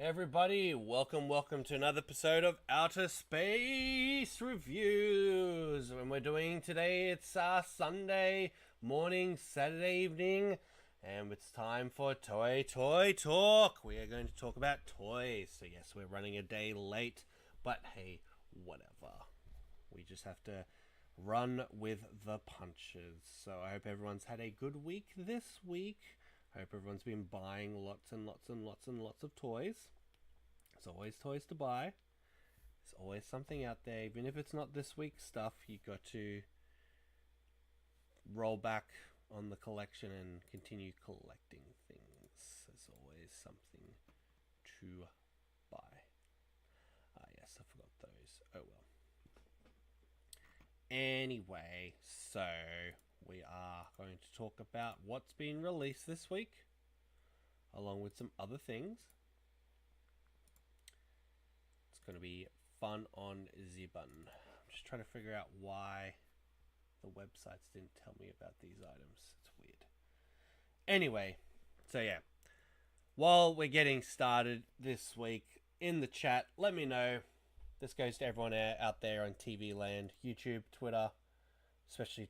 Everybody, welcome to another episode of OuttaSpaceReviews. And we're doing today, it's Sunday morning, Saturday evening, and it's time for Toei Toy Talk. We are going to talk about toys. So yes, we're running a day late, but hey, whatever. We just have to run with the punches. So I hope everyone's had a good week this week. I hope everyone's been buying lots and lots of toys. There's always toys to buy. There's always something out there. Even if it's not this week's stuff, you got to roll back on the collection and continue collecting things. There's always something to buy. Yes, I forgot those. Oh well. Anyway, so we are going to talk about what's been released this week, along with some other things. It's going to be fun on Ziban. I'm just trying to figure out why the websites didn't tell me about these items. It's weird. Anyway, so yeah. While we're getting started this week, in the chat, let me know. This goes to everyone out there on TV land, YouTube, Twitter, especially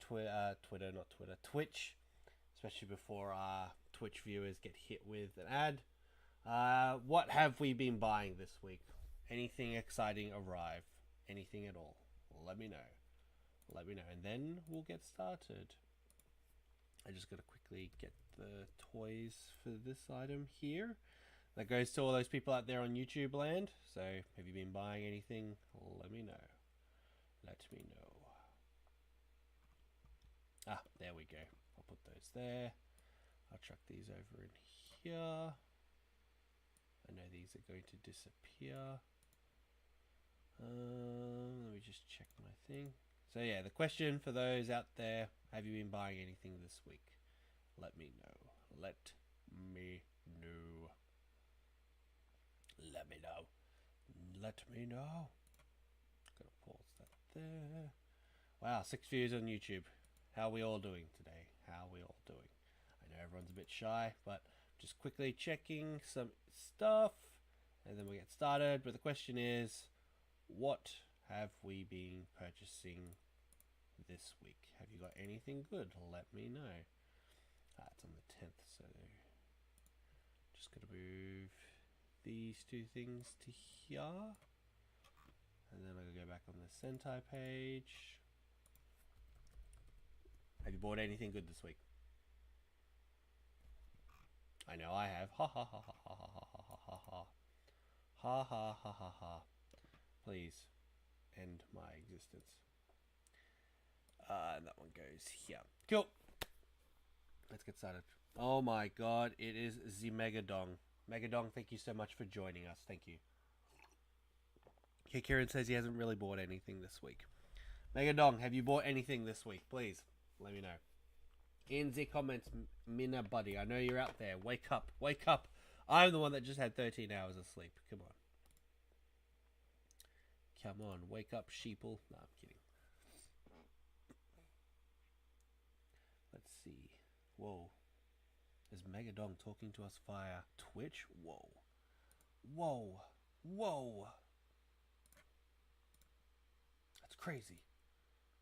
Twitch, especially before our Twitch viewers get hit with an ad. What have we been buying this week? Anything exciting arrive? Anything at all? Let me know. And then we'll get started. I just got to quickly get the toys for this item here. That goes to all those people out there on YouTube land. So, have you been buying anything? Let me know. Ah, there we go. I'll put those there. I'll chuck these over in here. I know these are going to disappear. Let me just check my thing. So yeah, the question for those out there, have you been buying anything this week? Let me know. Let me know. Gonna pause that there. Wow, 6 views on YouTube. How are we all doing today? I know everyone's a bit shy, but just quickly checking some stuff, and then we get started. But the question is, what have we been purchasing this week? Have you got anything good? Let me know. It's on the 10th, so just gotta move these two things to here, and then I'm gonna go back on the Sentai page. Have you bought anything good this week? I know I have. Ha ha ha ha ha ha ha ha ha ha. Ha ha ha ha ha. Please end my existence. And that one goes here. Cool. Let's get started. Oh my god, it is the Megadong. Megadong, thank you so much for joining us. Thank you. Okay, Kieran says he hasn't really bought anything this week. Megadong, have you bought anything this week? Please, let me know. In the comments, Minna buddy, I know you're out there. Wake up, wake up. I'm the one that just had 13 hours of sleep. Come on. Come on, wake up, sheeple. No, I'm kidding. Let's see. Whoa. Is Megadong talking to us via Twitch? Whoa. Whoa. Whoa. That's crazy.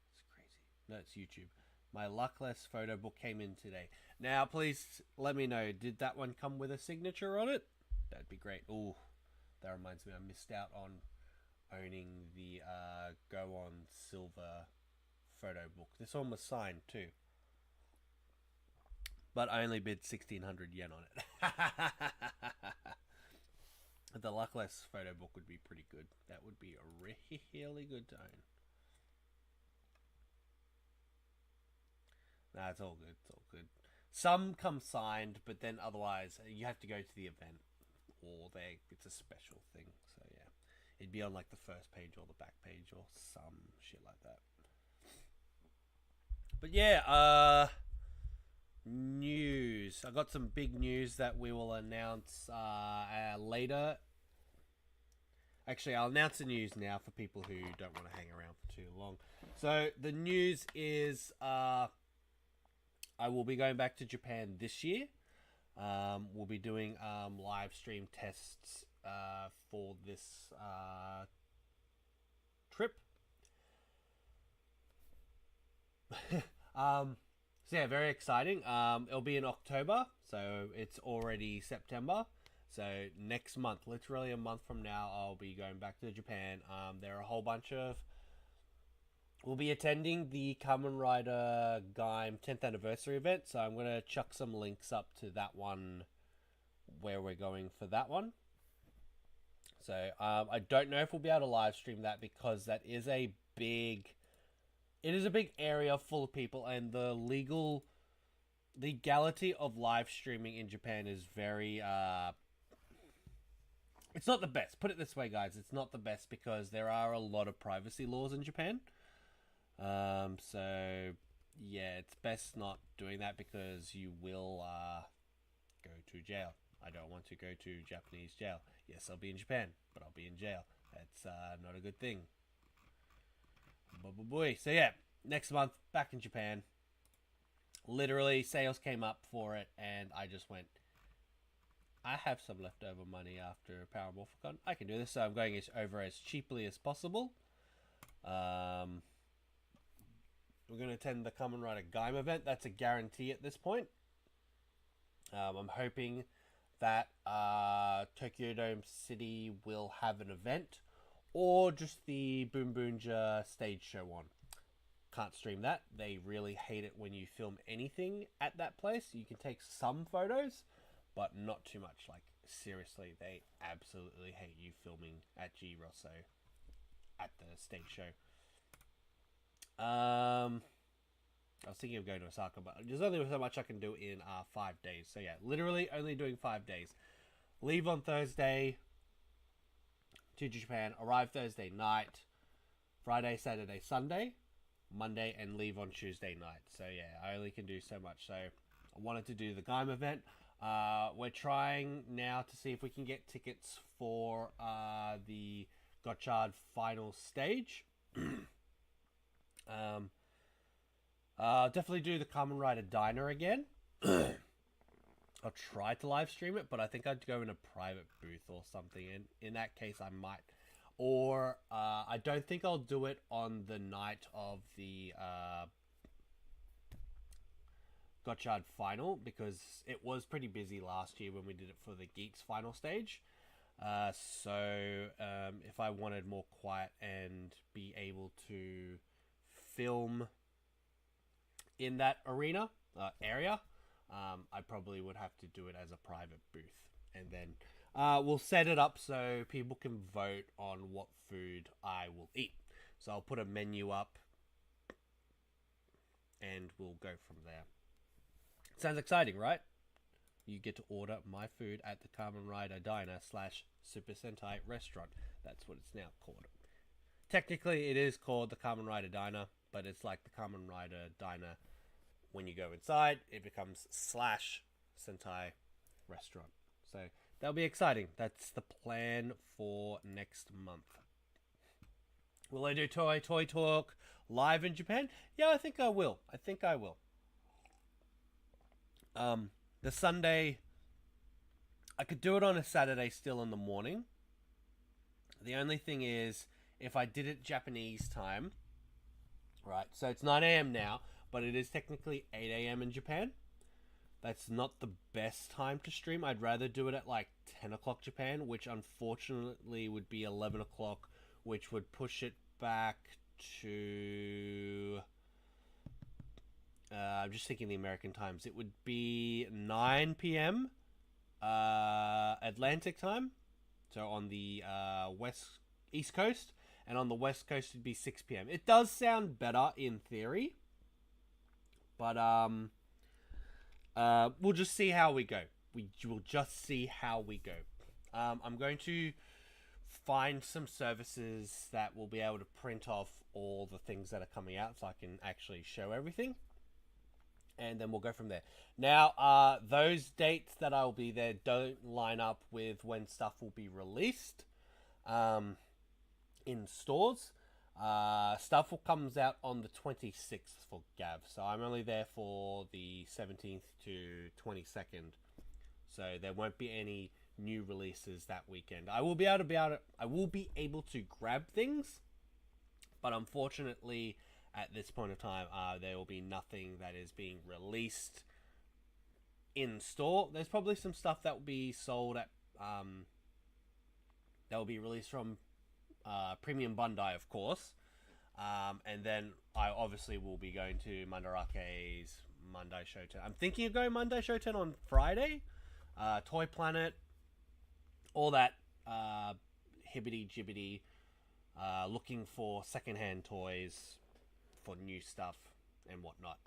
That's crazy. No, it's YouTube. My luckless photo book came in today. Now, please let me know. Did that one come with a signature on it? That'd be great. Ooh, that reminds me. I missed out on owning the Go On Silver photo book. This one was signed too. But I only bid 1,600 yen on it. The luckless photo book would be pretty good. That would be a really good to own. Nah, it's all good. It's all good. Some come signed, but then otherwise you have to go to the event, or it's a special thing. So yeah, it'd be on like the first page or the back page or some shit like that. But yeah, news. I got some big news that we will announce later. Actually, I'll announce the news now for people who don't want to hang around for too long. So the news is I will be going back to Japan this year. We'll be doing live stream tests for this trip. So yeah, very exciting. It'll be in October, so it's already September. So next month, literally a month from now, I'll be going back to Japan. There are a whole bunch of... We'll be attending the Kamen Rider Gavv 10th anniversary event, so I'm going to chuck some links up to that one where we're going for that one. So I don't know if we'll be able to live stream that because that is a big... It is a big area full of people, and the legality of live streaming in Japan is very... It's not the best. Put it this way, guys. It's not the best because there are a lot of privacy laws in Japan. So yeah, it's best not doing that because you will go to jail. I don't want to go to Japanese jail. Yes, I'll be in Japan, but I'll be in jail. That's not a good thing. Boy. So yeah, next month back in Japan. Literally, sales came up for it, and I just went. I have some leftover money after Paramorphicon. I can do this, so I'm going over as cheaply as possible. We're going to attend the Kamen Rider Gavv event. That's a guarantee at this point. I'm hoping that Tokyo Dome City will have an event, or just the Boom Boonja stage show one. Can't stream that. They really hate it when you film anything at that place. You can take some photos, but not too much. Like, seriously, they absolutely hate you filming at G Rosso at the stage show. I was thinking of going to Osaka, but there's only so much I can do in 5 days. So yeah, literally only doing 5 days. Leave on Thursday to Japan, arrive Thursday night, Friday, Saturday, Sunday, Monday, and leave on Tuesday night. So yeah, I only can do so much. So I wanted to do the Gavv event. We're trying now to see if we can get tickets for the Gotchard final stage. Definitely do the Kamen Rider Diner again. I'll try to live stream it, but I think I'd go in a private booth or something, and in that case I might. Or I don't think I'll do it on the night of the Gotchard final, because it was pretty busy last year when we did it for the Geeks final stage. So if I wanted more quiet and be able to film in that arena area, I probably would have to do it as a private booth, and then we'll set it up so people can vote on what food I will eat. So I'll put a menu up and we'll go from there. Sounds exciting, right? You get to order my food at the Kamen Rider Diner / Super Sentai restaurant. That's what it's now called. Technically, it is called the Kamen Rider Diner, but it's like the Kamen Rider Diner when you go inside, it becomes slash Sentai restaurant. So that'll be exciting. That's the plan for next month. Will I do Toei Toy Talk live in Japan? Yeah, I think I will. The Sunday, I could do it on a Saturday still in the morning. The only thing is, if I did it Japanese time, right, so it's 9 a.m. now, but it is technically 8 a.m. in Japan. That's not the best time to stream. I'd rather do it at like 10 o'clock Japan, which unfortunately would be 11 o'clock, which would push it back to... I'm just thinking the American times. It would be 9 p.m. Atlantic time. So on the East Coast. And on the West Coast it'd be 6 p.m. It does sound better in theory. But we'll just see how we go. We'll just see how we go. I'm going to find some services that will be able to print off all the things that are coming out so I can actually show everything. And then we'll go from there. Now, those dates that I'll be there don't line up with when stuff will be released in stores. Stuff will comes out on the 26th for Gavv. So I'm only there for the 17th to 22nd. So there won't be any new releases that weekend. I will be able to grab things, but unfortunately at this point of time, there will be nothing that is being released in store. There's probably some stuff that will be sold at that will be released from Premium Bandai, of course. And then I obviously will be going to Mandarake's Monday Shoten. I'm thinking of going Monday Shoten on Friday. Toy Planet, all that hibbity jibbity, looking for secondhand toys for new stuff and whatnot.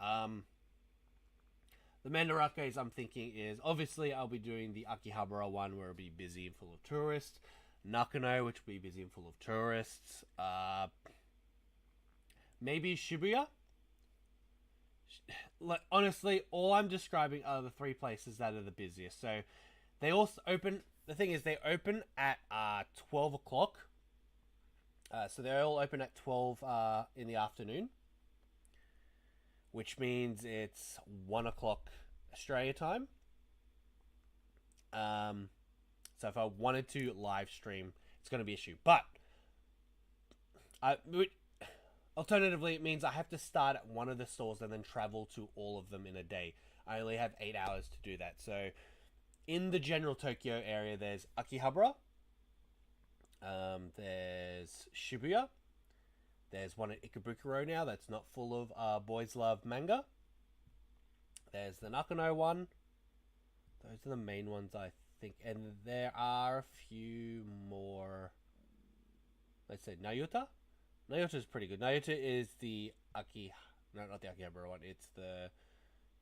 The Mandarake's I'm thinking is, obviously I'll be doing the Akihabara one where it'll be busy and full of tourists. Nakano, which will be busy and full of tourists. Maybe Shibuya. Like, honestly, all I'm describing are the three places that are the busiest. So they also open. The thing is, they open at 12 o'clock. So they're all open at 12 in the afternoon, which means it's 1 o'clock Australia time. So if I wanted to live stream, it's going to be an issue. But alternatively, it means I have to start at one of the stores and then travel to all of them in a day. I only have 8 hours to do that. So in the general Tokyo area, there's Akihabara. There's Shibuya. There's one at Ikebukuro now that's not full of Boys Love manga. There's the Nakano one. Those are the main ones, I think. And there are a few more. Let's say Nayuta. Nayuta is pretty good. Nayuta is the No, not the Akihabara one. It's the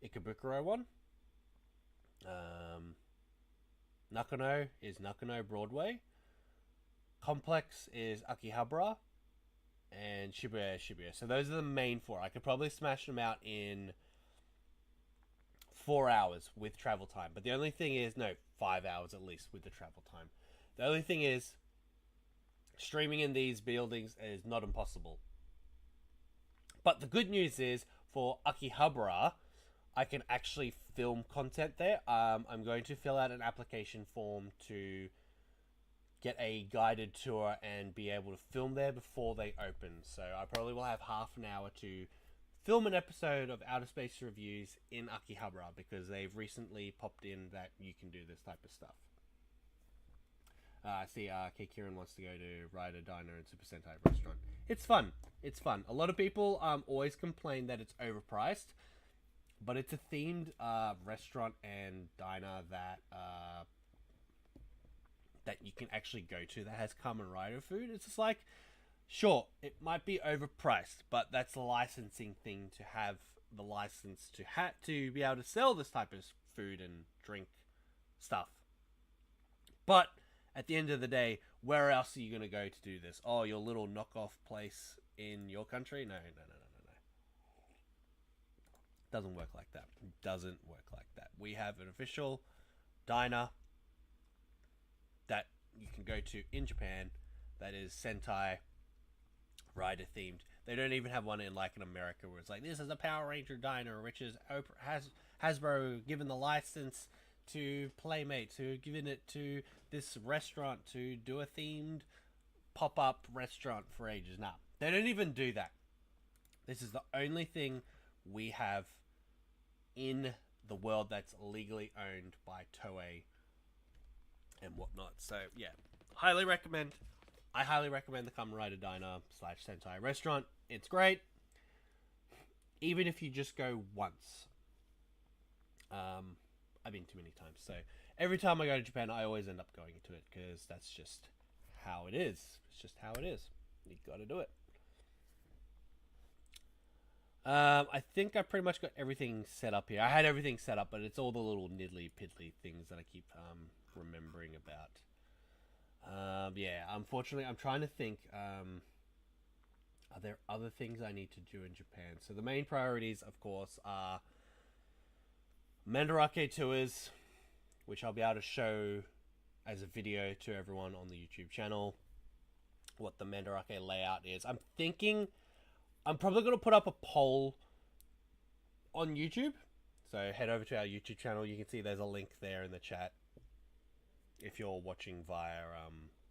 Ikebukuro one. Nakano is Nakano Broadway. Complex is Akihabara. And Shibuya is Shibuya. So those are the main four. I could probably smash them out in 4 hours with travel time. But the only thing is, 5 hours at least with the travel time. The only thing is, streaming in these buildings is not impossible. But the good news is, for Akihabara, I can actually film content there. I'm going to fill out an application form to get a guided tour and be able to film there before they open. So I probably will have half an hour to film an episode of OuttaSpaceReviews in Akihabara, because they've recently popped in that you can do this type of stuff. I see K. Kieran wants to go to Rider Diner and Super Sentai restaurant. It's fun. It's fun. A lot of people always complain that it's overpriced, but it's a themed restaurant and diner that that you can actually go to that has Kamen Rider food. It's just like, sure, it might be overpriced, but that's a licensing thing, to have the license to be able to sell this type of food and drink stuff. But at the end of the day, where else are you going to go to do this? Oh, your little knockoff place in your country? No. Doesn't work like that. Doesn't work like that. We have an official diner that you can go to in Japan that is Sentai Rider themed. They don't even have one in like in America where it's like, this is a Power Ranger diner, which is Hasbro given the license to Playmates, who have given it to this restaurant to do a themed pop-up restaurant for ages. Now, they don't even do that. This is the only thing we have in the world that's legally owned by Toei and whatnot. So yeah, highly recommend. I highly recommend the Kamen Rider Diner / Sentai restaurant. It's great, even if you just go once. I've been too many times, so every time I go to Japan, I always end up going to it because that's just how it is. It's just how it is. You got to do it. I think I pretty much got everything set up here. I had everything set up, but it's all the little niddly piddly things that I keep remembering about. Yeah, unfortunately, I'm trying to think. Are there other things I need to do in Japan? So the main priorities, of course, are Mandarake tours, which I'll be able to show as a video to everyone on the YouTube channel what the Mandarake layout is. I'm thinking I'm probably going to put up a poll on YouTube. So head over to our YouTube channel. You can see there's a link there in the chat if you're watching via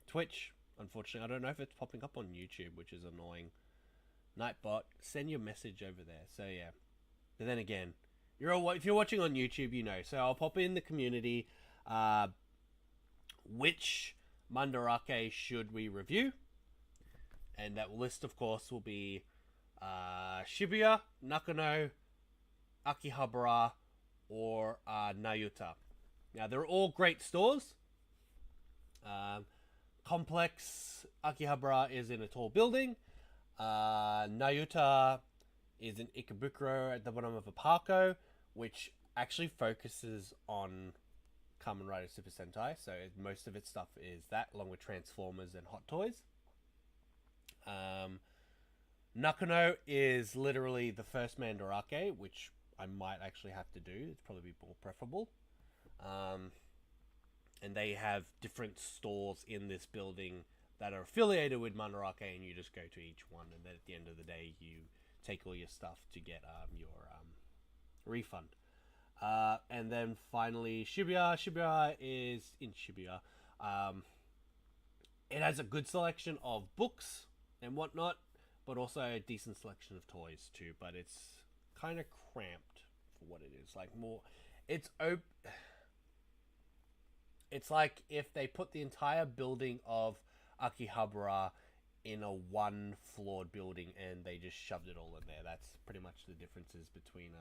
Twitch. Unfortunately, I don't know if it's popping up on YouTube, which is annoying. Nightbot, send your message over there. So yeah. But then again, if you're watching on YouTube, you know. So I'll pop in the community. Which Mandarake should we review? And that list, of course, will be Shibuya, Nakano, Akihabara, or Nayuta. Now, they're all great stores. Complex Akihabara is in a tall building. Nayuta is in Ikebukuro at the bottom of a parko, which actually focuses on Kamen Rider Super Sentai. So most of its stuff is that, along with Transformers and Hot Toys. Nakano is literally the first Mandarake, which I might actually have to do. It's probably more preferable. And they have different stores in this building that are affiliated with Mandarake, and you just go to each one, and then at the end of the day, you take all your stuff to get your refund. And then finally, Shibuya. Shibuya is in Shibuya. It has a good selection of books and whatnot, but also a decent selection of toys too. But it's kind of cramped for what it is. Like more, it's like if they put the entire building of Akihabara in a one-floored building and they just shoved it all in there. That's pretty much the differences between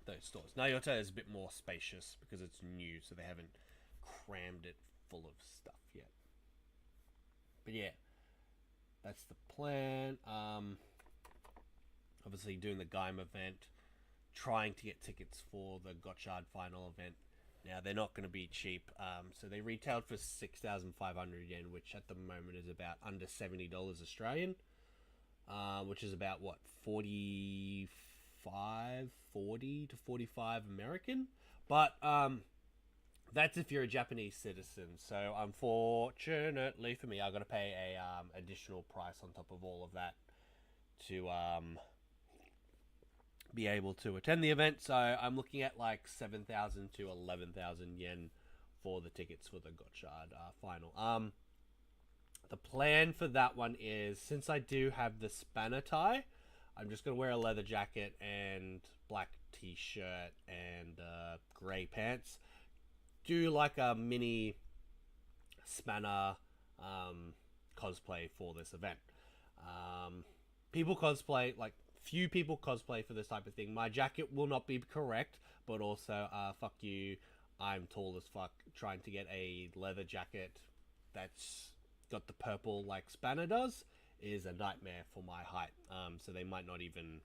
those stores. Nayuta is a bit more spacious because it's new, so they haven't crammed it full of stuff yet. But yeah, that's the plan. Obviously doing the Gaim event, trying to get tickets for the Gotchard final event. Now, they're not going to be cheap, so they retailed for 6,500 yen, which at the moment is about under $70 Australian, which is about, what, 40 to 45 American? But that's if you're a Japanese citizen, so unfortunately for me, I've got to pay a additional price on top of all of that to be able to attend the event. So I'm looking at like 7,000 to 11,000 yen for the tickets for the Gotchard final. The plan for that one is, since I do have the spanner tie, I'm just going to wear a leather jacket and black t-shirt and grey pants. Do like a mini spanner cosplay for this event. People cosplay, like, few people cosplay for this type of thing. My jacket will not be correct, but also, fuck you, I'm tall as fuck. Trying to get a leather jacket that's got the purple like Spanner does is a nightmare for my height. So they might not even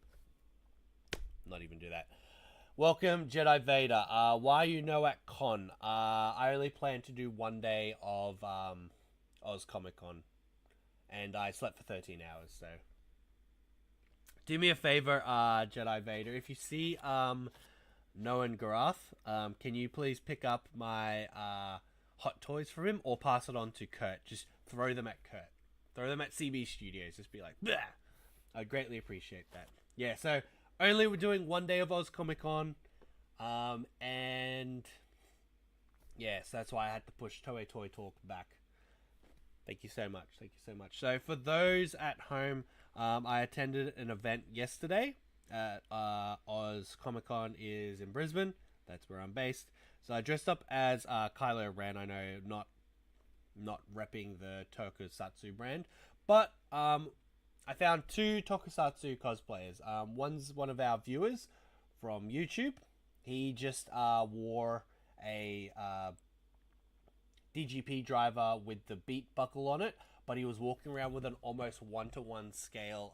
do that. Welcome, Jedi Vader. Why are you no at con? I only plan to do one day of Oz Comic Con, and I slept for 13 hours, so Do me a favor, Jedi Vader. If you see Noah and Garath, can you please pick up my hot toys for him or pass it on to Kurt? Just throw them at Kurt. Throw them at CB Studios. Just be like, bleh! I'd greatly appreciate that. Yeah, so only we're doing one day of Oz Comic Con. And yes, that's why I had to push Toei Toy Talk back. Thank you so much. Thank you so much. So for those at home, I attended an event yesterday at Oz Comic Con is in Brisbane. That's where I'm based. So I dressed up as Kylo Ren. I know not repping the Tokusatsu brand, but I found two Tokusatsu cosplayers. One's one of our viewers from YouTube. He just wore a DGP driver with the beat buckle on it, but he was walking around with an almost 1-to-1 scale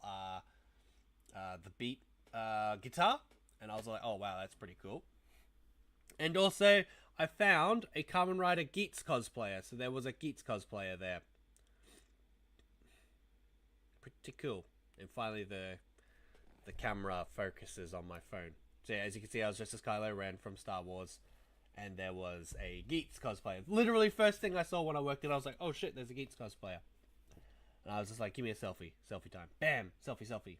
the beat guitar, and I was like, oh wow, that's pretty cool. And also, I found a Kamen Rider Gavv cosplayer, so there was a Gavv cosplayer there. Pretty cool. And finally, the camera focuses on my phone. So yeah, as you can see, I was dressed as Kylo Ren from Star Wars, and there was a Gavv cosplayer. Literally, first thing I saw when I worked in, I was like, oh shit, there's a Gavv cosplayer. And I was just like, give me a selfie. Selfie time. Bam! Selfie.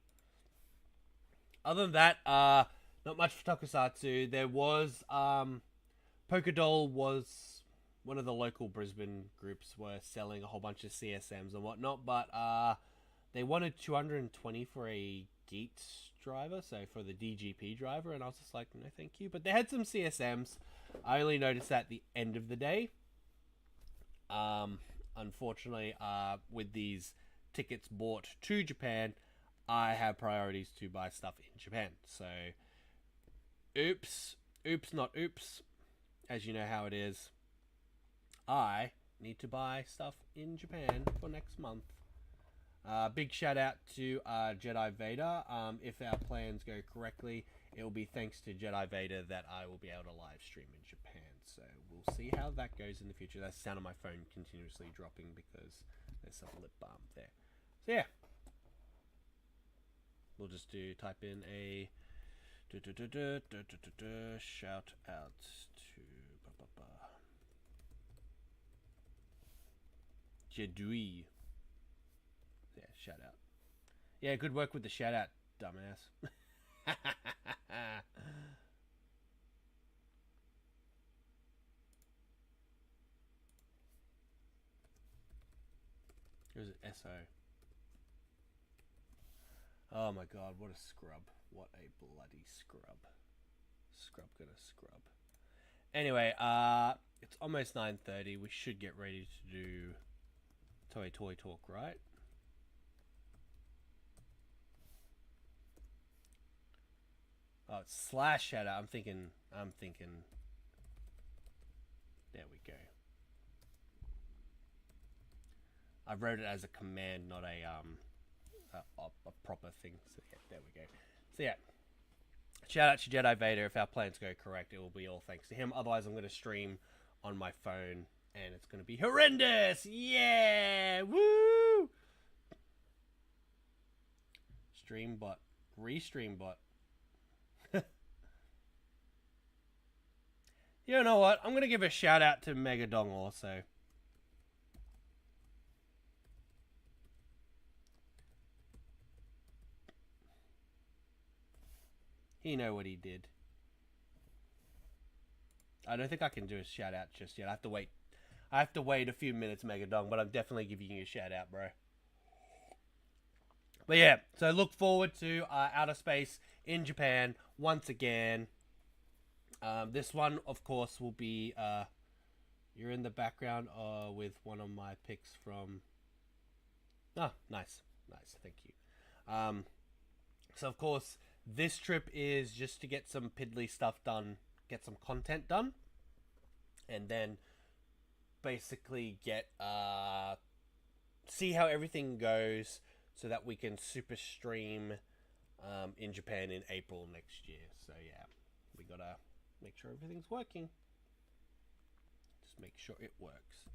Other than that, not much for Tokusatsu. There was, Polkadol was one of the local Brisbane groups were selling a whole bunch of CSMs and whatnot, but they wanted 220 for a Geats driver, so for the DGP driver, and I was just like, no thank you. But they had some CSMs. I only noticed that at the end of the day. Unfortunately, with these tickets bought to Japan, I have priorities to buy stuff in Japan. So, oops, not oops. As you know how it is, I need to buy stuff in Japan for next month. Big shout out to Jedi Vader. If our plans go correctly, it will be thanks to Jedi Vader that I will be able to live stream in Japan. So we'll see how that goes in the future. That's the sound of my phone continuously dropping because there's some lip balm there. So yeah, we'll just type in a shout out to Jedui. Yeah, shout out. Yeah, good work with the shout out, dumbass. Or is it SO? Oh my god, what a scrub. What a bloody scrub. Scrub gonna scrub. Anyway, it's almost 9:30. We should get ready to do Toei Toy Talk, right? Oh, it's slash shout out. I'm thinking. There we go. I wrote it as a command, not a proper thing. So yeah, there we go. So yeah, shout out to Jedi Vader. If our plans go correct, it will be all thanks to him. Otherwise, I'm going to stream on my phone, and it's going to be horrendous. Yeah, woo! Stream bot, restream bot. You know what? I'm going to give a shout out to Megadong also. He know what he did. I don't think I can do a shout out just yet. I have to wait. I have to wait a few minutes, Megadong, but I'm definitely giving you a shout out, bro. But yeah, so look forward to Outer Space in Japan once again. This one, of course, will be you're in the background with one of my picks from. Oh, nice, thank you. So of course, this trip is just to get some piddly stuff done, get some content done, and then basically get see how everything goes, so that we can super stream in Japan in April next year. So yeah, we gotta make sure everything's working. Just make sure it works.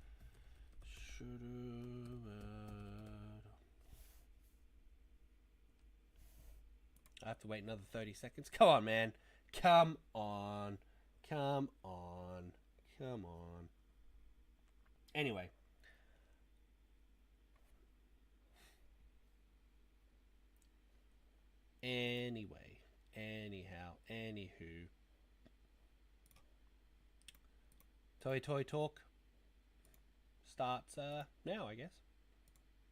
I have to wait another 30 seconds. Come on, man. Come on. Come on. Come on. Anyway. Anyhow, anywho. Toei Toy Talk starts now, I guess.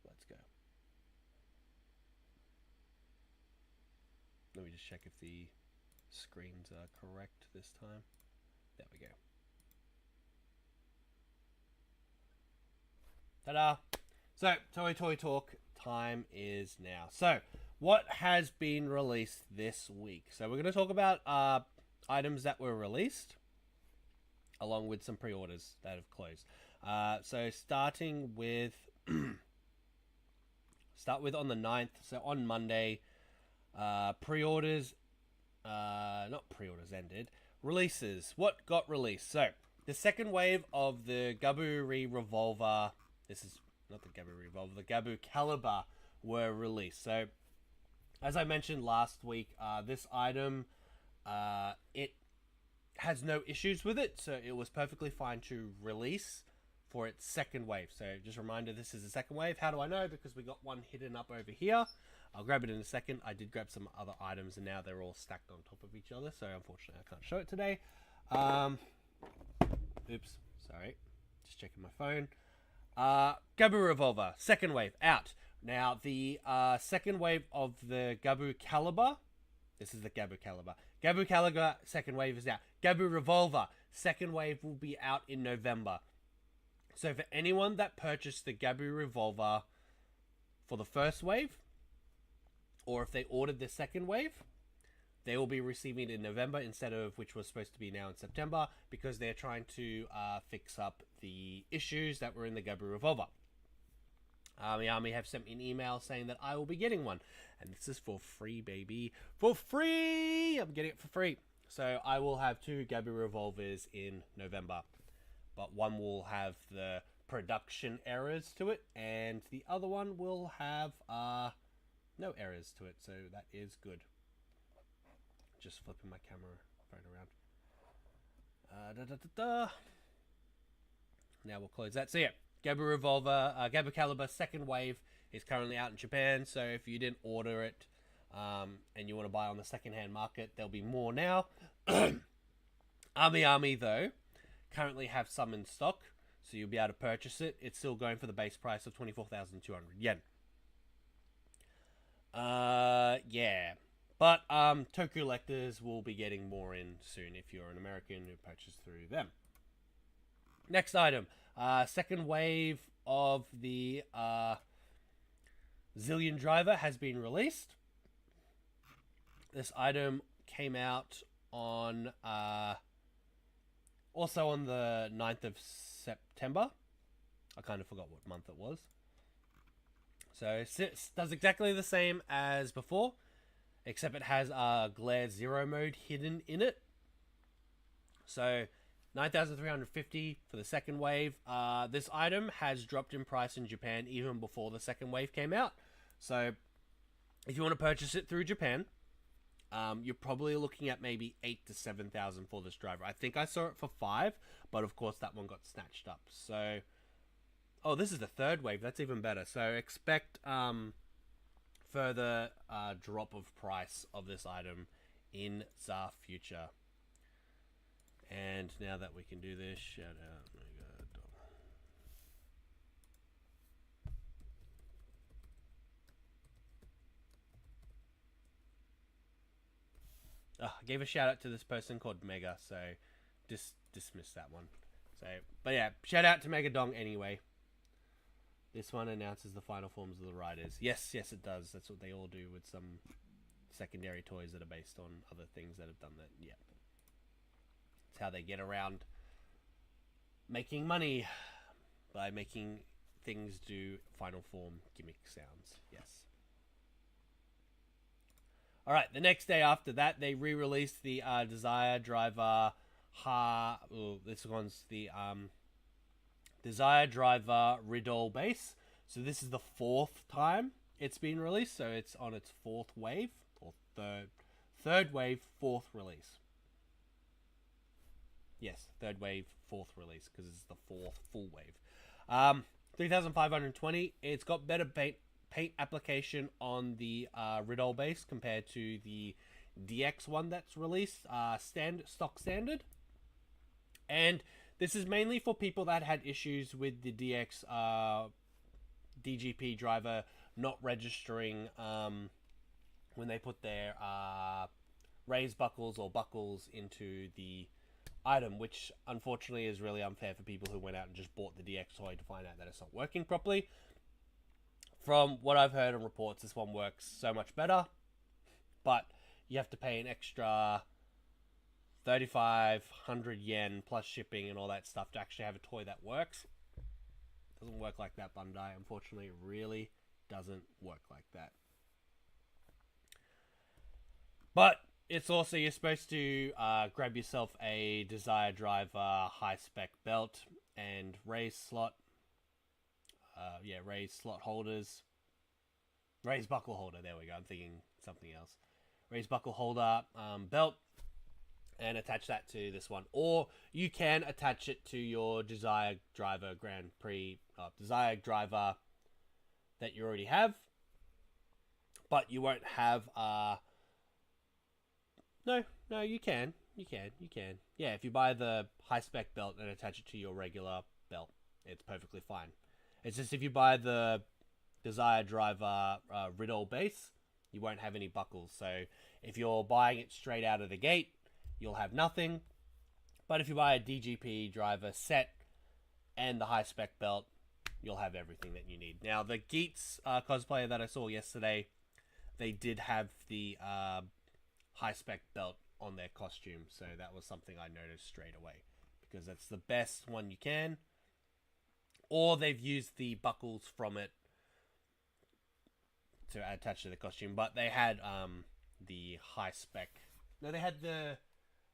Let's go. Let me just check if the screens are correct this time. There we go. Ta-da! So, Toei Toy Talk time is now. So, what has been released this week? So, we're going to talk about items that were released, along with some pre-orders that have closed. So, starting with... start with on the 9th. So, on Monday, pre-orders... not pre-orders ended. Releases. What got released? So, the second wave of the Gavv Revolver... This is not the Gavv Revolver, the Gavv Caliber were released. So, as I mentioned last week, this item, it has no issues with it, so it was perfectly fine to release for its second wave. So, just a reminder, this is the second wave. How do I know? Because we got one hidden up over here. I'll grab it in a second. I did grab some other items, and now they're all stacked on top of each other, so unfortunately I can't show it today. Oops, sorry. Just checking my phone. Gavv Revolver, second wave, out. Now, the second wave of the Gavv Caliber, this is the Gavv Caliber. Gavv Caliber, second wave is out. Gavv Revolver, second wave will be out in November. So for anyone that purchased the Gavv Revolver for the first wave, or if they ordered the second wave, they will be receiving it in November instead of which was supposed to be now in September, because they're trying to fix up the issues that were in the Gavv Revolver. Army have sent me an email saying that I will be getting one, and this is for free, baby, for free. I'm getting it for free. So I will have 2 Gavv Revolvers in November, but one will have the production errors to it, and the other one will have no errors to it. So that is good. Just flipping my camera phone around. Now we'll close that. So yeah, Gavv Revolver, Gavv Caliber second wave is currently out in Japan. So if you didn't order it and you want to buy on the second-hand market, there'll be more now. Army though currently have some in stock, so you'll be able to purchase it. It's still going for the base price of 24,200 yen. Yeah. But Toku collectors will be getting more in soon if you're an American who purchased through them. Next item. Second wave of the Zillion Driver has been released. This item came out on also on the 9th of September. I kind of forgot what month it was. So it does exactly the same as before, except it has Glare Zero mode hidden in it. So 9,350 for the second wave. This item has dropped in price in Japan even before the second wave came out. So if you want to purchase it through Japan, you're probably looking at maybe 8,000 to 7,000 for this driver. I think I saw it for 5, but of course that one got snatched up. So, oh, this is the third wave. That's even better. So expect further drop of price of this item in the future. And now that we can do this, shout out. Oh my God. I gave a shout out to this person called Mega, so dismiss that one. So, but yeah, shout out to Mega Dong anyway. This one announces the final forms of the riders. Yes, it does. That's what they all do with some secondary toys that are based on other things that have done that. Yeah. It's how they get around making money by making things do final form gimmick sounds. Yes. Alright, the next day after that, they re-released the Desire Driver this one's the Desire Driver Riddle base. So this is the 4th time it's been released, so it's on its 4th wave, or third wave, fourth release. Yes, third wave, fourth release, because it's the fourth full wave. 3,520. It's got better paint application on the Riddle base compared to the DX one that's released, stock standard. And this is mainly for people that had issues with the DX DGP driver not registering when they put their raised buckles or buckles into the item, which unfortunately is really unfair for people who went out and just bought the DX toy to find out that it's not working properly. From what I've heard on reports, this one works so much better, but you have to pay an extra 3,500 yen plus shipping and all that stuff to actually have a toy that works. Doesn't work like that, Bandai. Unfortunately, it really doesn't work like that. But it's also, you're supposed to grab yourself a Desire Driver high-spec belt and raised slot. Raised slot holders. Raised buckle holder, there we go. I'm thinking something else. Raised buckle holder belt. And attach that to this one. Or you can attach it to your Desire Driver Grand Prix, Desire Driver that you already have. But you won't have, No, you can. Yeah, if you buy the high-spec belt and attach it to your regular belt, it's perfectly fine. It's just if you buy the Desire Driver Riddle base, you won't have any buckles. So if you're buying it straight out of the gate, you'll have nothing. But if you buy a DGP driver set and the high-spec belt, you'll have everything that you need. Now, the Geets cosplayer that I saw yesterday, they did have the high-spec belt on their costume. So that was something I noticed straight away, because that's the best one you can. Or they've used the buckles from it to attach to the costume. But they had the high-spec... No, they had the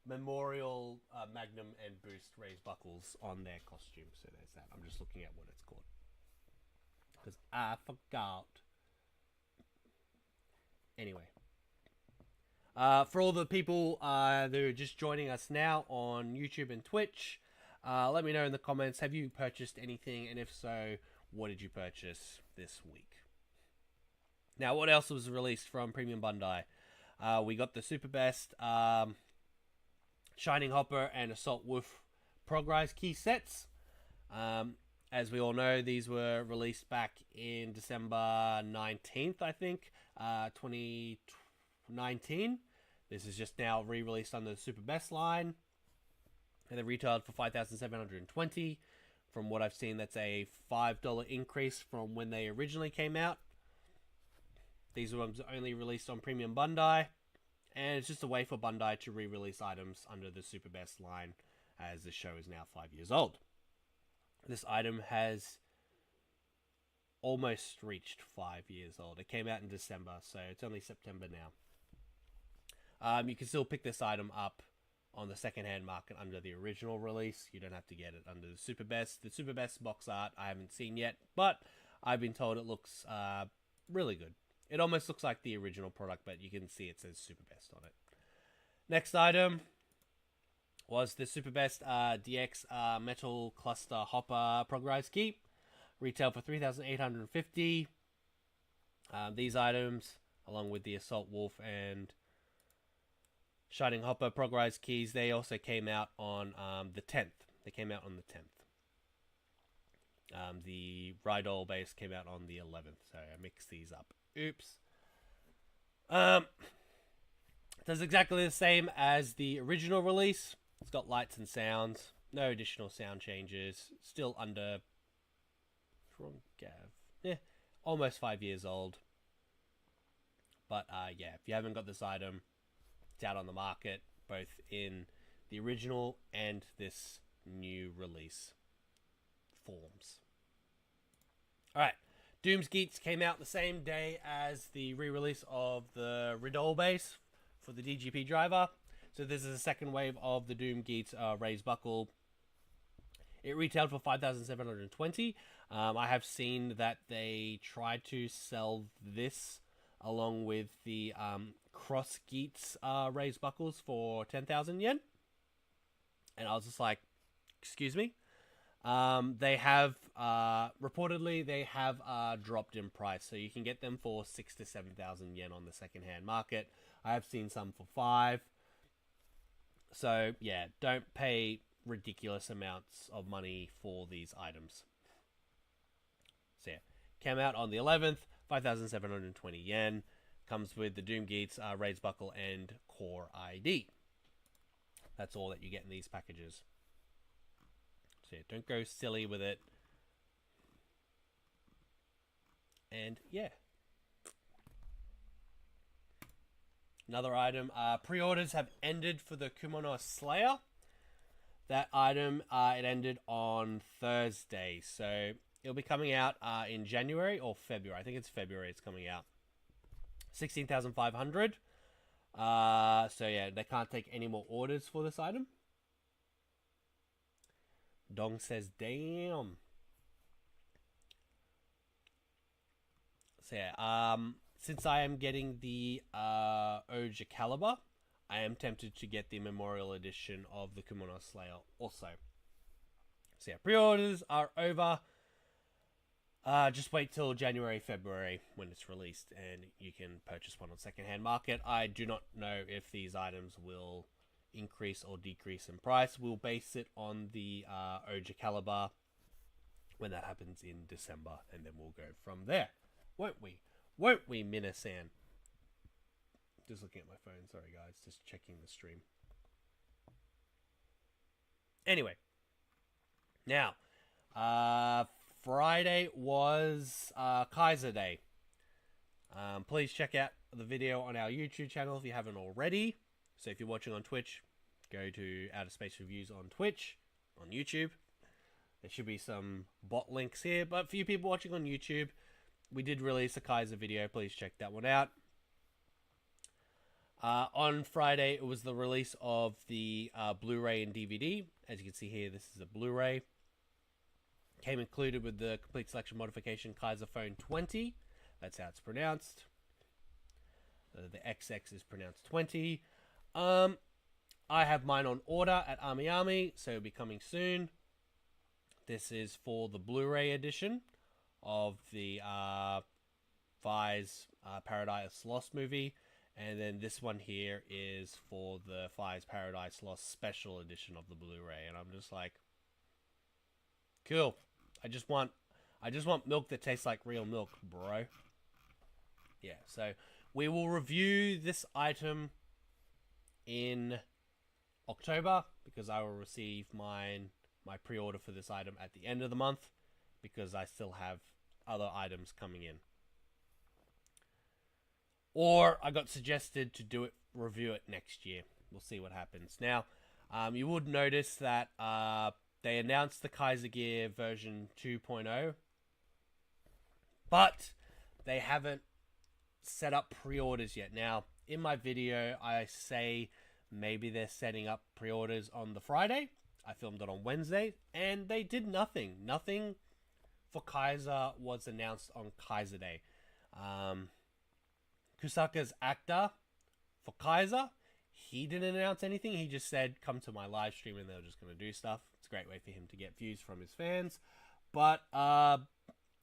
Memorial Magnum and Boost raised buckles on their costume. So there's that. I'm just looking at what it's called, because I forgot. Anyway. For all the people that are just joining us now on YouTube and Twitch, let me know in the comments, have you purchased anything? And if so, what did you purchase this week? Now, what else was released from Premium Bandai? We got the Super Best Shining Hopper and Assault Wolf Progrise key sets. As we all know, these were released back in December 19th, I think, 2019. This is just now re-released under the Super Best line. And they're retailed for $5,720. From what I've seen, that's a $5 increase from when they originally came out. These ones are only released on Premium Bandai. And it's just a way for Bandai to re-release items under the Super Best line, as the show is now 5 years old. This item has almost reached 5 years old. It came out in December, so it's only September now. You can still pick this item up on the second-hand market under the original release. You don't have to get it under the Super Best. The Super Best box art I haven't seen yet, but I've been told it looks really good. It almost looks like the original product, but you can see it says Super Best on it. Next item was the Super Best DX Metal Cluster Hopper Progrise Key. Retail for $3,850. These items, along with the Assault Wolf and Shining Hopper Progrise keys, they also came out on the 10th. They came out on the 10th. The Rydol base came out on the 11th, so I mixed these up. Oops. Does exactly the same as the original release. It's got lights and sounds. No additional sound changes. Still under... From Gavv. Yeah, almost 5 years old. But yeah, if you haven't got this item, it's out on the market, both in the original and this new release forms. Alright, Doom's Geets came out the same day as the re-release of the Riddle base for the DGP driver. So this is the second wave of the Doom Geets raised buckle. It retailed for $5,720. I have seen that they tried to sell this along with the Cross Geats raised buckles for 10,000 yen. And I was just like, excuse me? They have, reportedly, they have dropped in price. So you can get them for 6,000 to 7,000 yen on the secondhand market. I have seen some for 5. So, yeah, don't pay ridiculous amounts of money for these items. So, yeah, came out on the 11th, 5,720 yen. Comes with the Doom Geats, raised buckle, and core ID. That's all that you get in these packages. So yeah, don't go silly with it. And yeah. Another item, pre-orders have ended for the Kumono Slayer. That item, it ended on Thursday. So it'll be coming out in January or February. I think it's February it's coming out. 16,500. So yeah, they can't take any more orders for this item. Dong says, damn. So yeah, since I am getting the Oja Caliber, I am tempted to get the Memorial Edition of the Kumono Slayer also. So yeah, pre-orders are over. Just wait till January, February when it's released and you can purchase one on secondhand market. I do not know if these items will increase or decrease in price. We'll base it on the Oja Caliber when that happens in December, and then we'll go from there. Won't we? Won't we, Minasan? Just looking at my phone. Sorry, guys. Just checking the stream. Anyway. Now, Friday was Kaiser Day. Please check out the video on our YouTube channel if you haven't already. So if you're watching on Twitch, go to OuttaSpaceReviews on Twitch, on YouTube. There should be some bot links here. But for you people watching on YouTube, we did release a Kaiser video. Please check that one out. On Friday, it was the release of the Blu-ray and DVD. As you can see here, this is a Blu-ray. Came included with the complete selection modification Kaiser Phone 20. That's how it's pronounced. The XX is pronounced 20. I have mine on order at Army, so it'll be coming soon. This is for the Blu-ray edition of the Fi's Paradise Lost movie. And then this one here is for the Fi's Paradise Lost special edition of the Blu-ray. And I'm just like, cool. I just want milk that tastes like real milk, bro. Yeah, so we will review this item in October because I will receive my pre-order for this item at the end of the month because I still have other items coming in. Or I got suggested to review it next year. We'll see what happens. Now, you would notice that they announced the Kaiser Gear version 2.0, but they haven't set up pre-orders yet. Now, in my video, I say maybe they're setting up pre-orders on the Friday. I filmed it on Wednesday, and they did nothing. Nothing for Kaiser was announced on Kaiser Day. Kusaka's actor for Kaiser, he didn't announce anything. He just said, come to my live stream, and they were just going to do stuff. It's a great way for him to get views from his fans. But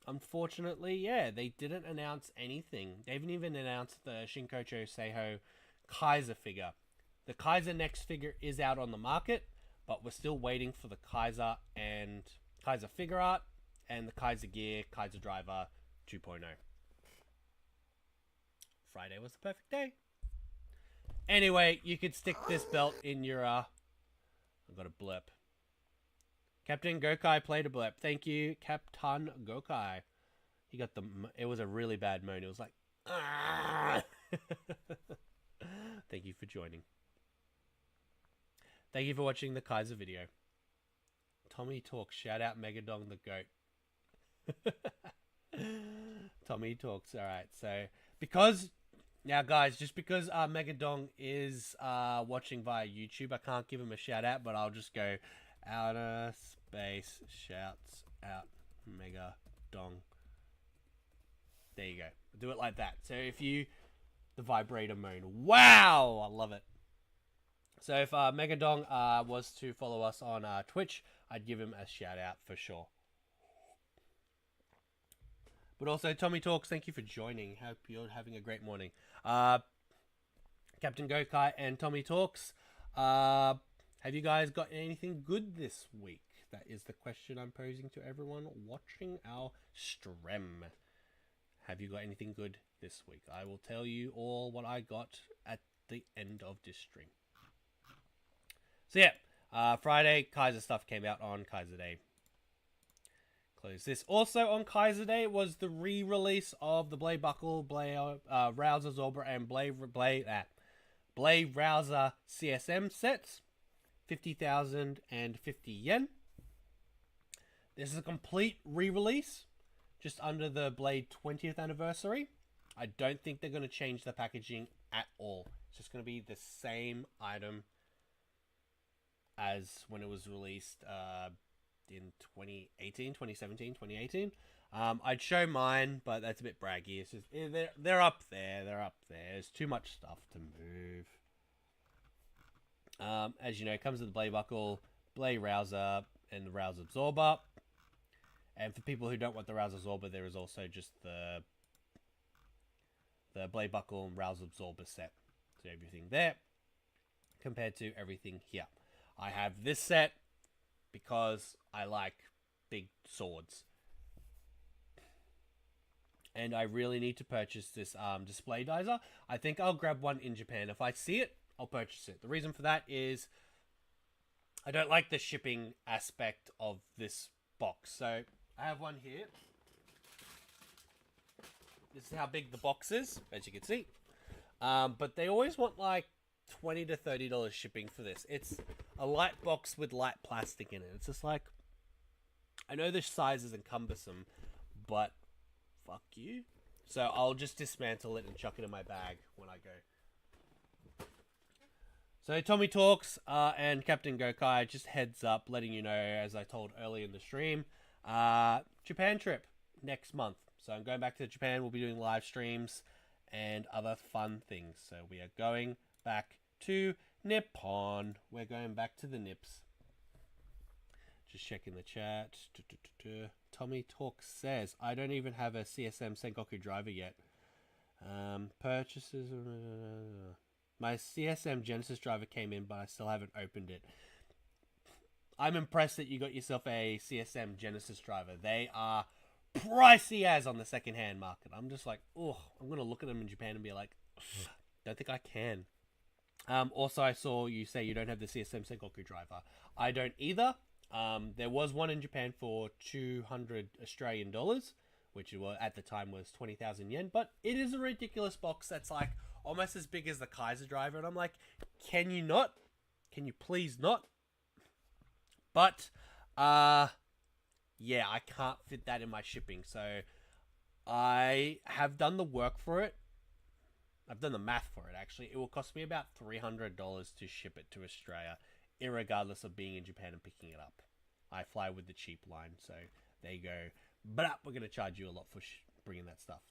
unfortunately, yeah, they didn't announce anything. They haven't even announced the Shinkocho Seiho Kaiser figure. The Kaiser Next figure is out on the market, but we're still waiting for the Kaiser and Kaiser figure art and the Kaiser Gear Kaiser Driver 2.0. Friday was the perfect day. Anyway, you could stick this belt in your I've got a blip. Captain Gokai played a blip. Thank you, Captain Gokai. He got it was a really bad moan. It was like, ah! Thank you for joining. Thank you for watching the Kaiser video. Tommy Talks. Shout out Megadong the Goat. Tommy Talks. Alright, so now guys, just because Megadong is watching via YouTube, I can't give him a shout out, but I'll just go Outer Space shouts out Megadong. There you go. Do it like that. So if you... The vibrator moan. Wow! I love it. So if Megadong was to follow us on Twitch, I'd give him a shout out for sure. But also, Tommy Talks, thank you for joining. Hope you're having a great morning. Captain Gokai and Tommy Talks, have you guys got anything good this week? That is the question I'm posing to everyone watching our stream. Have you got anything good this week? I will tell you all what I got at the end of this stream. So yeah, Friday, Kaiser stuff came out on Kaiser Day. Close this. Also on Kaiser Day was the re-release of the Blade Buckle, Blade Rouser Zorba, and Blade Rouser CSM sets. 50,050 yen. This is a complete re-release, just under the Blade 20th anniversary. I don't think they're going to change the packaging at all. It's just going to be the same item as when it was released in 2018. I'd show mine, but that's a bit braggy. It's just they're up there. There's too much stuff to move. As you know, it comes with the Blade Buckle, Blade Rouser, and the Rouser Absorber. And for people who don't want the Rouser Absorber, there is also just the Blade Buckle and Rouser Absorber set. So everything there compared to everything here. I have this set because I like big swords. And I really need to purchase this display dizer. I think I'll grab one in Japan. If I see it, I'll purchase it. The reason for that is I don't like the shipping aspect of this box. So I have one here. This is how big the box is, as you can see. But they always want like $20 to $30 shipping for this. It's a light box with light plastic in it. It's just like, I know this size isn't cumbersome, but fuck you. So I'll just dismantle it and chuck it in my bag when I go. So Tommy Talks and Captain Gokai, just heads up, letting you know, as I told early in the stream, Japan trip next month. So I'm going back to Japan. We'll be doing live streams and other fun things. So we are going back to Nippon. We're going back to the Nips. Just checking the chat. Tommy Talks says, I don't even have a CSM Sengoku driver yet. Purchases. My CSM Genesis driver came in, but I still haven't opened it. I'm impressed that you got yourself a CSM Genesis driver. They are pricey as on the second-hand market. I'm just like, oh, I'm going to look at them in Japan and be like, don't think I can. Also, I saw you say you don't have the CSM Sengoku driver. I don't either. There was one in Japan for 200 Australian dollars, which at the time was 20,000 yen, but it is a ridiculous box that's like almost as big as the Kaiser driver, and I'm like, can you not? Can you please not? But, yeah, I can't fit that in my shipping, so I have done the work for it. I've done the math for it, actually. It will cost me about $300 to ship it to Australia, irregardless of being in Japan and picking it up. I fly with the cheap line, so there you go. But we're going to charge you a lot for bringing that stuff.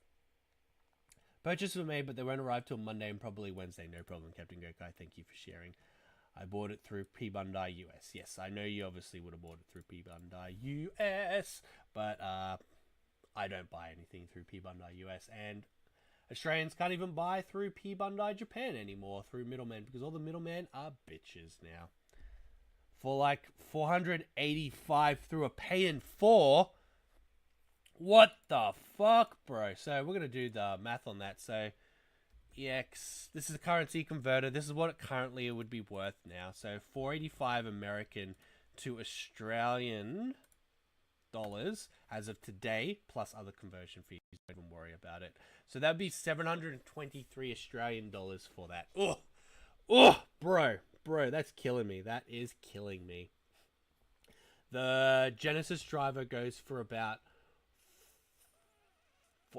Purchases were made, but they won't arrive till Monday and probably Wednesday. No problem, Captain Gokai. Thank you for sharing. I bought it through P Bandai US. Yes, I know you obviously would have bought it through P Bandai US, but I don't buy anything through P Bandai US, and Australians can't even buy through P Bandai Japan anymore through middlemen, because all the middlemen are bitches now. For like 485 through a pay in 4. What the fuck, bro? So we're going to do the math on that. So EX, this is a currency converter. This is what it currently would be worth now. So 485 American to Australian dollars as of today, plus other conversion fees. Don't even worry about it. So that'd be 723 Australian dollars for that. Oh, bro, that's killing me. That is killing me. The Genesis driver goes for about,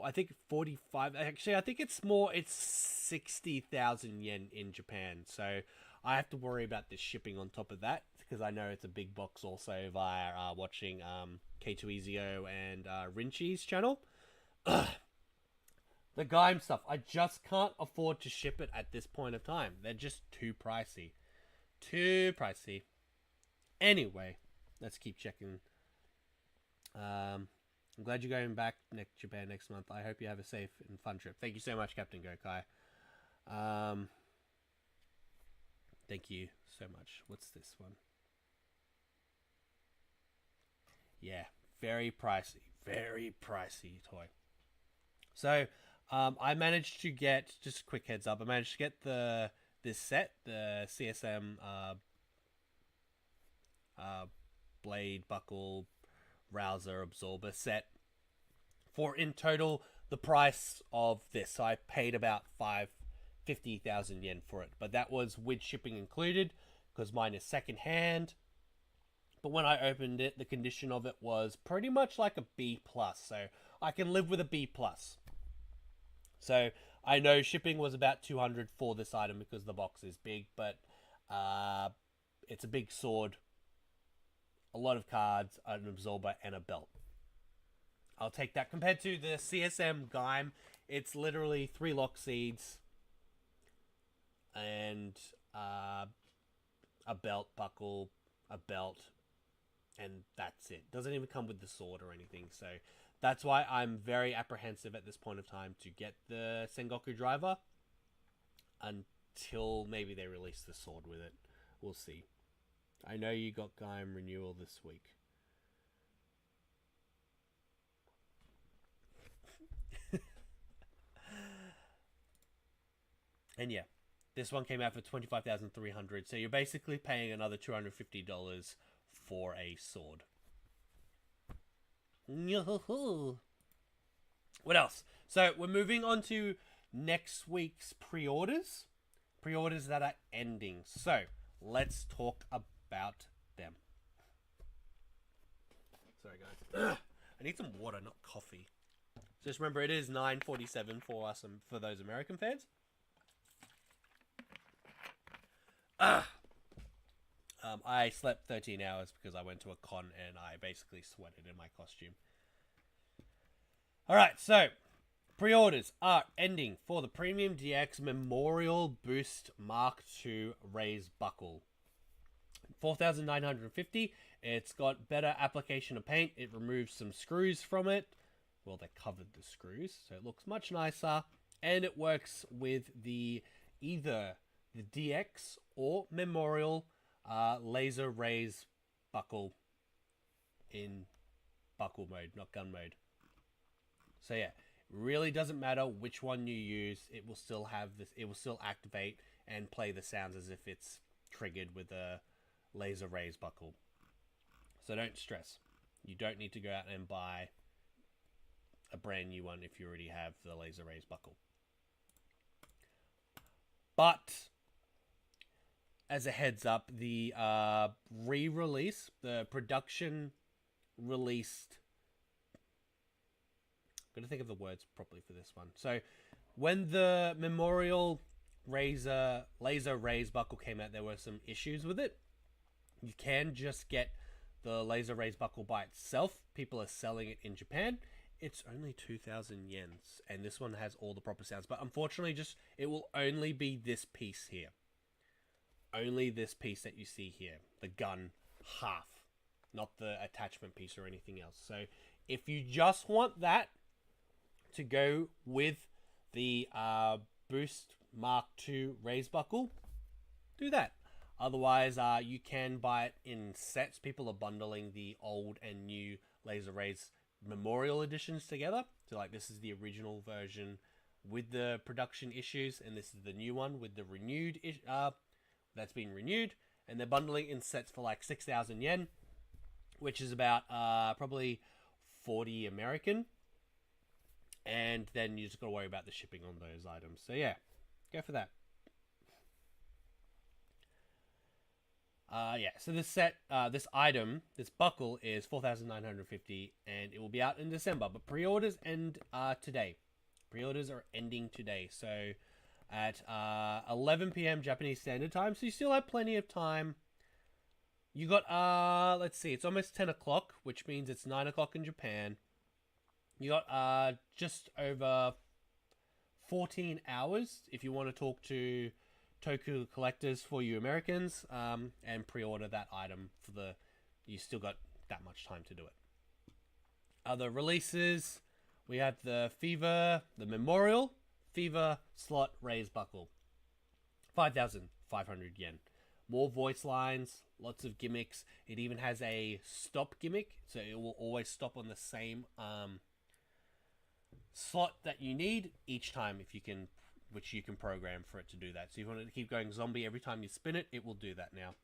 I think 45. Actually, I think it's more. It's 60,000 yen in Japan. So I have to worry about this shipping on top of that, because I know it's a big box also via watching K2EZO and Rinchi's channel. The Gaim stuff, I just can't afford to ship it at this point of time. They're just too pricey. Too pricey. Anyway, let's keep checking. I'm glad you're going back next Japan next month. I hope you have a safe and fun trip. Thank you so much, Captain Gokai. Thank you so much. What's this one? Yeah, very pricey. Very pricey toy. So, I managed to get, just a quick heads up, I managed to get this set, the CSM blade, buckle, rouser, absorber set, for in total the price of this. So I paid about 50,000 yen for it, but that was with shipping included, because mine is second hand. But when I opened it, the condition of it was pretty much like a B+, so I can live with a B+. So I know shipping was about 200 for this item because the box is big, but it's a big sword, a lot of cards, an absorber, and a belt. I'll take that. Compared to the CSM Gaim, it's literally 3 lock seeds and a belt buckle, a belt, and that's it. Doesn't even come with the sword or anything, so that's why I'm very apprehensive at this point of time to get the Sengoku driver until maybe they release the sword with it. We'll see. I know you got Gaim renewal this week. And yeah, this one came out for 25,300, so you're basically paying another $250 for a sword. What else? So we're moving on to next week's pre-orders. Pre-orders that are ending. So let's talk about them. Sorry guys. I need some water, not coffee. Just remember, it is 9:47 for us and for those American fans. I slept 13 hours because I went to a con and I basically sweated in my costume. Alright, so pre-orders are ending for the Premium DX Memorial Boost Mark II Raise Buckle. 4,950. It's got better application of paint. It removes some screws from it. Well, they covered the screws, so it looks much nicer. And it works with either the DX or Memorial laser raise buckle in buckle mode, not gun mode. So yeah, really doesn't matter which one you use. It will still have this. It will still activate and play the sounds as if it's triggered with a laser raise buckle. So don't stress. You don't need to go out and buy a brand new one if you already have the laser raise buckle. But as a heads up, the re-release, the production released, I'm going to think of the words properly for this one. So when the Memorial laser raise buckle came out, there were some issues with it. You can just get the laser raise buckle by itself. People are selling it in Japan. It's only 2,000 yens, and this one has all the proper sounds. But unfortunately, it will only be this piece here. Only this piece that you see here, the gun half, not the attachment piece or anything else. So if you just want that to go with the Boost Mark II raise buckle, do that. Otherwise, you can buy it in sets. People are bundling the old and new laser raise Memorial editions together. So like, this is the original version with the production issues, and this is the new one with the renewed that's been renewed, and they're bundling in sets for like 6,000 yen, which is about probably 40 American, and then you just gotta worry about the shipping on those items. So yeah, go for that. Yeah, so this set, this buckle is 4,950, and it will be out in December. But pre-orders end today. Pre-orders are ending today, so at 11 p.m. Japanese Standard Time. So you still have plenty of time. You got let's see, it's almost 10 o'clock, which means it's 9 o'clock in Japan. You got just over 14 hours if you want to talk to Toku collectors for you Americans, and pre-order that item for the. You still got that much time to do it. Other releases, we have the Memorial Fever Slot Raise Buckle, 5,500 yen. More voice lines, lots of gimmicks. It even has a stop gimmick, so it will always stop on the same slot that you need each time, if you can, which you can program for it to do that. So if you want it to keep going zombie every time you spin it, it will do that now.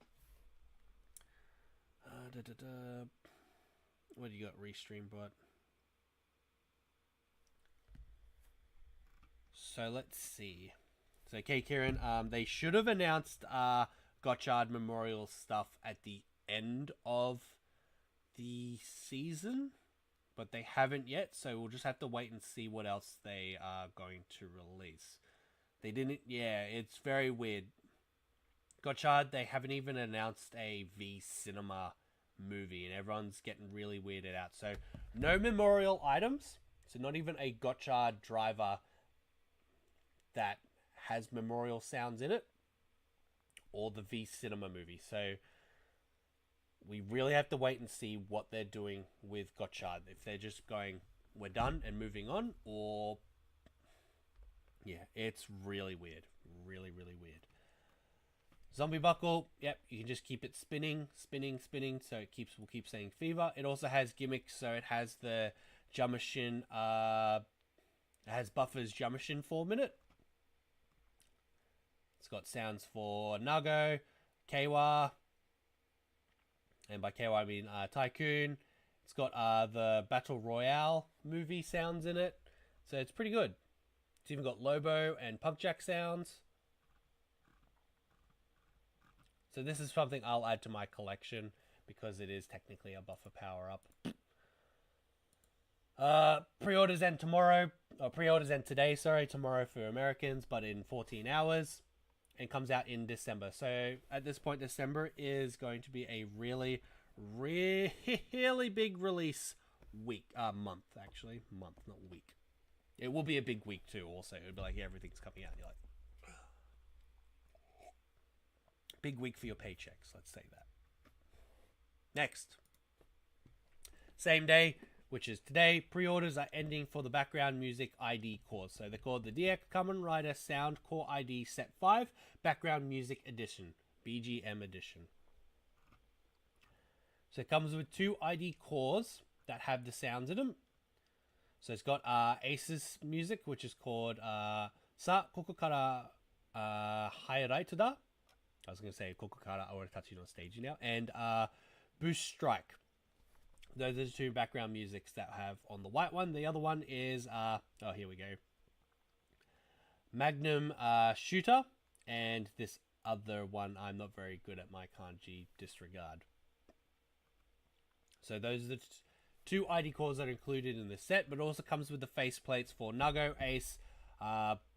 What do you got? Restream bot. So let's see. So okay, Kieran, they should have announced Gotchard Memorial stuff at the end of the season, but they haven't yet, so we'll just have to wait and see what else they are going to release. They didn't, yeah, it's very weird. Gotchard, they haven't even announced a V Cinema movie, and everyone's getting really weirded out. So no Memorial items, so not even a Gotchard driver that has Memorial sounds in it, or the V Cinema movie. So we really have to wait and see what they're doing with Gotchard. If they're just going, we're done and moving on, or yeah, it's really weird. Really, really weird. Zombie Buckle, yep, you can just keep it spinning, so we'll keep saying Fever. It also has gimmicks, so it has the Jamashin, it has Buffer's Jamashin 4-minute. It's got sounds for Nago, Keiwa, and by Keiwa I mean Tycoon. It's got the Battle Royale movie sounds in it, so it's pretty good. It's even got Lobo and Pumpjack sounds. So this is something I'll add to my collection because it is technically a Buffer power-up. Pre-orders end tomorrow. Pre-orders end today, sorry. Tomorrow for Americans, but in 14 hours. And comes out in December. So at this point, December is going to be a really, really big release week. Month, actually. Month, not week. It will be a big week too, also. It'll be like, yeah, everything's coming out. And you're like, big week for your paychecks, let's say that. Next. Same day, which is today, pre-orders are ending for the background music ID cores. So they're called the DX Kamen Rider Sound Core ID Set 5 Background Music Edition, BGM Edition. So it comes with 2 ID cores that have the sounds in them. So it's got Ace's music, which is called Sa Koko Kara Highlight Da. I was going to say Koko Kara Aoratachi no Stage now. And Boost Strike. Those are the 2 background musics that I have on the white one. The other one is, oh, here we go. Magnum Shooter. And this other one, I'm not very good at my kanji, disregard. So those are the 2 ID cores that are included in the set, but it also comes with the faceplates for Nago, Ace,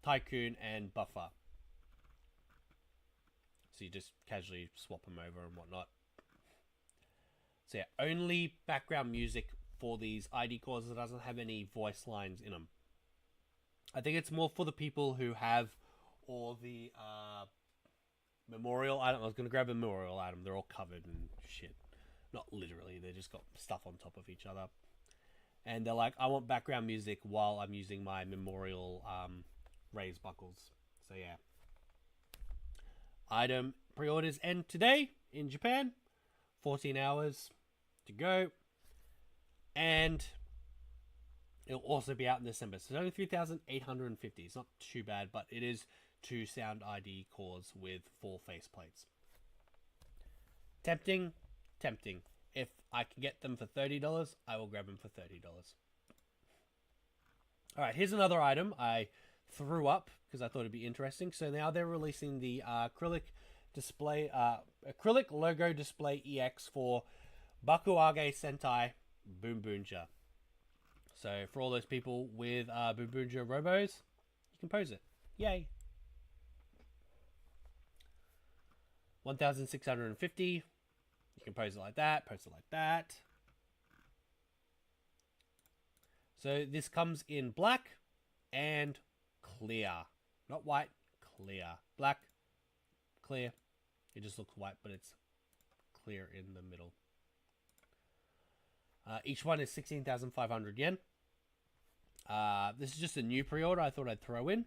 Tycoon, and Buffer. So you just casually swap them over and whatnot. So yeah, only background music for these ID cores that doesn't have any voice lines in them. I think it's more for the people who have all the memorial item. I was going to grab a memorial item. They're all covered and shit. Not literally, they just got stuff on top of each other. And they're like, I want background music while I'm using my memorial raised buckles. So yeah. Item pre-orders end today in Japan. 14 hours to go. And it'll also be out in December. So it's only 3,850. It's not too bad, but it is 2 sound ID cores with 4 faceplates. Tempting. If I can get them for $30, I will grab them for $30. Alright, here's another item I threw up because I thought it'd be interesting. So now they're releasing the acrylic logo display EX for Bakuage Sentai Boom Boonja. So for all those people with Boom Boonja Robos, you can pose it. Yay! 1,650. You can pose it like that, pose it like that. So this comes in black and clear. Not white, clear. Black, clear. It just looks white, but it's clear in the middle. Each one is 16,500 yen. This is just a new pre-order I thought I'd throw in.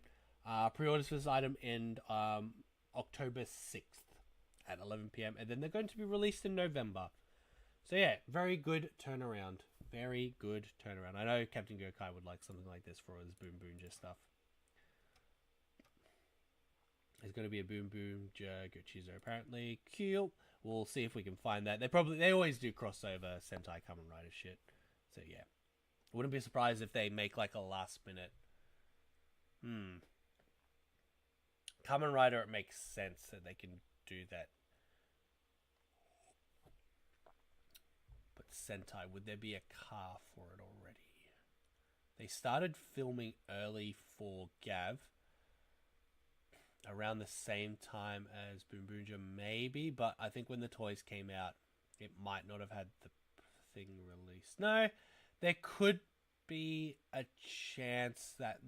Pre-orders for this item end October 6th at 11 p.m. And then they're going to be released in November. So yeah, very good turnaround. Very good turnaround. I know Captain Gokai would like something like this for his Boom Boonja stuff. There's going to be a Boom Boonja Gochizo apparently. Cool. We'll see if we can find that. They always do crossover Sentai Kamen Rider shit. So yeah. Wouldn't be surprised if they make like a last minute. Kamen Rider, it makes sense that they can do that. But Sentai, would there be a car for it already? They started filming early for Gavv. Around the same time as Boom Boonja, maybe. But I think when the toys came out, it might not have had the thing released. No, there could be a chance that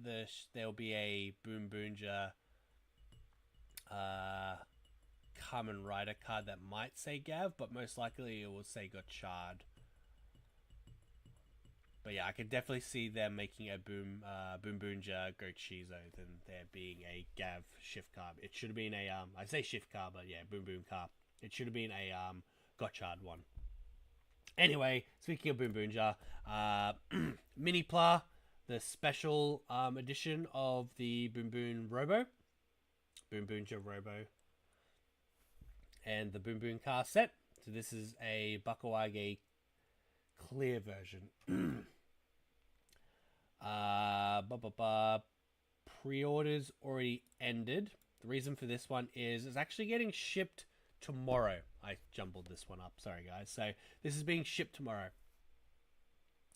there'll be a Boom Boonja Kamen Rider card that might say Gavv, but most likely it will say Gotchard. But yeah, I could definitely see them making a Boom Boonja Gochizo than there being a Gavv shift car. It should have been a I say shift car, but yeah, Boom Boom car. It should have been a Gotchard one. Anyway, speaking of Boom Boonja, Mini Pla, the special edition of the Boom Boonja Robo, and the Boom Boom car set. So this is a Bakuage clear version. Pre-orders already ended. The reason for this one is it's actually getting shipped tomorrow. I jumbled this one up. Sorry, guys. So this is being shipped tomorrow.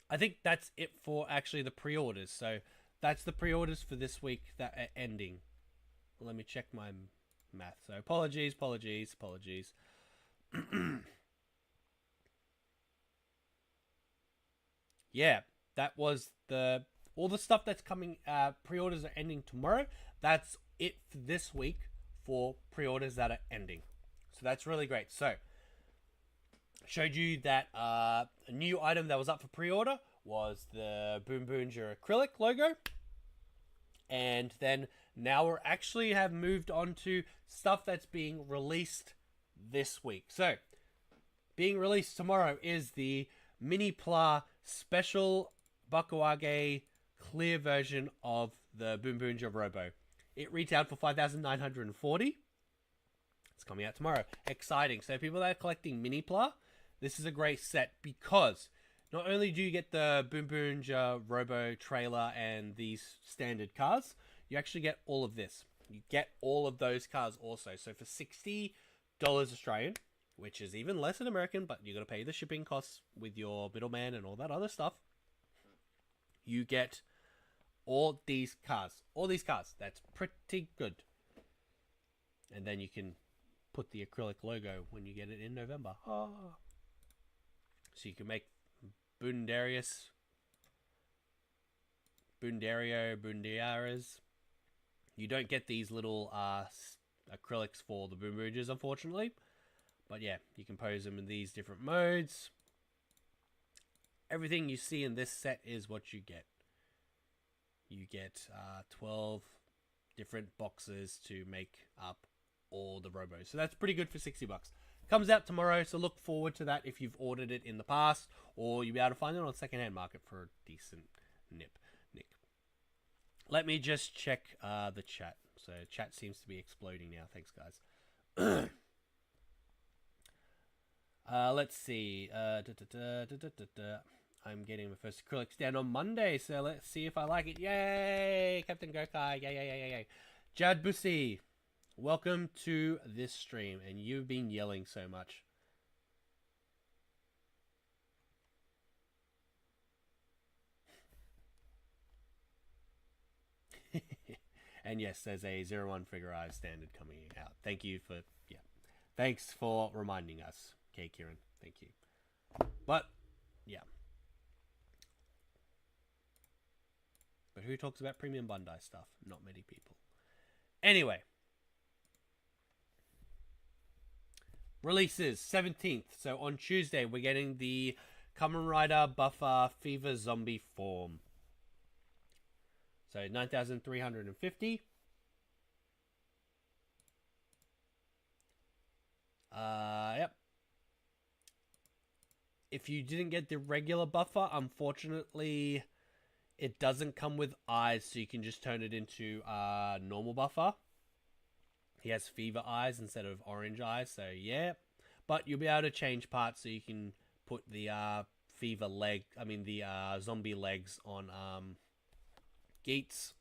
I think that's it for actually the pre-orders. So that's the pre-orders for this week that are ending. Let me check my math. So apologies. Yeah, that was all the stuff that's coming. Pre-orders are ending tomorrow. That's it for this week for pre-orders that are ending. So that's really great. So showed you that a new item that was up for pre-order was the Boom Boonja acrylic logo. And then now we're actually have moved on to stuff that's being released this week. So being released tomorrow is the Mini Pla special Bakuage clear version of the Boom Boonja Robo. It retailed for 5,940. It's coming out tomorrow. Exciting. So people that are collecting Mini Pla, this is a great set because not only do you get the Boom Boonja Robo trailer and these standard cars, you actually get all of this. You get all of those cars also. So for $60 Australian, which is even less in American, but you're going to pay the shipping costs with your middleman and all that other stuff, you get all these cars. All these cars. That's pretty good. And then you can put the acrylic logo when you get it in November. Oh. So you can make Bundiaras, Bundiaras. You don't get these little acrylics for the Boom Boonjas, unfortunately. But yeah, you can pose them in these different modes. Everything you see in this set is what you get. You get 12 different boxes to make up all the robos. So that's pretty good for $60. Comes out tomorrow, so look forward to that if you've ordered it in the past, or you'll be able to find it on secondhand market for a decent nick. Let me just check the chat. So chat seems to be exploding now. Thanks, guys. Let's see. I'm getting my first acrylics down on Monday, so let's see if I like it. Yay! Captain Gokai. Yay. Jad Bussy, welcome to this stream, and you've been yelling so much. And yes, there's a 01 Figure Eye standard coming out. Thank you for, thanks for reminding us, K. Kieran. Thank you. But, yeah. But who talks about premium Bandai stuff? Not many people. Anyway. Releases 17th. So on Tuesday, we're getting the Kamen Rider Buffer Fever Zombie form. So 9,350. Yep. If you didn't get the regular buffer, unfortunately, it doesn't come with eyes, so you can just turn it into normal buffer. He has fever eyes instead of orange eyes, so yeah. But you'll be able to change parts, so you can put the zombie legs on Geets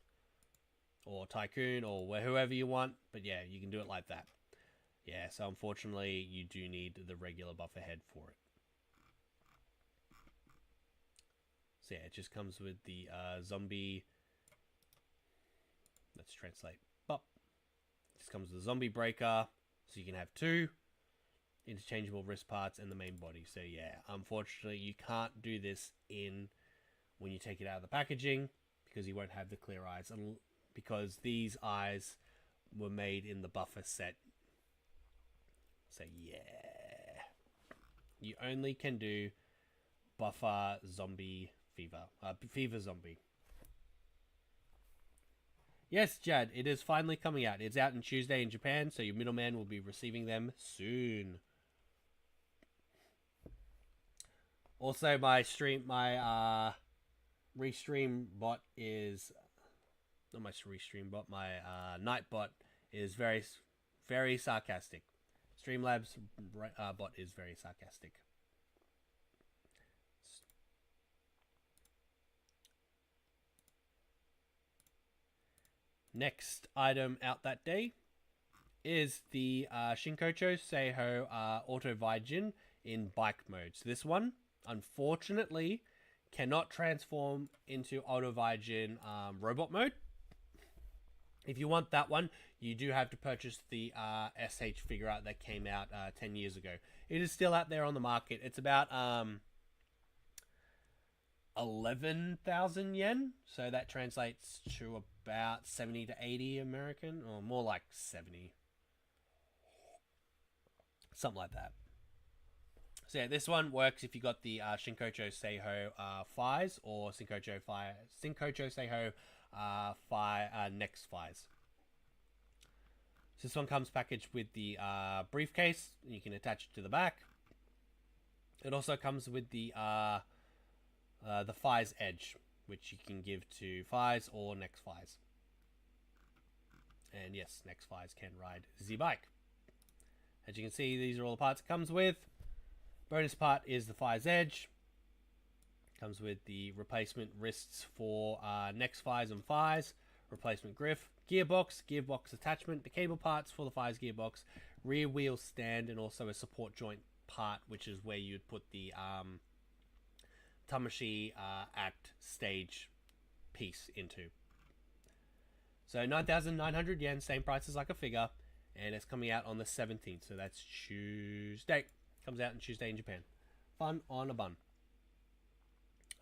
or Tycoon or whoever you want. But yeah, you can do it like that. Yeah, so unfortunately, you do need the regular buffer head for it. So yeah, it just comes with the zombie. Let's translate. Bop. This comes with a zombie breaker, so you can have 2 interchangeable wrist parts and the main body. So yeah, unfortunately, you can't do this when you take it out of the packaging because you won't have the clear eyes, and because these eyes were made in the buffer set. So yeah, you only can do buffer zombie fever zombie. Yes, Jad, it is finally coming out. It's out on Tuesday in Japan, so your middleman will be receiving them soon. Also, my restream bot is not my restream bot. My night bot is very, very sarcastic. Streamlabs bot is very sarcastic. Next item out that day is the Shinkocho Seiho Auto Vaijin in bike mode. So this one, unfortunately, cannot transform into Auto Vaijin robot mode. If you want that one, you do have to purchase the SH figure out that came out 10 years ago. It is still out there on the market. It's about 11,000 yen. So that translates to about 70 to 80 American, or more like 70. Something like that. So yeah, this one works if you got the Shinkocho Seiho Fies or Shinkocho Seiho Next Fies. So this one comes packaged with the briefcase. You can attach it to the back. It also comes with the Fies Edge, which you can give to Fies or Next Fies. And yes, Next Fies can ride the bike. As you can see, these are all the parts it comes with. Bonus part is the Fies Edge. Comes with the replacement wrists for Next Fies and Fies. Replacement grip, gearbox attachment, the cable parts for the Fies gearbox, rear wheel stand, and also a support joint part, which is where you'd put the Tamashii act stage piece into. So 9,900 yen, same price as like a figure, and it's coming out on the 17th, so that's Tuesday. Comes out on Tuesday in Japan. Fun on a bun.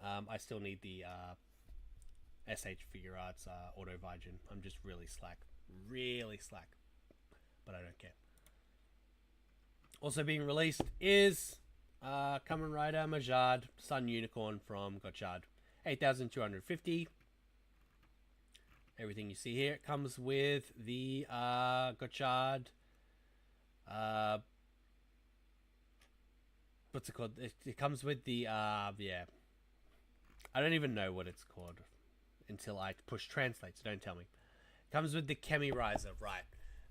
I still need the SH Figure Arts Auto Vaijin. I'm just really slack, but I don't care. Also being released is Kamen Rider Majard Sun Unicorn from Gotchard. 8,250. Everything you see here, it comes with the Gotchard. What's it called? It comes with the yeah. I don't even know what it's called until I push translate, so don't tell me. It comes with the Kamen Rider, right?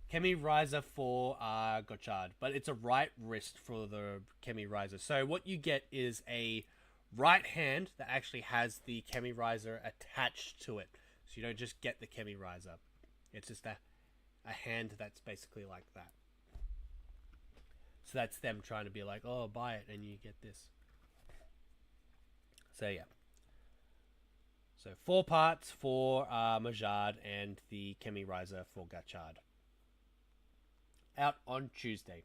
Kamen Rider for Gotchard, but it's a right wrist for the Kamen Rider. So what you get is a right hand that actually has the Kamen Rider attached to it. So you don't just get the Kamen Rider. It's just a hand that's basically like that. So that's them trying to be like, oh, buy it and you get this. So yeah. So 4 parts for Majard and the Kamen Rider for Gotchard. Out on Tuesday.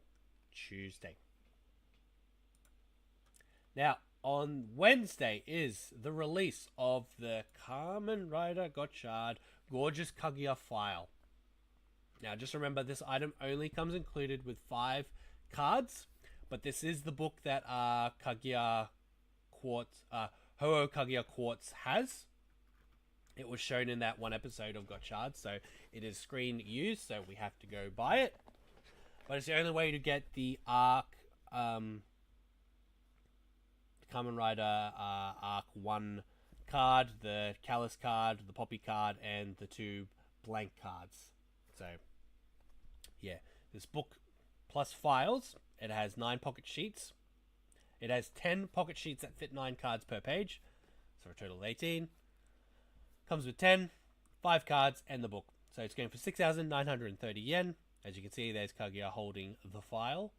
Now, on Wednesday is the release of the Kamen Rider Gavv Gorgeous Kaguya file. Now, just remember, this item only comes included with 5 cards, but this is the book that Kaguya Quartz, Ho-Oh Kaguya Quartz has. It was shown in that one episode of Gavv, so it is screen used, so we have to go buy it. But it's the only way to get the Arc, Kamen Rider Arc 1 card, the Callus card, the Poppy card, and the 2 blank cards. So, yeah, this book plus files, it has 9 pocket sheets. It has 10 pocket sheets that fit 9 cards per page, so a total of 18. Comes with 10, 5 cards, and the book. So it's going for 6,930 yen. As you can see, there's Kaguya holding the file.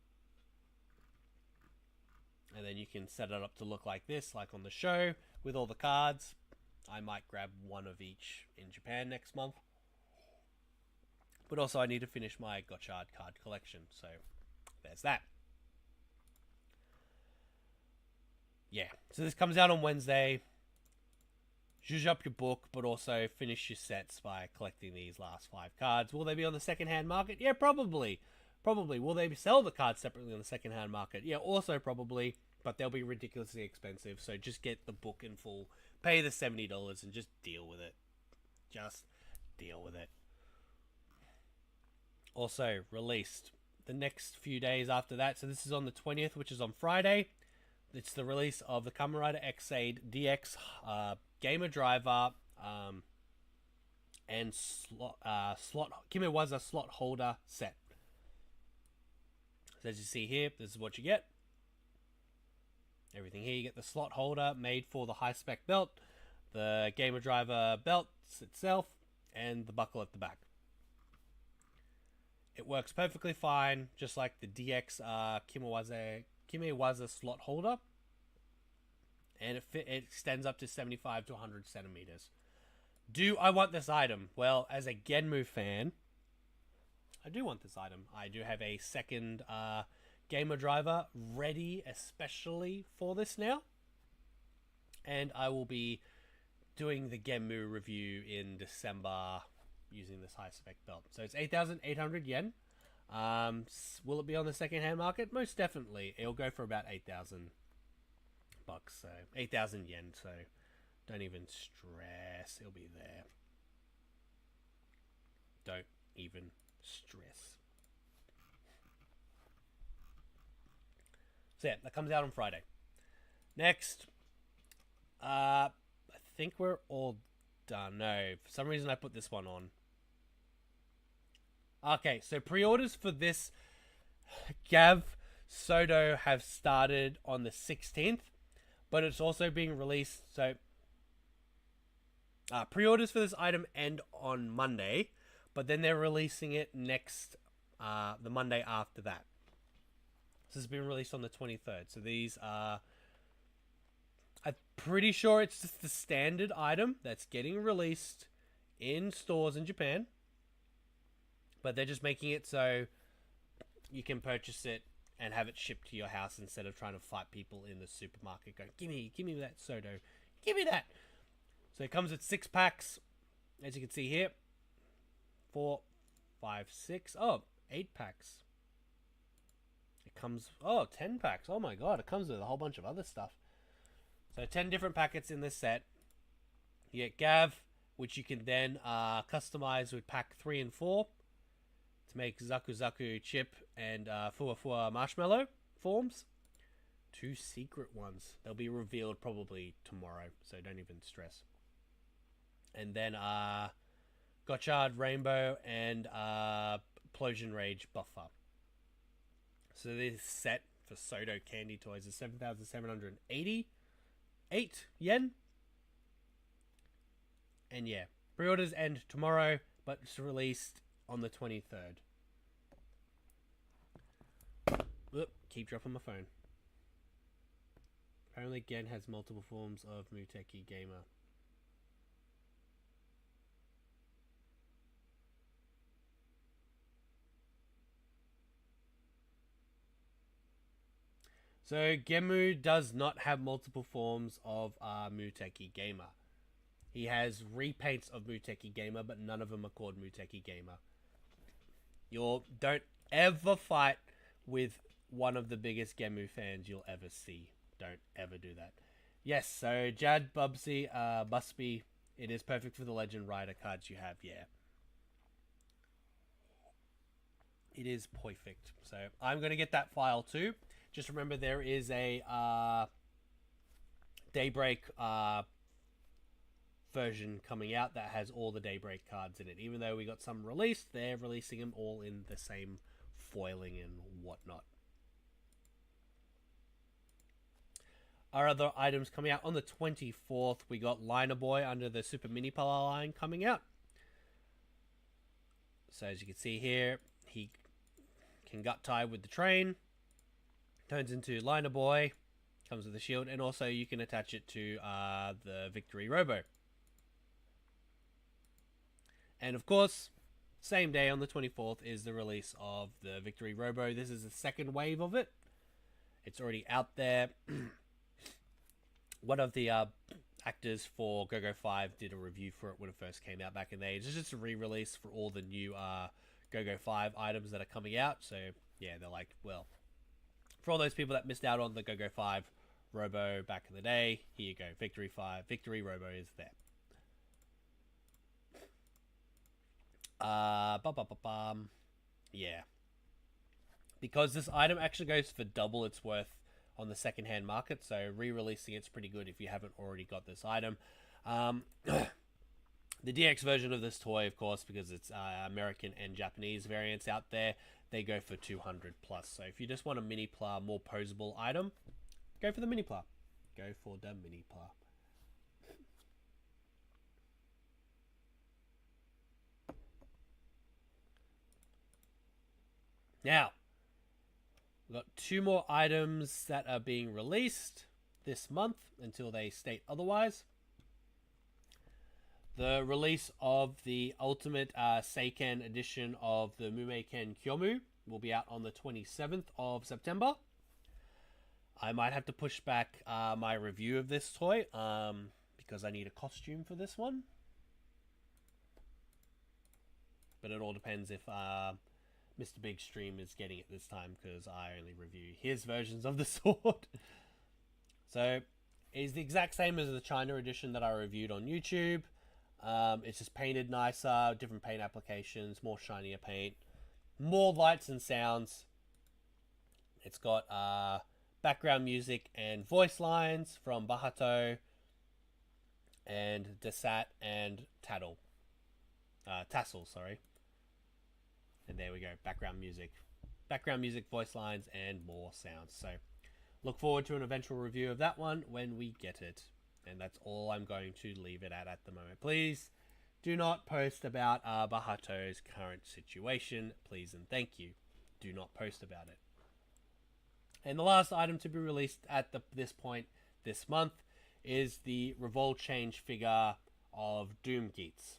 And then you can set it up to look like this, like on the show, with all the cards. I might grab one of each in Japan next month. But also I need to finish my Gavv card collection, so there's that. Yeah, so this comes out on Wednesday. Zhuzh up your book, but also finish your sets by collecting these last 5 cards. Will they be on the second-hand market? Yeah, probably. Probably. Will they sell the cards separately on the second-hand market? Yeah, also probably, but they'll be ridiculously expensive, so just get the book in full. Pay the $70 and just deal with it. Just deal with it. Also, released the next few days after that. So this is on the 20th, which is on Friday. It's the release of the Kamen Rider X-Aid DX Gamer Driver and slot Kimiwaza slot holder set. So as you see here, this is what you get. Everything here, you get the slot holder made for the high spec belt, the Gamer Driver belt itself, and the buckle at the back. It works perfectly fine, just like the DX Kimiwaza slot holder, and it extends up to 75 to 100 centimeters. Do I want this item? Well, as a Genmu fan, I do want this item. I do have a second Gamer Driver ready especially for this now, and I will be doing the Genmu review in December using this high spec belt. So it's 8,800 yen. Will it be on the second hand market? Most definitely. It'll go for about 8,000 bucks. So 8,000 yen. So don't even stress. It'll be there. Don't even stress. So yeah, that comes out on Friday. Next, I think we're all done. No, for some reason I put this one on. Okay, so pre-orders for this Gavv Sodo have started on the 16th, but it's also being released. So pre-orders for this item end on Monday, but then they're releasing it next, the Monday after that. This has been released on the 23rd. So these are, I'm pretty sure it's just the standard item that's getting released in stores in Japan. But they're just making it so you can purchase it and have it shipped to your house instead of trying to fight people in the supermarket going, give me that Sodo. Give me that. So it comes with 6 packs. As you can see here. 4, 5, 6. Oh, 8 packs. It comes, 10 packs. Oh my god, it comes with a whole bunch of other stuff. So 10 different packets in this set. You get Gavv, which you can then customize with pack 3 and 4 to make Zaku Zaku chip and Fua Fua marshmallow forms. 2 secret ones. They'll be revealed probably tomorrow, so don't even stress. And then Gotchard Rainbow and Plosion Rage Buffer. So this set for Sodo Candy Toys is 7,788 yen. And yeah, pre-orders end tomorrow, but it's released on the 23rd. Oop, keep dropping my phone. Apparently Gen has multiple forms of Muteki Gamer. So Gemu does not have multiple forms of Muteki Gamer. He has repaints of Muteki Gamer, but none of them are called Muteki Gamer. Don't ever fight with one of the biggest Gemu fans you'll ever see. Don't ever do that. Yes, so Jad Bubsy, Busby, it is perfect for the Legend Rider cards you have, yeah. It is perfect. So I'm going to get that file too. Just remember there is a Daybreak version coming out that has all the Daybreak cards in it. Even though we got some released, they're releasing them all in the same foiling and whatnot. Our other items coming out on the 24th, we got Liner Boy under the Super Mini Polar line coming out. So as you can see here, he can gut tie with the train, turns into Liner Boy, comes with a shield, and also you can attach it to the Victory Robo. And of course, same day on the 24th is the release of the Victory Robo. This is the second wave of it. It's already out there. One of the actors for Go-Go 5 did a review for it when it first came out back in the day. It's just a re-release for all the new Go-Go 5 items that are coming out. So, yeah, they're like, well, for all those people that missed out on the Go-Go 5 Robo back in the day, here you go. Victory 5, Victory Robo is there. Yeah. Because this item actually goes for double its worth on the second-hand market, so re-releasing it's pretty good if you haven't already got this item. The DX version of this toy, of course, because it's American and Japanese variants out there, they go for 200 plus. So if you just want a mini pla, more posable item, go for the mini pla. Go for the mini pla. Now, we've got 2 more items that are being released this month until they state otherwise. The release of the Ultimate Seiken edition of the Mumeiken Kyomu will be out on the 27th of September. I might have to push back my review of this toy because I need a costume for this one. But it all depends if Mr. Big Stream is getting it this time, because I only review his versions of the sword. So it's the exact same as the China edition that I reviewed on YouTube. It's just painted nicer, different paint applications, more shinier paint, more lights and sounds. It's got background music and voice lines from Bahato and Desat and Tassel, sorry. And there we go, background music, voice lines, and more sounds. So look forward to an eventual review of that one when we get it. And that's all I'm going to leave it at the moment. Please do not post about Bahato's current situation. Please and thank you. Do not post about it. And the last item to be released at this point this month is the Revolt Change figure of Doom Geats.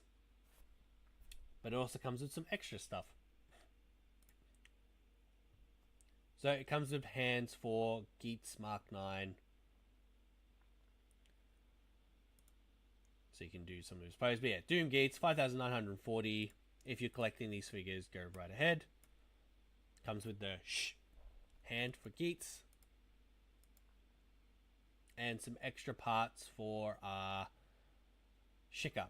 But it also comes with some extra stuff. So it comes with hands for Geats Mark 9. So you can do some of those poses. But yeah, Doom Geats, 5,940. If you're collecting these figures, go right ahead. Comes with the hand for Geats. And some extra parts for Shika.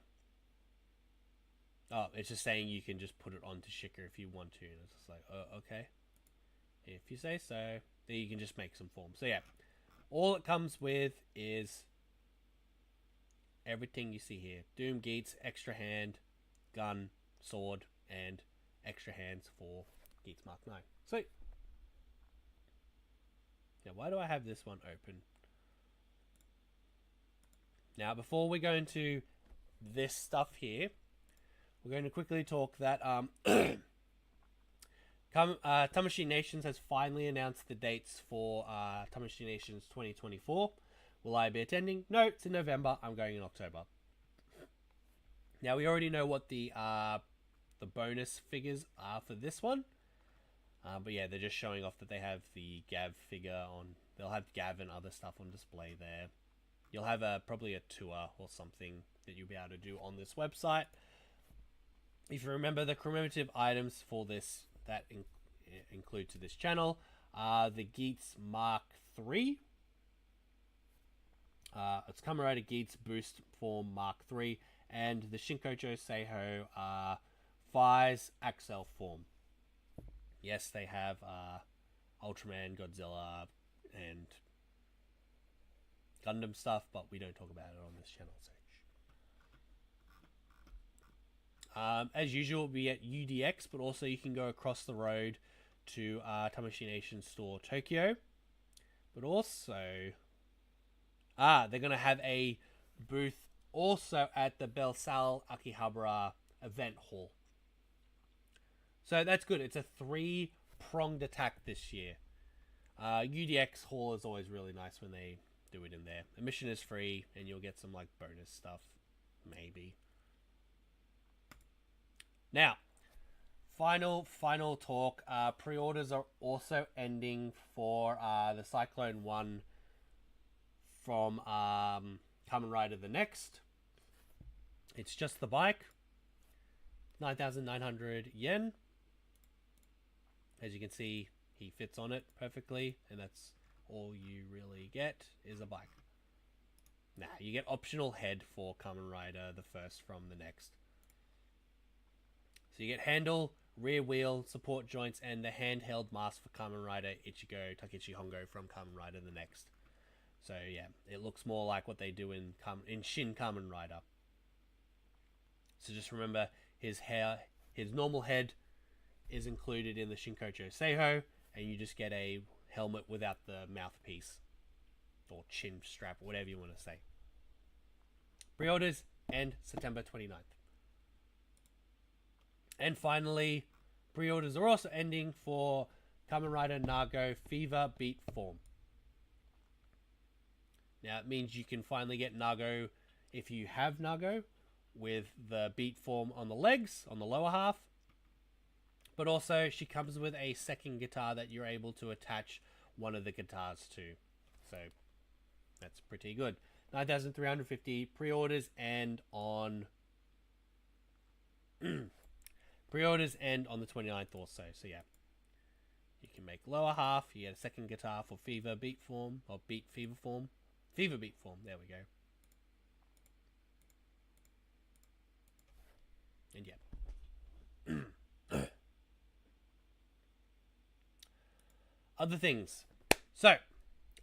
Oh, it's just saying you can just put it onto Shika if you want to. And it's just like, oh, okay. If you say so, then you can just make some forms. So yeah, all it comes with is everything you see here. Doom Geats, extra hand, gun, sword, and extra hands for Geats Mark 9. So, now why do I have this one open? Now, before we go into this stuff here, we're going to quickly talk that Tamashii Nations has finally announced the dates for Tamashii Nations 2024. Will I be attending? No, it's in November. I'm going in October. Now, we already know what the bonus figures are for this one. But yeah, they're just showing off that they have the Gavv figure on they'll have Gavv and other stuff on display there. You'll have probably a tour or something that you'll be able to do on this website. If you remember, the commemorative items for this that include to this channel are the Geats Mark III. It's Kamen Rider Geats Boost Form Mark III and the Shinkocho Seiho Fai's Axel form. Yes, they have Ultraman, Godzilla, and Gundam stuff, but we don't talk about it on this channel. So, as usual, we'll be at UDX, but also you can go across the road to Tamashii Nation Store Tokyo. But also, they're going to have a booth also at the Belsal Akihabara event hall. So that's good. It's a 3-pronged attack this year. UDX hall is always really nice when they do it in there. Admission is free, and you'll get some like bonus stuff, maybe. Now, final talk. Pre-orders are also ending for the Cyclone 1 from Kamen Rider the Next. It's just the bike. 9,900 yen. As you can see, he fits on it perfectly, and that's all you really get is a bike. Nah, you get optional head for Kamen Rider the first from the next. So you get handle, rear wheel, support joints, and the handheld mask for Kamen Rider Ichigo Takeshi Hongo from Kamen Rider the Next. So yeah, it looks more like what they do in Shin Kamen Rider. So just remember, his normal head is included in the Shinkocho Seiho, and you just get a helmet without the mouthpiece or chin strap, or whatever you want to say. Pre-orders end September 29th. And finally, pre-orders are also ending for Kamen Rider Nago Fever Beat form. Now it means you can finally get Nago if you have Nago with the beat form on the legs, on the lower half. But also she comes with a second guitar that you're able to attach one of the guitars to. So that's pretty good. 9,350 pre-orders and on pre-orders end on the 29th also. So yeah, you can make lower half. You get a second guitar for Fever Beat form, or Beat Fever form. Fever Beat form, there we go. And yeah. Other things. So,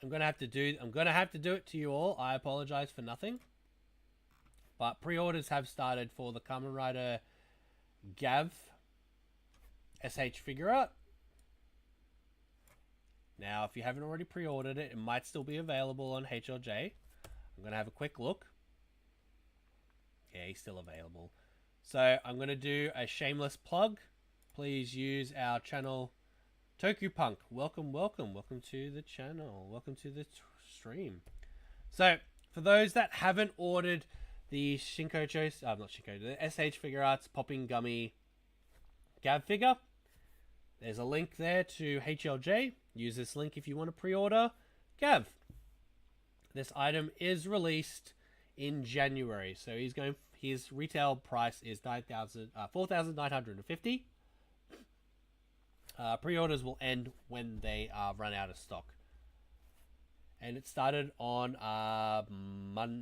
I'm gonna have to do it to you all. I apologize for nothing. But pre-orders have started for the Kamen Rider Gavv SH figure art. Now, if you haven't already pre-ordered it, it might still be available on HLJ. I'm going to have a quick look. Yeah, he's still available. So, I'm going to do a shameless plug. Please use our channel, Tokupunk. Welcome to the channel. Welcome to the stream. So, for those that haven't ordered the the SH Figure Arts Popping Gummy Gavv figure, there's a link there to HLJ. Use this link if you want to pre-order Gavv. This item is released in January, so his retail price is 4,950. Pre-orders will end when they run out of stock, and it started on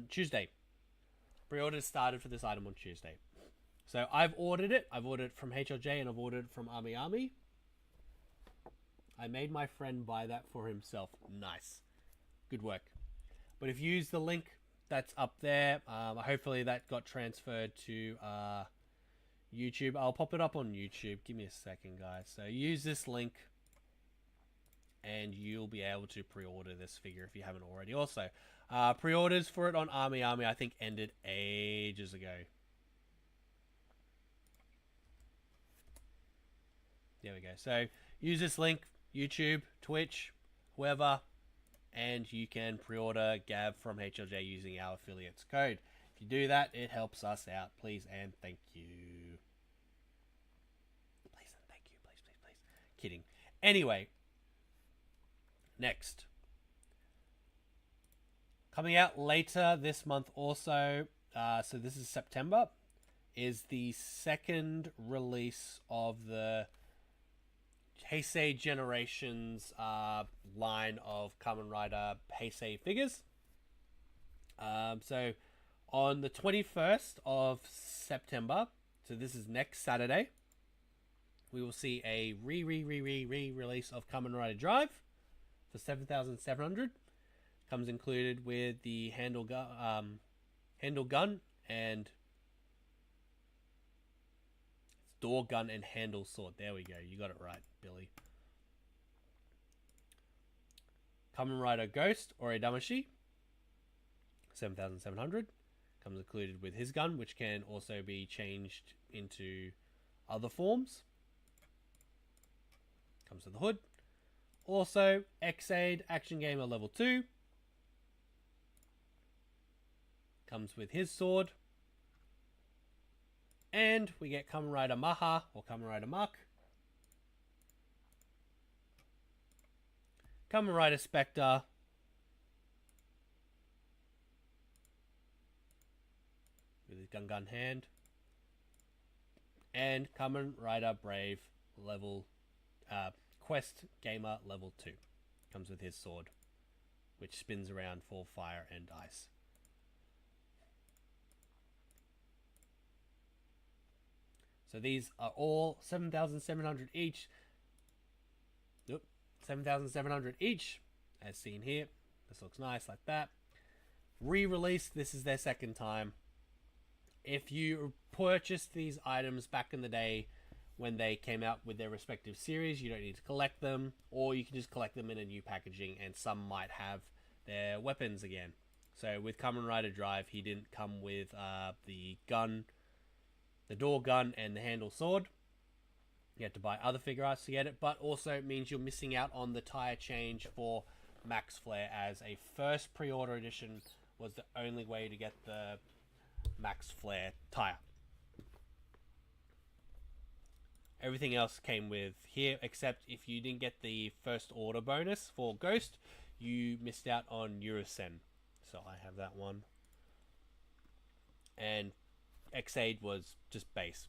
Tuesday. Pre-orders started for this item on Tuesday. So I've ordered it. I've ordered it from HLJ and I've ordered it from Army. I made my friend buy that for himself. Nice. Good work. But if you use the link that's up there, hopefully that got transferred to YouTube. I'll pop it up on YouTube. Give me a second, guys. So use this link and you'll be able to pre-order this figure if you haven't already. Also, pre-orders for it on Army I think ended ages ago. There we go. So use this link, YouTube, Twitch, whoever, and you can pre-order Gavv from HLJ using our affiliates code. If you do that, it helps us out. Please and thank you. Please and thank you. Please. Kidding. Anyway, next. Coming out later this month also, so this is September, is the second release of the Heisei Generations line of Kamen Rider Heisei figures. So on the 21st of September, so this is next Saturday, we will see a re-release of Kamen Rider Drive for 7,700. Comes included with the handle gun and door gun and handle sword. There we go. You got it right, Billy. Kamen Rider Ghost or a Damashi, 7,700. Comes included with his gun, which can also be changed into other forms. Comes with the hood. Also, X-Aid Action Gamer level 2. Comes with his sword. And we get Kamen Rider Maha or Kamen Rider Mark. Kamen Rider Spectre. With his gun hand. And Kamen Rider Brave level Quest Gamer level 2. Comes with his sword, which spins around for fire and ice. So these are all 7,700 each. Nope, 7,700 each, as seen here. This looks nice like that. Re-released, this is their second time. If you purchased these items back in the day when they came out with their respective series, you don't need to collect them, or you can just collect them in a new packaging, and some might have their weapons again. So with Kamen Rider Drive, he didn't come with the gun, the door gun, and the handle sword. You have to buy other figure arts to get it, but also it means you're missing out on the tire change for Max Flare, as a first pre-order edition was the only way to get the Max Flare tire. Everything else came with here, except if you didn't get the first order bonus for Ghost, you missed out on Eurosen. So I have that one. And X-Aid was just base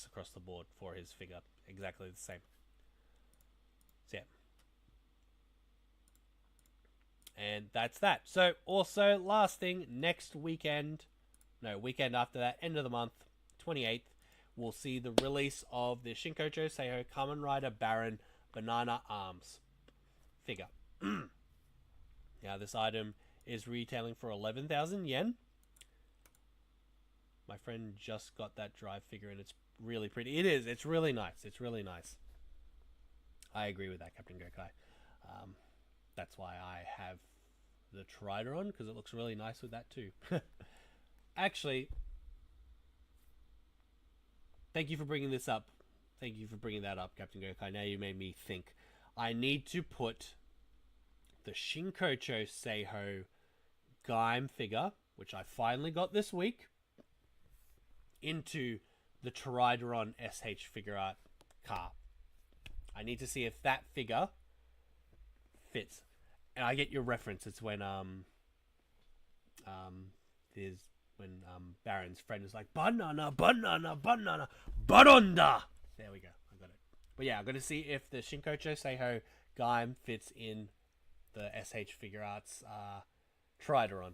across the board for his figure, exactly the same. So yeah, and that's that. So also, last thing, next weekend, no, weekend after that, end of the month, 28th, we'll see the release of the Shinkocho Seiho Kamen Rider Baron Banana Arms figure. Now this item is retailing for 11,000 yen. My friend just got that Drive figure and it's really pretty. It is. It's really nice. It's really nice. I agree with that, Captain Gokai. That's why I have the Trider on, because it looks really nice with that too. Actually, thank you for bringing this up. Thank you for bringing that up, Captain Gokai. Now you made me think. I need to put the Shinkocho Seiho Gaim figure, which I finally got this week, into the Trideron SH figure art car. I need to see if that figure fits. And I get your reference. It's when Baron's friend is like, banana, banana, banana, baronda. There we go. I got it. But yeah, I'm going to see if the Shinkocho Seiho Gaim fits in the SH figure arts Trideron.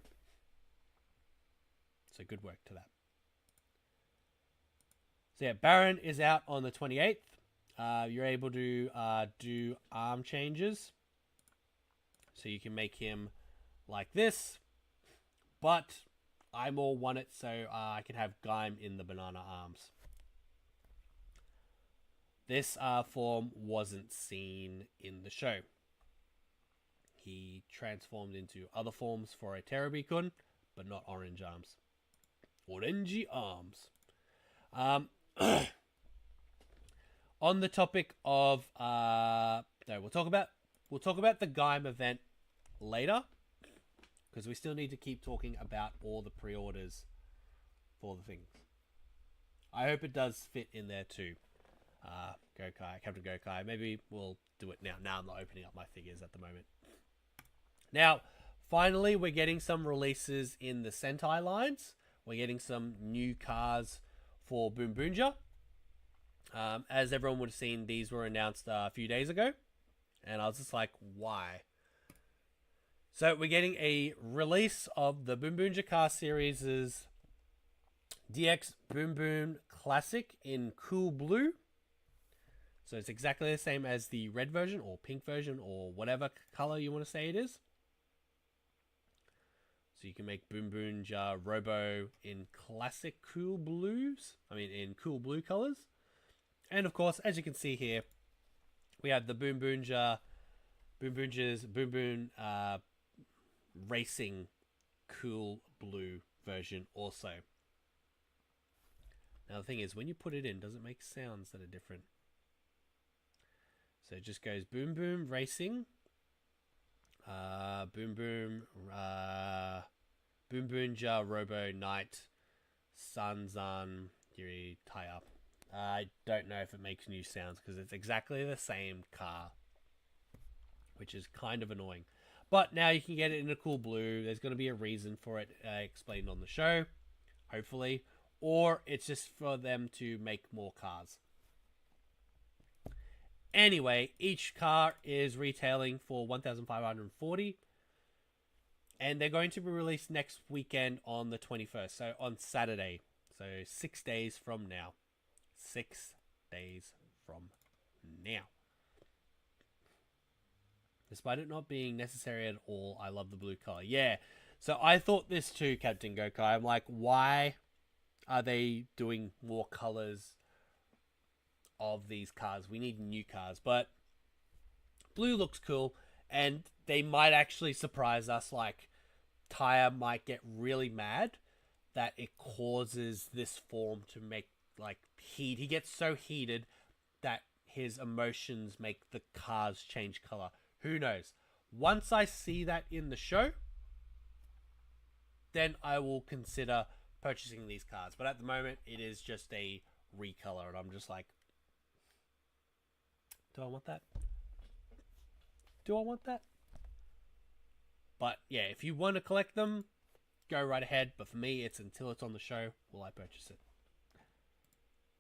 So good work to that. So yeah, Baron is out on the 28th. You're able to do arm changes. So you can make him like this. But I more want it so I can have Gaim in the banana arms. This form wasn't seen in the show. He transformed into other forms for a Terubi-kun, but not orange arms. Orangey arms. On the topic of no, we'll talk about the Gaim event later, because we still need to keep talking about all the pre-orders for the things. I hope it does fit in there too. Gokai, Captain Gokai. Maybe we'll do it now. Now I'm not opening up my figures at the moment. Now, Finally, we're getting some releases in the Sentai lines. We're getting some new cars for Boom Boonja. As everyone would have seen, these were announced a few days ago. And I was just like, why? So we're getting a release of the Boom Boonja car series' DX Boom Boom Classic in cool blue. So it's exactly the same as the red version or pink version or whatever color you want to say it is. So you can make Boom Boonja Robo in classic cool blues. In cool blue colors. And of course, as you can see here, we have the Boom Boonja's Boom Boon Racing cool blue version also. Now the thing is, when you put it in, does it make sounds that are different? So it just goes Boom Boom Racing, Boom Boonja Robo Night, Sanzan Yuri Tie Up. I don't know if it makes new sounds because it's exactly the same car, which is kind of annoying. But now you can get it in a cool blue. There's going to be a reason for it explained on the show, hopefully. Or it's just for them to make more cars. Anyway, each car is retailing for $1,540. And they're going to be released next weekend on the 21st. So on Saturday. So 6 days from now. 6 days from now. Despite it not being necessary at all, I love the blue color. Yeah, so I thought this too, Captain Gokai. I'm like, why are they doing more colors of these cars? We need new cars, but blue looks cool, and they might actually surprise us. Like, Taya might get really mad that it causes this form to make, like, heat. He gets so heated that his emotions make the cars change color. Who knows? Once I see that in the show, then I will consider purchasing these cards. But at the moment, it is just a recolor. And I'm just like, do I want that? Do I want that? But yeah, if you want to collect them, go right ahead. But for me, it's until it's on the show, will I purchase it?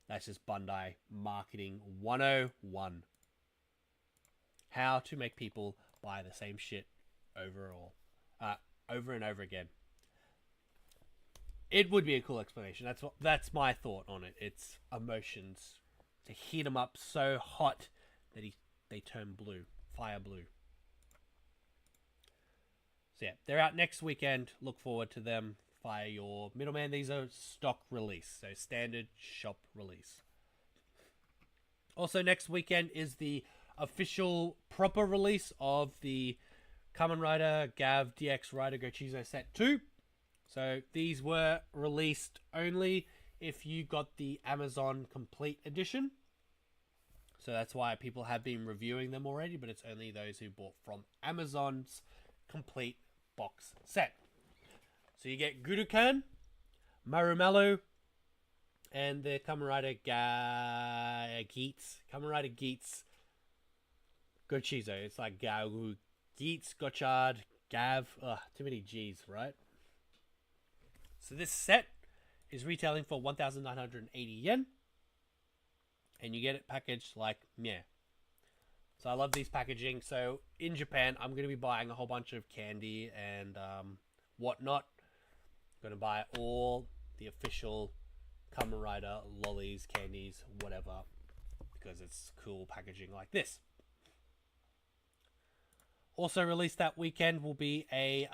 That's just Bandai Marketing 101. How to make people buy the same shit over and over again. It would be a cool explanation. That's my thought on it. It's emotions to heat them up so hot that they turn blue, fire blue. So yeah, they're out next weekend. Look forward to them via your middleman. These are stock release, so standard shop release. Also next weekend is the official proper release of the Kamen Rider Gavv DX Rider Gochizo Set 2. So these were released only if you got the Amazon Complete Edition. So that's why people have been reviewing them already, but it's only those who bought from Amazon's Complete Box Set. So you get Gurukan, Marumalu, and the Kamen Rider Geats. Kamen Rider Geats Gochizo. It's like Gau, Geats, Gochard, Gavv. Ugh, too many G's, right? So this set is retailing for 1,980 yen. And you get it packaged like meh. So I love these packaging. So in Japan, I'm going to be buying a whole bunch of candy and whatnot. I'm going to buy all the official Kamen Rider lollies, candies, whatever. Because it's cool packaging like this. Also released that weekend will be a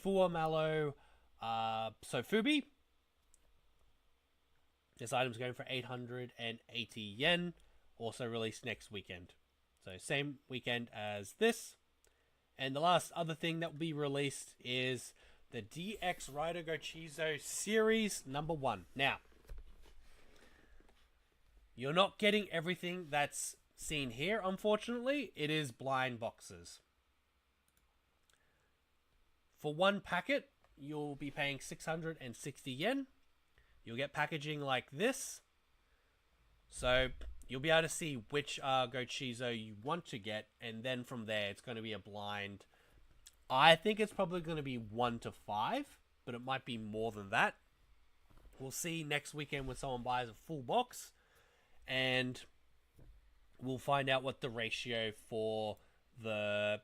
Fuamalo Sofubi. This item's going for 880 yen. Also released next weekend. So same weekend as this. And the last other thing that will be released is the DX Rider Gochizo Series number 1. Now, you're not getting everything that's seen here, unfortunately. It is blind boxes. For one packet, you'll be paying 660 yen. You'll get packaging like this. So you'll be able to see which Gochizo you want to get, and then from there it's going to be a blind I think it's probably going to be 1 to 5, but it might be more than that. We'll see next weekend when someone buys a full box, and we'll find out what the ratio for the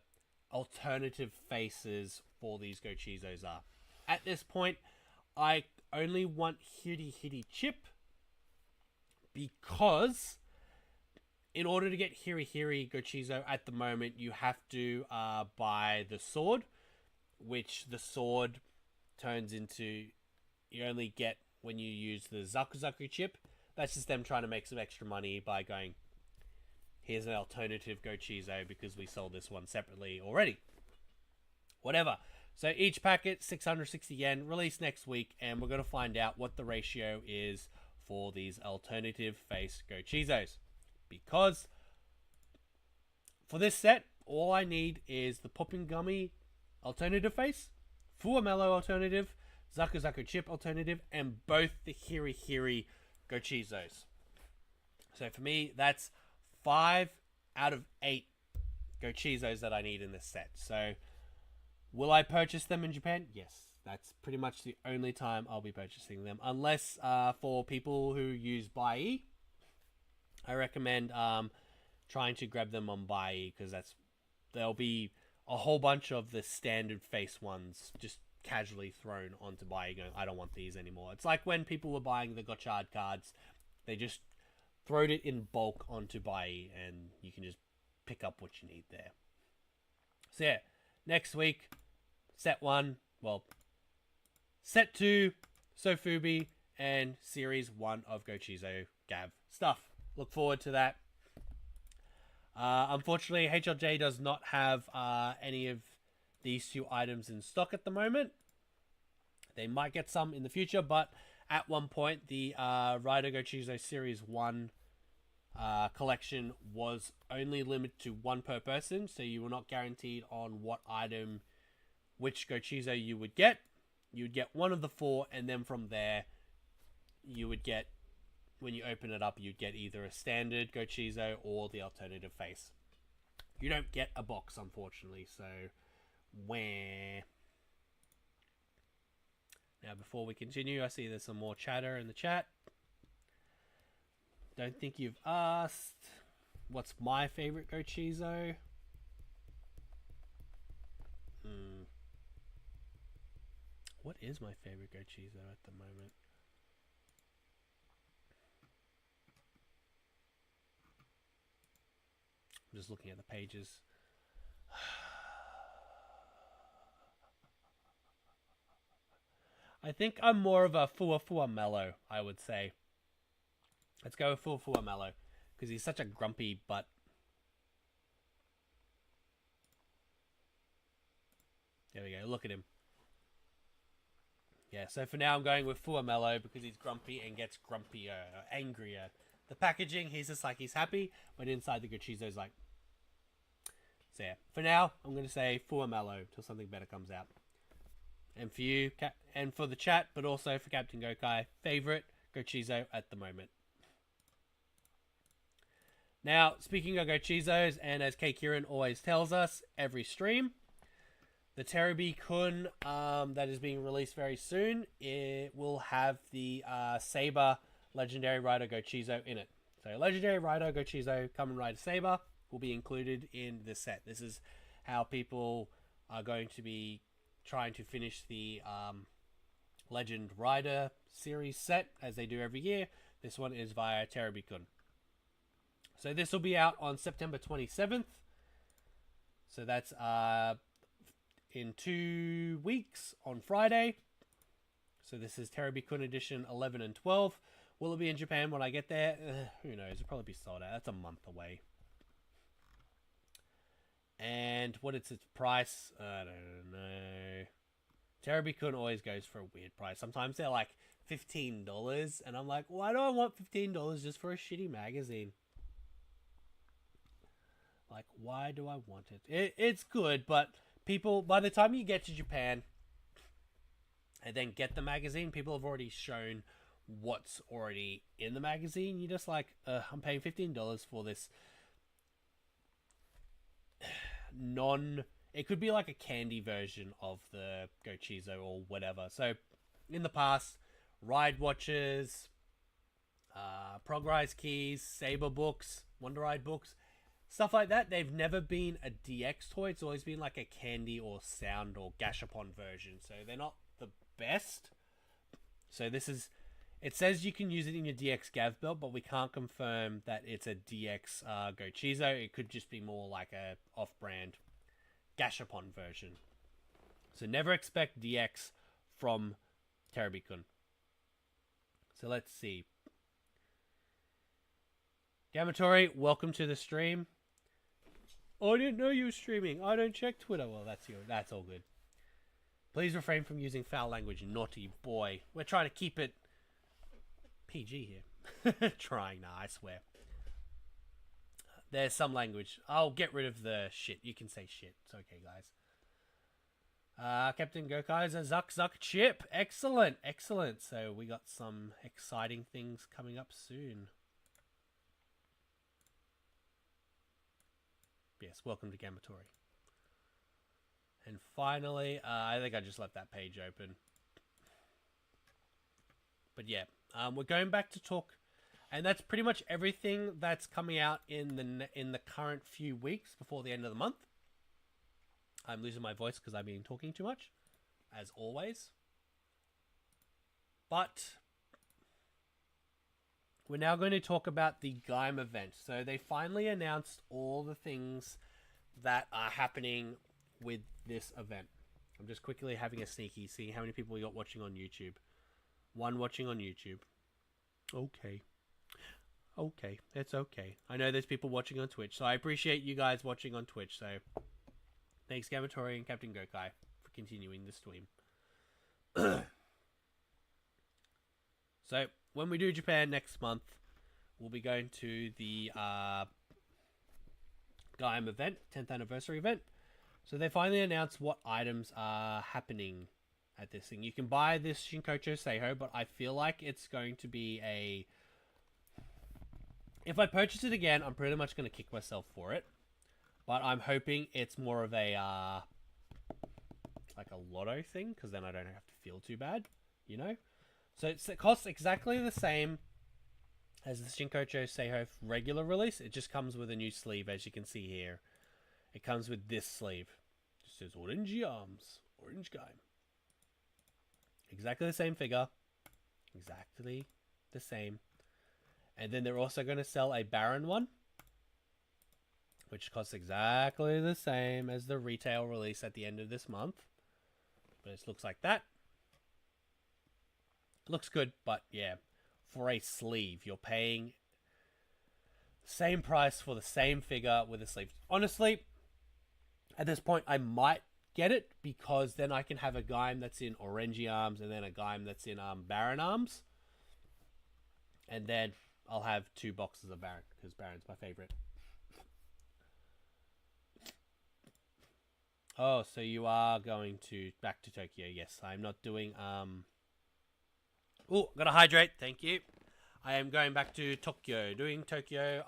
alternative faces for these Gochizos are. At this point, I only want Hiri Chip because in order to get Hiri Gochizo at the moment, you have to buy the sword, which the sword turns into, you only get when you use the Zaku chip. That's just them trying to make some extra money by going, here's an alternative Gochizo because we sold this one separately already. Whatever. So each packet, 660 yen, released next week, and we're going to find out what the ratio is for these alternative face Gochizos. Because for this set, all I need is the Popping Gummy alternative face, Fuamello alternative, Zaku chip alternative, and both the Hiri Gochizos. So for me, that's 5 out of 8 Gochizos that I need in this set. So will I purchase them in Japan? Yes. That's pretty much the only time I'll be purchasing them. Unless for people who use Bai, I recommend trying to grab them on Bai, because there'll be a whole bunch of the standard face ones just casually thrown onto Bai going, I don't want these anymore. It's like when people were buying the Gotchard cards, they just throwed it in bulk onto Bai, and you can just pick up what you need there. So yeah, next week, set 1, set 2, Sofubi, and series 1 of Gochizo Gavv stuff. Look forward to that. Unfortunately, HLJ does not have any of these 2 items in stock at the moment. They might get some in the future, but at one point, the Rider Gochizo Series 1 collection was only limited to 1 per person, so you were not guaranteed on what item, which Gochizo you would get. You would get one of the 4, and then from there, you would get, when you open it up, you'd get either a standard Gochizo or the alternative face. You don't get a box, unfortunately, so where. Now, before we continue, I see there's some more chatter in the chat. Don't think you've asked what's my favorite Gochizo. What is my favorite Gochizo at the moment? I'm just looking at the pages. I think I'm more of a Fuamello, I would say. Let's go with Fuamello, because he's such a grumpy butt. There we go, look at him. Yeah, so for now I'm going with Fuamello because he's grumpy and gets grumpier, angrier. The packaging, he's just like, he's happy, but inside the Gochizo's like. So yeah, for now, I'm going to say Fuamello till something better comes out. And for you, and for the chat, but also for Captain Gokai, favorite Gochizo at the moment. Now, speaking of Gochizos, and as K Kieran always tells us, every stream, the Terubi-kun that is being released very soon, it will have the Saber Legendary Rider Gochizo in it. So Legendary Rider Gochizo Kamen Rider Saber will be included in this set. This is how people are going to be trying to finish the Legend Rider series set, as they do every year. This one is via Terubi-kun. So this will be out on September 27th. So that's in 2 weeks on Friday. So this is Terubi-kun edition 11 and 12. Will it be in Japan when I get there? Who knows? It'll probably be sold out. That's a month away. And what is its price? I don't know. Terubi-kun always goes for a weird price. Sometimes they're like $15, and I'm like, why do I want $15 just for a shitty magazine? Like, why do I want it? It's good, but people, by the time you get to Japan and then get the magazine, people have already shown what's already in the magazine. You're just like, I'm paying $15 for this it could be like a candy version of the Gochizo or whatever. So in the past, Ride Watches, Progrise Keys, Saber books, Wonder Ride books, stuff like that, they've never been a DX toy. It's always been like a candy or sound or Gashapon version. So they're not the best. So this is... It says you can use it in your DX Gavv belt, but we can't confirm that it's a DX Gochizo. It could just be more like a off-brand Gashapon version. So never expect DX from Terubi-kun. So let's see. Gamatori, welcome to the stream. Oh, I didn't know you were streaming. I don't check Twitter. Well, that's all good. Please refrain from using foul language, naughty boy. We're trying to keep it PG here. Trying, nah, I swear. There's some language. I'll get rid of the shit. You can say shit. It's okay, guys. Captain Gokai's a Zuck chip. Excellent, excellent. So we got some exciting things coming up soon. Yes, welcome to Gamatori. And finally, I think I just left that page open. But yeah, we're going back to talk, and that's pretty much everything that's coming out in the current few weeks before the end of the month. I'm losing my voice because I've been talking too much, as always. But we're now going to talk about the Gaim event. So they finally announced all the things that are happening with this event. I'm just quickly having a sneaky, seeing how many people we got watching on YouTube. One watching on YouTube. Okay. Okay, it's okay. I know there's people watching on Twitch, so I appreciate you guys watching on Twitch. So thanks, Gamatori and Captain Gokai, for continuing the stream. So when we do Japan next month, we'll be going to the Gaim event, 10th anniversary event. So they finally announced what items are happening at this thing. You can buy this Shinkocho Seiho, but I feel like it's going to be a... If I purchase it again, I'm pretty much going to kick myself for it. But I'm hoping it's more of a, like a lotto thing, because then I don't have to feel too bad, you know? So it costs exactly the same as the Shinkocho Seiho regular release. It just comes with a new sleeve, as you can see here. It comes with this sleeve. It just says Orange Arms, Orange Gaim. Exactly the same figure. Exactly the same. And then they're also going to sell a Baron one, which costs exactly the same as the retail release at the end of this month. But it looks like that. Looks good, but yeah, for a sleeve, you're paying the same price for the same figure with a sleeve. Honestly, at this point, I might get it, because then I can have a Gaim that's in Orange Arms and then a Gaim that's in Baron Arms. And then I'll have 2 boxes of Baron, because Baron's my favorite. Oh, so you are going back to Tokyo. Yes, I'm not doing... Oh, gotta hydrate. Thank you. I am going back to Tokyo. Doing Tokyo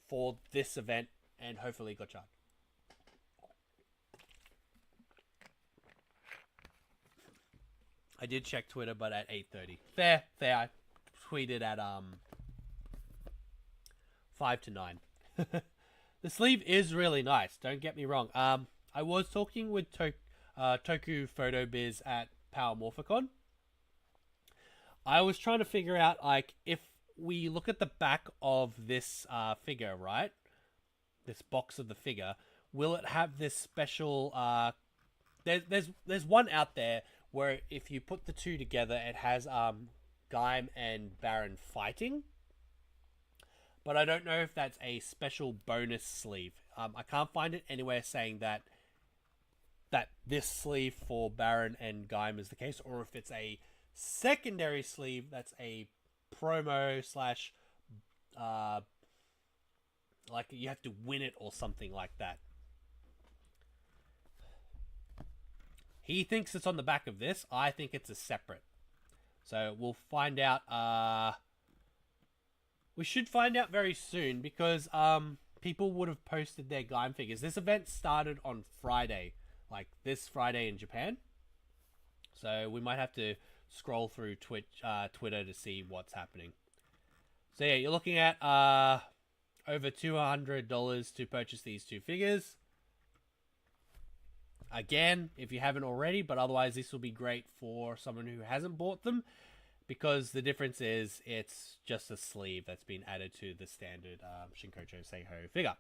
for this event and hopefully Gotcha. I did check Twitter, but at 8:30. Fair. I tweeted at 5 to 9. The sleeve is really nice. Don't get me wrong. I was talking with Toku Photo Biz at Power Morphicon. I was trying to figure out, like, if we look at the back of this figure, right? This box of the figure, will it have this special... There's one out there where if you put the two together, it has Gaim and Baron fighting. But I don't know if that's a special bonus sleeve. I can't find it anywhere saying that this sleeve for Baron and Gaim is the case, or if it's a secondary sleeve that's a promo slash like you have to win it or something like that. He thinks it's on the back of this. I think it's a separate. So we'll find out. We should find out very soon, because people would have posted their Gaim figures. This event started on Friday, like this Friday in Japan. So we might have to scroll through Twitter to see what's happening. So yeah, you're looking at over $200 to purchase these two figures. Again, if you haven't already, but otherwise this will be great for someone who hasn't bought them, because the difference is it's just a sleeve that's been added to the standard Shinkocho Seiho figure.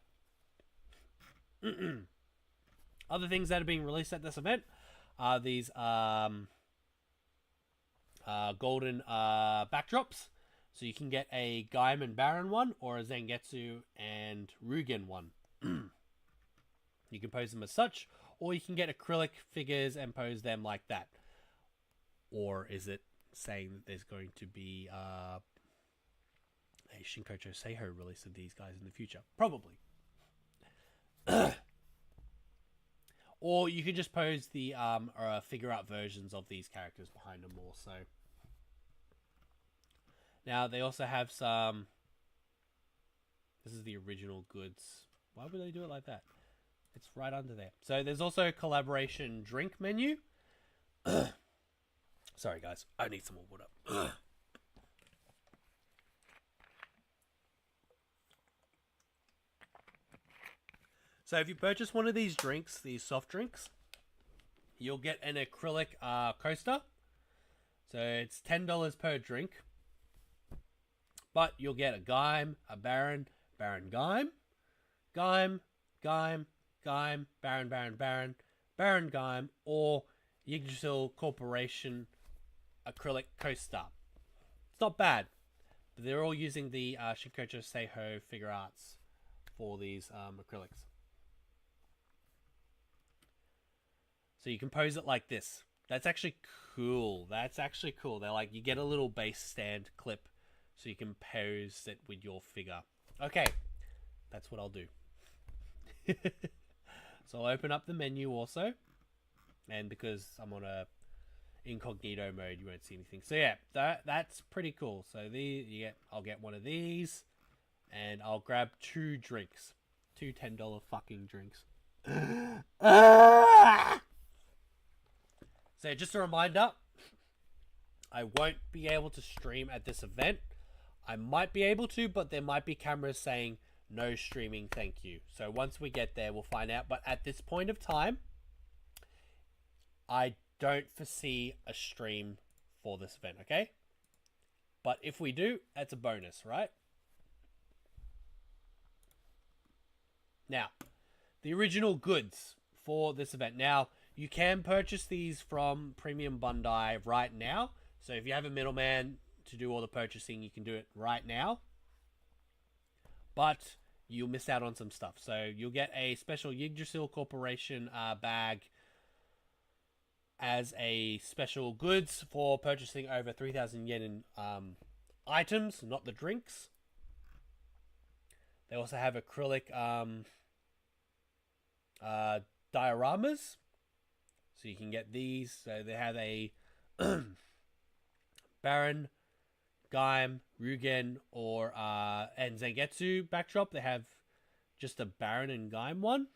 Other things that are being released at this event are these golden backdrops. So you can get a Gaim and Baron one, or a Zangetsu and Rugen one. You can pose them as such, or you can get acrylic figures and pose them like that. Or is it saying that there's going to be a Shinkocho Seiho release of these guys in the future? Probably. Or you can just pose the figure out versions of these characters behind them also. Now they also have some. This is the original goods. Why would they do it like that? It's right under there. So there's also a collaboration drink menu. Sorry guys, I need some more water. So if you purchase one of these drinks, these soft drinks, you'll get an acrylic coaster. So it's $10 per drink. But you'll get a Gaim, a Baron, Baron Gaim, Gaim, Gaim, Gaim, Baron, Baron, Baron, Baron Gaim, or Yggdrasil Corporation acrylic coaster. It's not bad, but they're all using the Shinkocho Seiho figure arts for these acrylics. So you can pose it like this. That's actually cool. That's actually cool. They're like, you get a little base stand clip so you can pose it with your figure. Okay, that's what I'll do. So I'll open up the menu also. And because I'm on a incognito mode, you won't see anything. So yeah, that's pretty cool. So I'll get one of these, and I'll grab two drinks. Two $10 fucking drinks. So just a reminder, I won't be able to stream at this event. I might be able to, but there might be cameras saying no streaming, thank you. So once we get there, we'll find out. But at this point of time, I don't foresee a stream for this event, okay? But if we do, that's a bonus, right? Now, the original goods for this event. Now, you can purchase these from Premium Bandai right now. So if you have a middleman to do all the purchasing, you can do it right now. But you'll miss out on some stuff. So you'll get a special Yggdrasil Corporation bag as a special goods for purchasing over 3,000 yen in items, not the drinks. They also have acrylic dioramas. So you can get these. So they have a Baron, Gaim, Rugen, or and Zangetsu backdrop. They have just a Baron and Gaim one.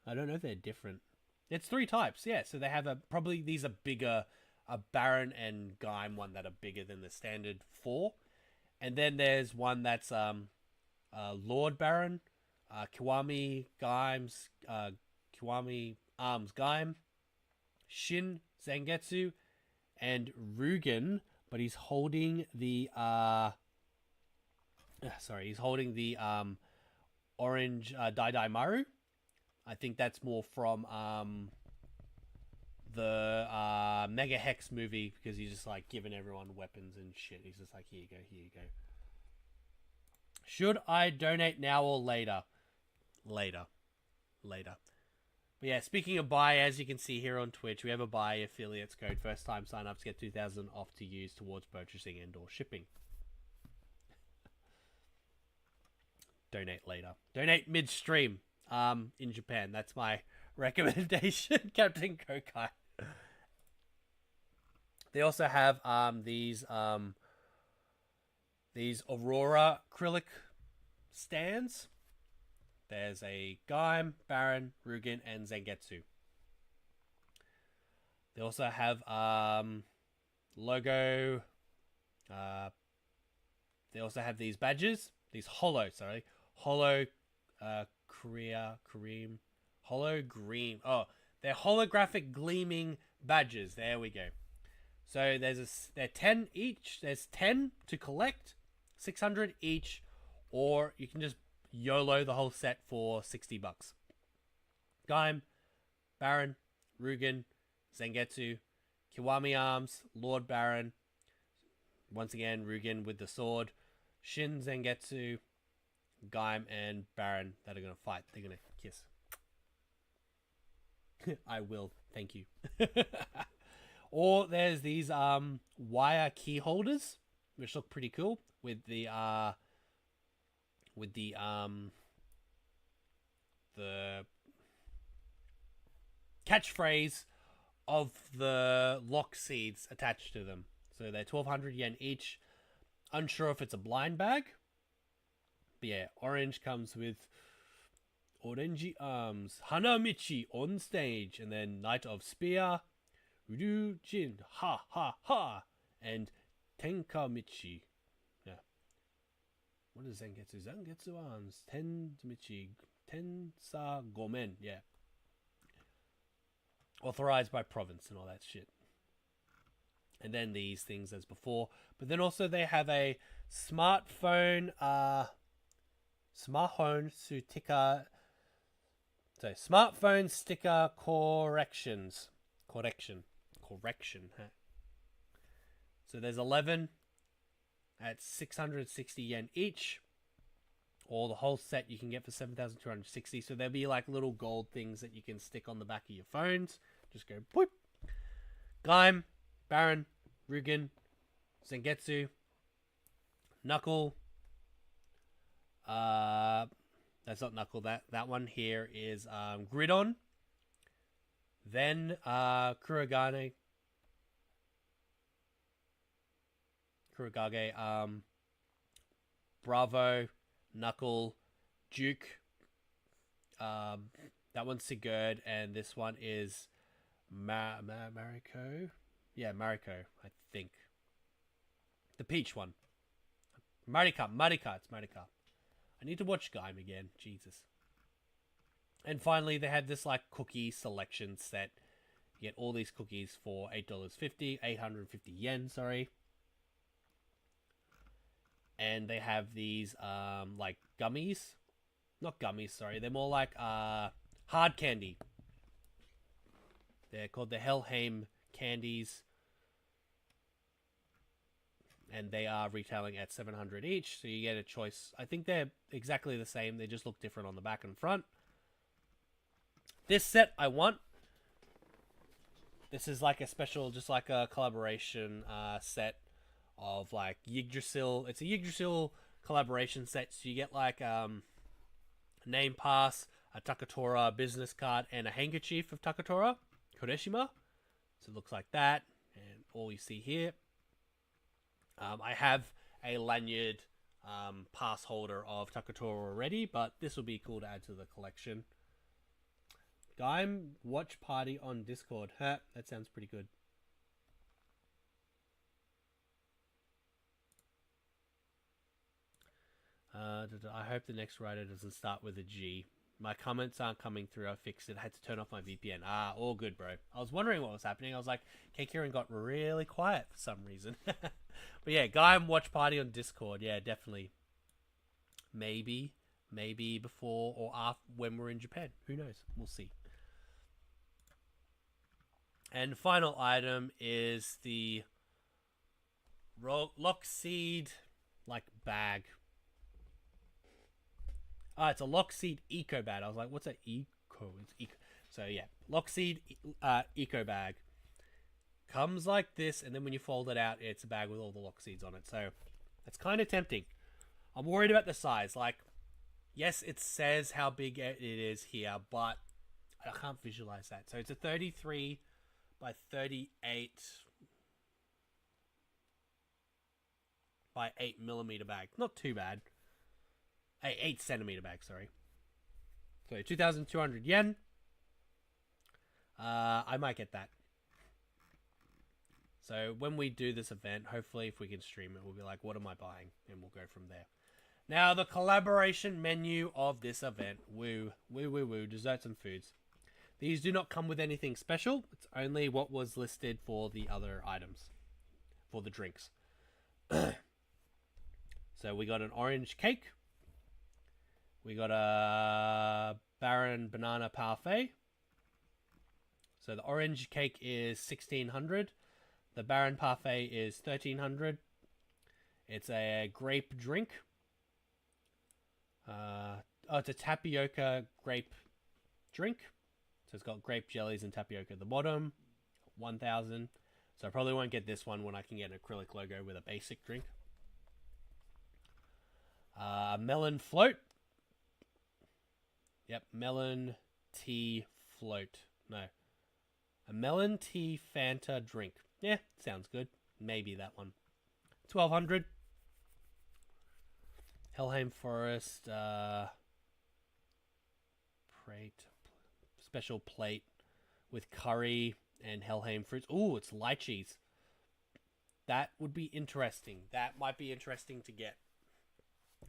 I don't know if they're different. It's 3 types, yeah. So they have probably these are bigger, a Baron and Gaim one that are bigger than the standard 4. And then there's one that's Lord Baron, Kiwami Gaim's Kiwami Arms Gaim, Shin Zangetsu, and Rugen, but he's holding the he's holding the orange Dai Maru. I think that's more from the Mega Hex movie, because he's just like giving everyone weapons and shit. He's just like, here you go, here you go. Should I donate now or later? Later. But yeah, speaking of buy, as you can see here on Twitch, we have a buy affiliates code. First time sign-ups get 2,000 off to use towards purchasing and or shipping. Donate later. Donate mid-stream in Japan. That's my recommendation, Captain Kokai. They also have these Aurora acrylic stands. There's a Gaim, Baron, Rugen, and Zangetsu. They also have logo. They also have these badges. These holo Kareem. Holo Green. Oh, they're holographic gleaming badges. There we go. So they're 10 each. There's 10 to collect, 600 each, or you can just YOLO the whole set for $60. Gaim, Baron, Rugen, Zangetsu, Kiwami Arms, Lord Baron. Once again, Rugen with the sword, Shin Zangetsu, Gaim, and Baron that are going to fight. They're going to kiss. I will. Thank you. Or there's these wire key holders, which look pretty cool with the catchphrase of the lock seeds attached to them. So they're 1,200 yen each. Unsure if it's a blind bag. But yeah, orange comes with Orangey Arms, Hanamichi on stage, and then Knight of Spear, Ryujin, ha ha ha, and Tenkamichi. Yeah. What is Zangetsu? Zangetsu Arms, Tenmichi, Tensa Gomen. Yeah. Authorized by province and all that shit. And then these things as before. But then also they have a smartphone sticker. So smartphone sticker correction. Huh? So there's 11 at 660 yen each. Or the whole set you can get for 7,260. So there'll be like little gold things that you can stick on the back of your phones. Just go boop. Gaim, Baron, Rugen, Zangetsu, Knuckle. That's not Knuckle. That one here is Gridon. Then Kuragage. Bravo, Knuckle, Duke. That one's Sigurd, and this one is Mariko. Yeah, Mariko, I think. The peach one. Marika. It's Marika. I need to watch Gaim again. Jesus. And finally, they have this like cookie selection set. You get all these cookies for $8.50, 850 yen, sorry. And they have these like gummies. Not gummies, sorry. They're more like hard candy. They're called the Helheim candies. And they are retailing at 700 each, so you get a choice. I think they're exactly the same. They just look different on the back and front. This set I want. This is like a special, just like a collaboration set of like Yggdrasil. It's a Yggdrasil collaboration set, so you get like a name pass, a Takatora business card, and a handkerchief of Takatora, Kureshima. So it looks like that, and all you see here. I have a lanyard pass holder of Takatora already, but this will be cool to add to the collection. Gaim watch party on Discord. Huh, that sounds pretty good. I hope the next writer doesn't start with a G. My comments aren't coming through. I fixed it. I had to turn off my VPN. All good, bro. I was wondering what was happening. I was like, Kieran got really quiet for some reason. But yeah, Gaim watch party on Discord. Yeah, definitely. Maybe before or after when we're in Japan. Who knows? We'll see. And final item is the Lockseed like bag. It's a Lockseed Eco bag. I was like, what's an Eco? It's Eco. So yeah, Lockseed Eco bag. Comes like this, and then when you fold it out, it's a bag with all the Lockseeds on it. So it's kind of tempting. I'm worried about the size. Like, yes, it says how big it is here, but I can't visualize that. So it's a 33 by 38 by 8 millimeter bag. Not too bad. 8 centimeter bag, sorry. So 2,200 yen. I might get that. So when we do this event, hopefully if we can stream it, we'll be like, what am I buying? And we'll go from there. Now, the collaboration menu of this event. Woo, woo, woo, woo. Desserts and foods. These do not come with anything special. It's only what was listed for the other items. For the drinks. So we got an orange cake. We got a Baron Banana Parfait. So the orange cake is 1,600. The Baron Parfait is 1,300. It's a grape drink. It's a tapioca grape drink. So it's got grape jellies and tapioca at the bottom. 1,000. So I probably won't get this one when I can get an acrylic logo with a basic drink. Melon float. Yep, melon tea float. No. A melon tea Fanta drink. Yeah, sounds good. Maybe that one. 1,200. Helheim Forest. Special plate with curry and Helheim fruits. Ooh, it's lychees. That would be interesting. That might be interesting to get.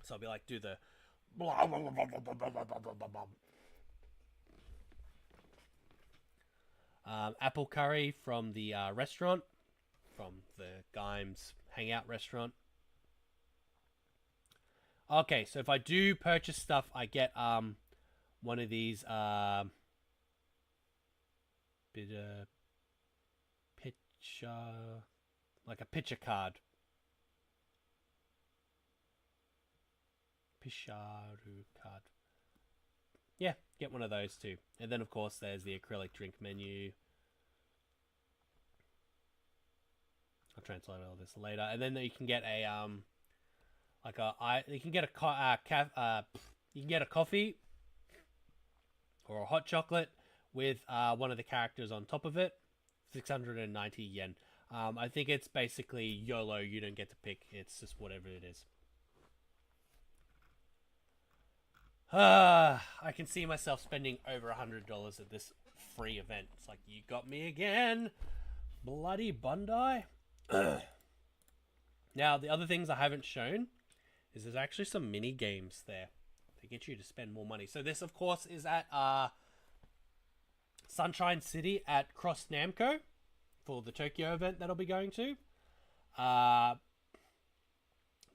So I'll be like, do the... apple curry from the restaurant. From the Gaim's Hangout restaurant. Okay, so if I do purchase stuff, I get one of these picture, like a picture card. Pisharu card. Yeah, get one of those too. And then of course there's the acrylic drink menu. I'll translate all this later. And then you can get a you can get a coffee or a hot chocolate with one of the characters on top of it. 690 yen. I think it's basically YOLO. You don't get to pick. It's just whatever it is. I can see myself spending over $100 at this free event. It's like, you got me again, bloody Bandai. Now, the other things I haven't shown is there's actually some mini games there to get you to spend more money. So this, of course, is at Sunshine City at Cross Namco for the Tokyo event that I'll be going to.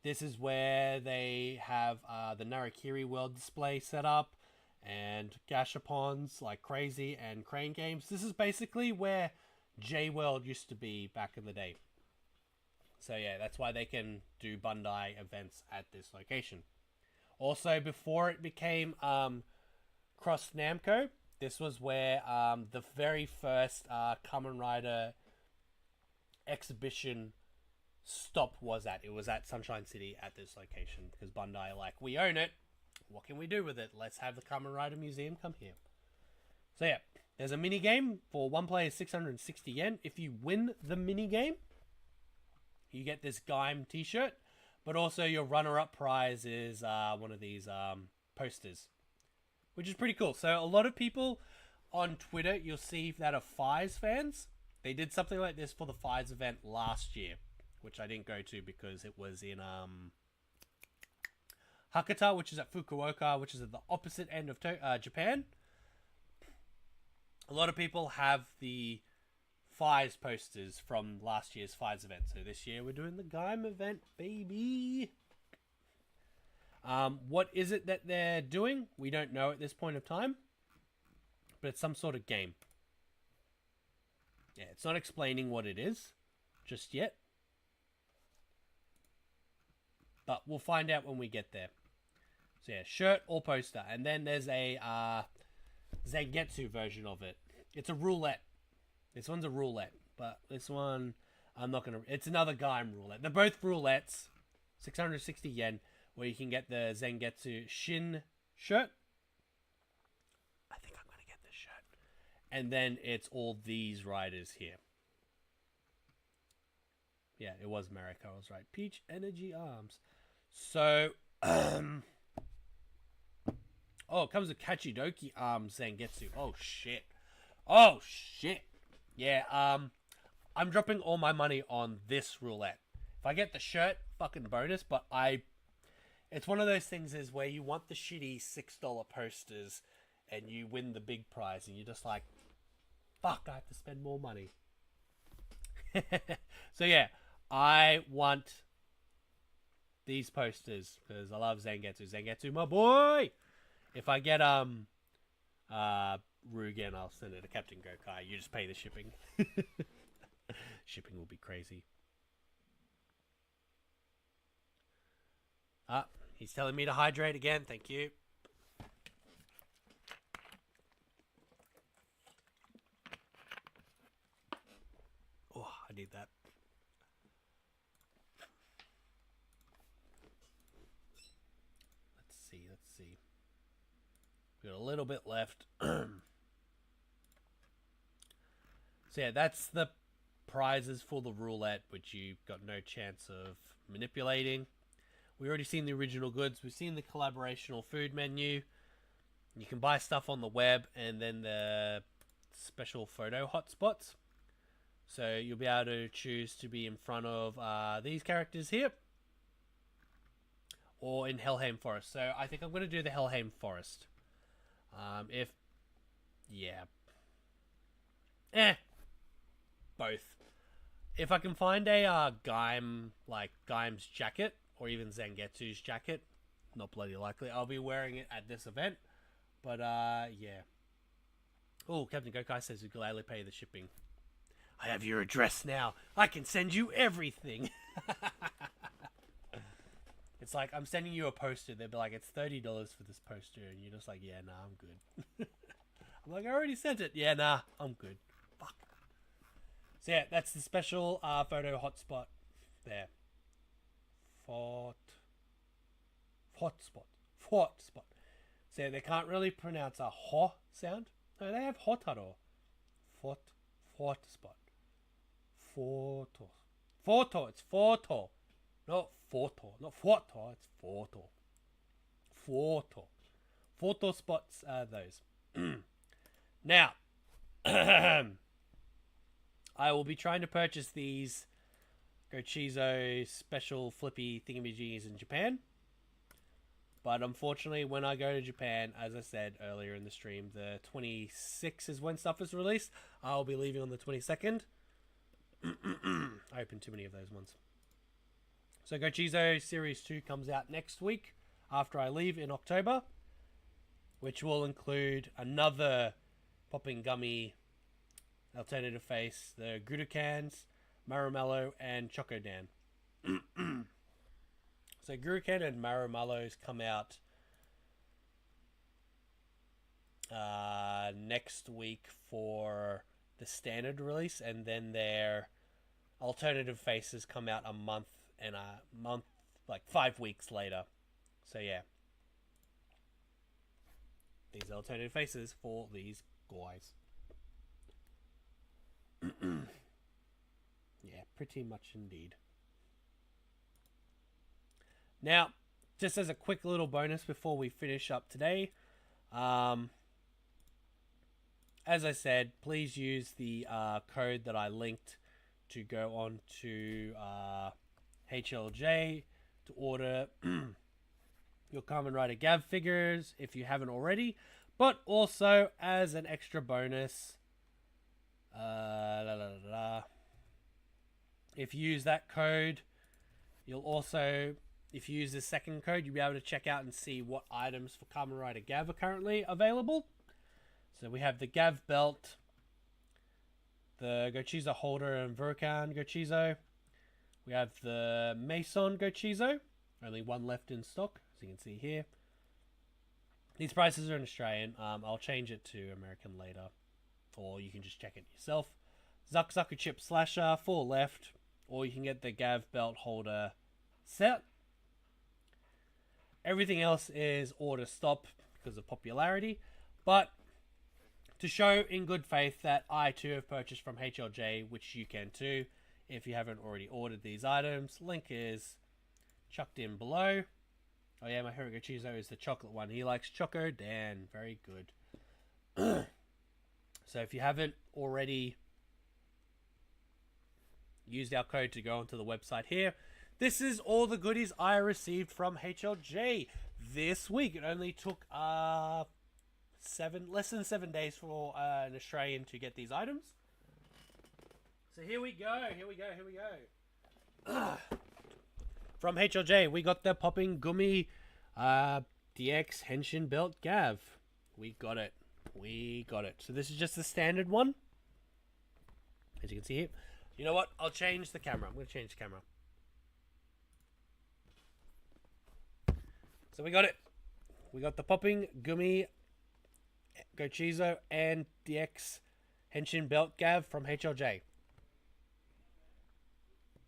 This is where they have the Narakiri World display set up and gashapons like crazy and crane games. This is basically where J-World used to be back in the day. So yeah, that's why they can do Bandai events at this location. Also, before it became Cross Namco, this was where the very first Kamen Rider exhibition stop was at. It was at Sunshine City at this location because Bandai are like, we own it. What can we do with it? Let's have the Kamen Rider Museum come here. So yeah, there's a mini game for one player, 660 yen. If you win the mini game, you get this Gaim t-shirt, but also your runner-up prize is one of these posters, which is pretty cool. So a lot of people on Twitter, you'll see that are Faiz fans. They did something like this for the Faiz event last year, which I didn't go to because it was in Hakata, which is at Fukuoka, which is at the opposite end of Japan. A lot of people have the Faiz posters from last year's Faiz event. So this year we're doing the Gaim event, baby. What is it that they're doing? We don't know at this point of time, but it's some sort of game. Yeah, it's not explaining what it is just yet, but we'll find out when we get there. So yeah, shirt or poster. And then there's a Zangetsu version of it. It's a roulette. This one's a roulette, but this one, I'm not going to... It's another Gaim roulette. They're both roulettes. 660 yen, where you can get the Zangetsu Shin shirt. I think I'm going to get this shirt. And then it's all these riders here. Yeah, it was Mariko. I was right. Peach Energy Arms. So, Oh, it comes with Kachidoki Zangetsu. Oh shit. Oh shit. Yeah, I'm dropping all my money on this roulette. If I get the shirt, fucking bonus, but it's one of those things is where you want the shitty $6 posters and you win the big prize and you're just like, fuck, I have to spend more money. So yeah, I want these posters because I love Zangetsu. Zangetsu, my boy! If I get Rugen, I'll send it to Captain Gokai. You just pay the shipping. Shipping will be crazy. He's telling me to hydrate again. Thank you. Oh, I need that. Let's see. We got a little bit left. So yeah, that's the prizes for the roulette, which you've got no chance of manipulating. We've already seen the original goods. We've seen the collaborational food menu. You can buy stuff on the web and then the special photo hotspots. So you'll be able to choose to be in front of these characters here. Or in Helheim Forest. So I think I'm going to do the Helheim Forest. Both. If I can find a Gaim's jacket, or even Zangetsu's jacket, not bloody likely, I'll be wearing it at this event. But, yeah. Oh, Captain Gokai says you gladly pay the shipping. I have your address now. I can send you everything. It's like, I'm sending you a poster. They'll be like, it's $30 for this poster. And you're just like, yeah, nah, I'm good. I'm like, I already sent it. Yeah, nah, I'm good. Fuck. So yeah, that's the special photo hotspot there. Hotspot. So yeah, they can't really pronounce a ho sound. No, they have hotaro. Hotspot. Photo. It's photo. Not photo. Not photo. It's photo. Photo spots are those. Now, I will be trying to purchase these Gochizo special flippy thingamajiggies in Japan. But unfortunately, when I go to Japan, as I said earlier in the stream, the 26th is when stuff is released. I'll be leaving on the 22nd. I opened too many of those ones. So Gochizo Series 2 comes out next week after I leave in October, which will include another popping gummy alternative face, the Gurukans, Maramello, and Chocodan. So Gurukan and Maramellos come out next week for the standard release, and then their alternative faces come out like 5 weeks later. So yeah, these alternative faces for these guys. Yeah, pretty much indeed. Now, just as a quick little bonus before we finish up today, as I said, please use the code that I linked to go on to HLJ to order your Kamen Rider Gavv figures if you haven't already. But also, as an extra bonus, if you use that code, you'll also... If you use the second code, you'll be able to check out and see what items for Kamen Rider Gavv are currently available. So we have the Gavv belt, the Gochizo holder and Vurukan Gochizo. We have the Mason Gochizo, only one left in stock, as you can see here. These prices are in Australian. I'll change it to American later, or you can just check it yourself. Zaku Chip Slasher, 4 left, or you can get the Gavv belt holder set. Everything else is order stop because of popularity, but to show in good faith that I too have purchased from HLJ, which you can too if you haven't already ordered these items, link is chucked in below. Oh yeah, my favorite Gochizo is the chocolate one. He likes Choco Dan. Very good. So if you haven't already used our code to go onto the website here, this is all the goodies I received from HLJ this week. It only took less than 7 days for an Australian to get these items. So here we go. From HLJ, we got the Popping Gummy DX Henshin Belt Gavv. We got it. So this is just the standard one. As you can see here. You know what? I'll change the camera. I'm going to change the camera. So we got it. We got the Popping Gummy Gochizo and DX Henshin Belt Gavv from HLJ.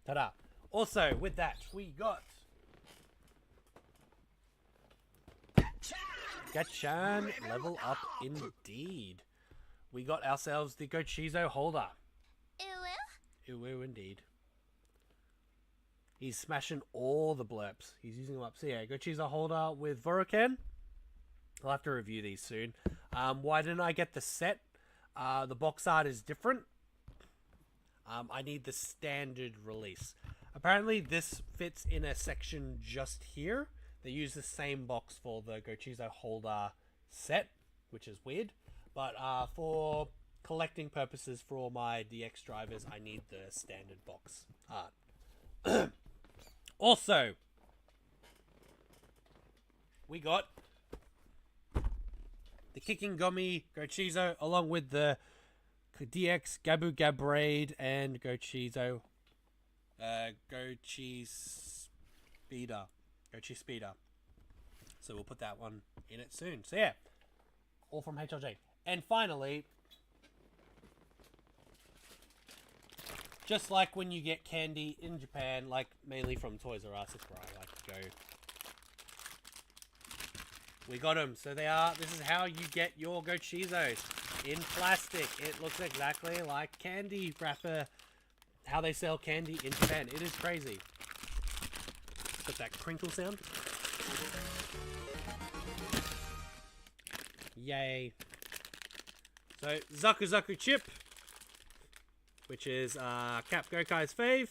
Ta-da. Also, with that, we got Gachan level up indeed. We got ourselves the Gochizo holder. Ooh, indeed. He's smashing all the blurps. He's using them up. So yeah, Gochizo holder with Voroken. I'll have to review these soon. Why didn't I get the set? The box art is different. I need the standard release. Apparently this fits in a section just here. They use the same box for the Gochizo holder set, which is weird. But for collecting purposes for all my DX drivers, I need the standard box art. Also, we got the Kicking Gummy Gochizo along with the DX Gabu Gabraid and Gochizo Gochi Speeder. So we'll put that one in it soon. So yeah, all from HLJ. And finally, just like when you get candy in Japan, like mainly from Toys R Us, it's where I like to go. We got them. So they are, this is how you get your Gochizos. In plastic. It looks exactly like candy wrapper. How they sell candy in Japan. It is crazy. Got that crinkle sound. Yay. So, Zaku Zaku Chip, which is Cap Gokai's fave.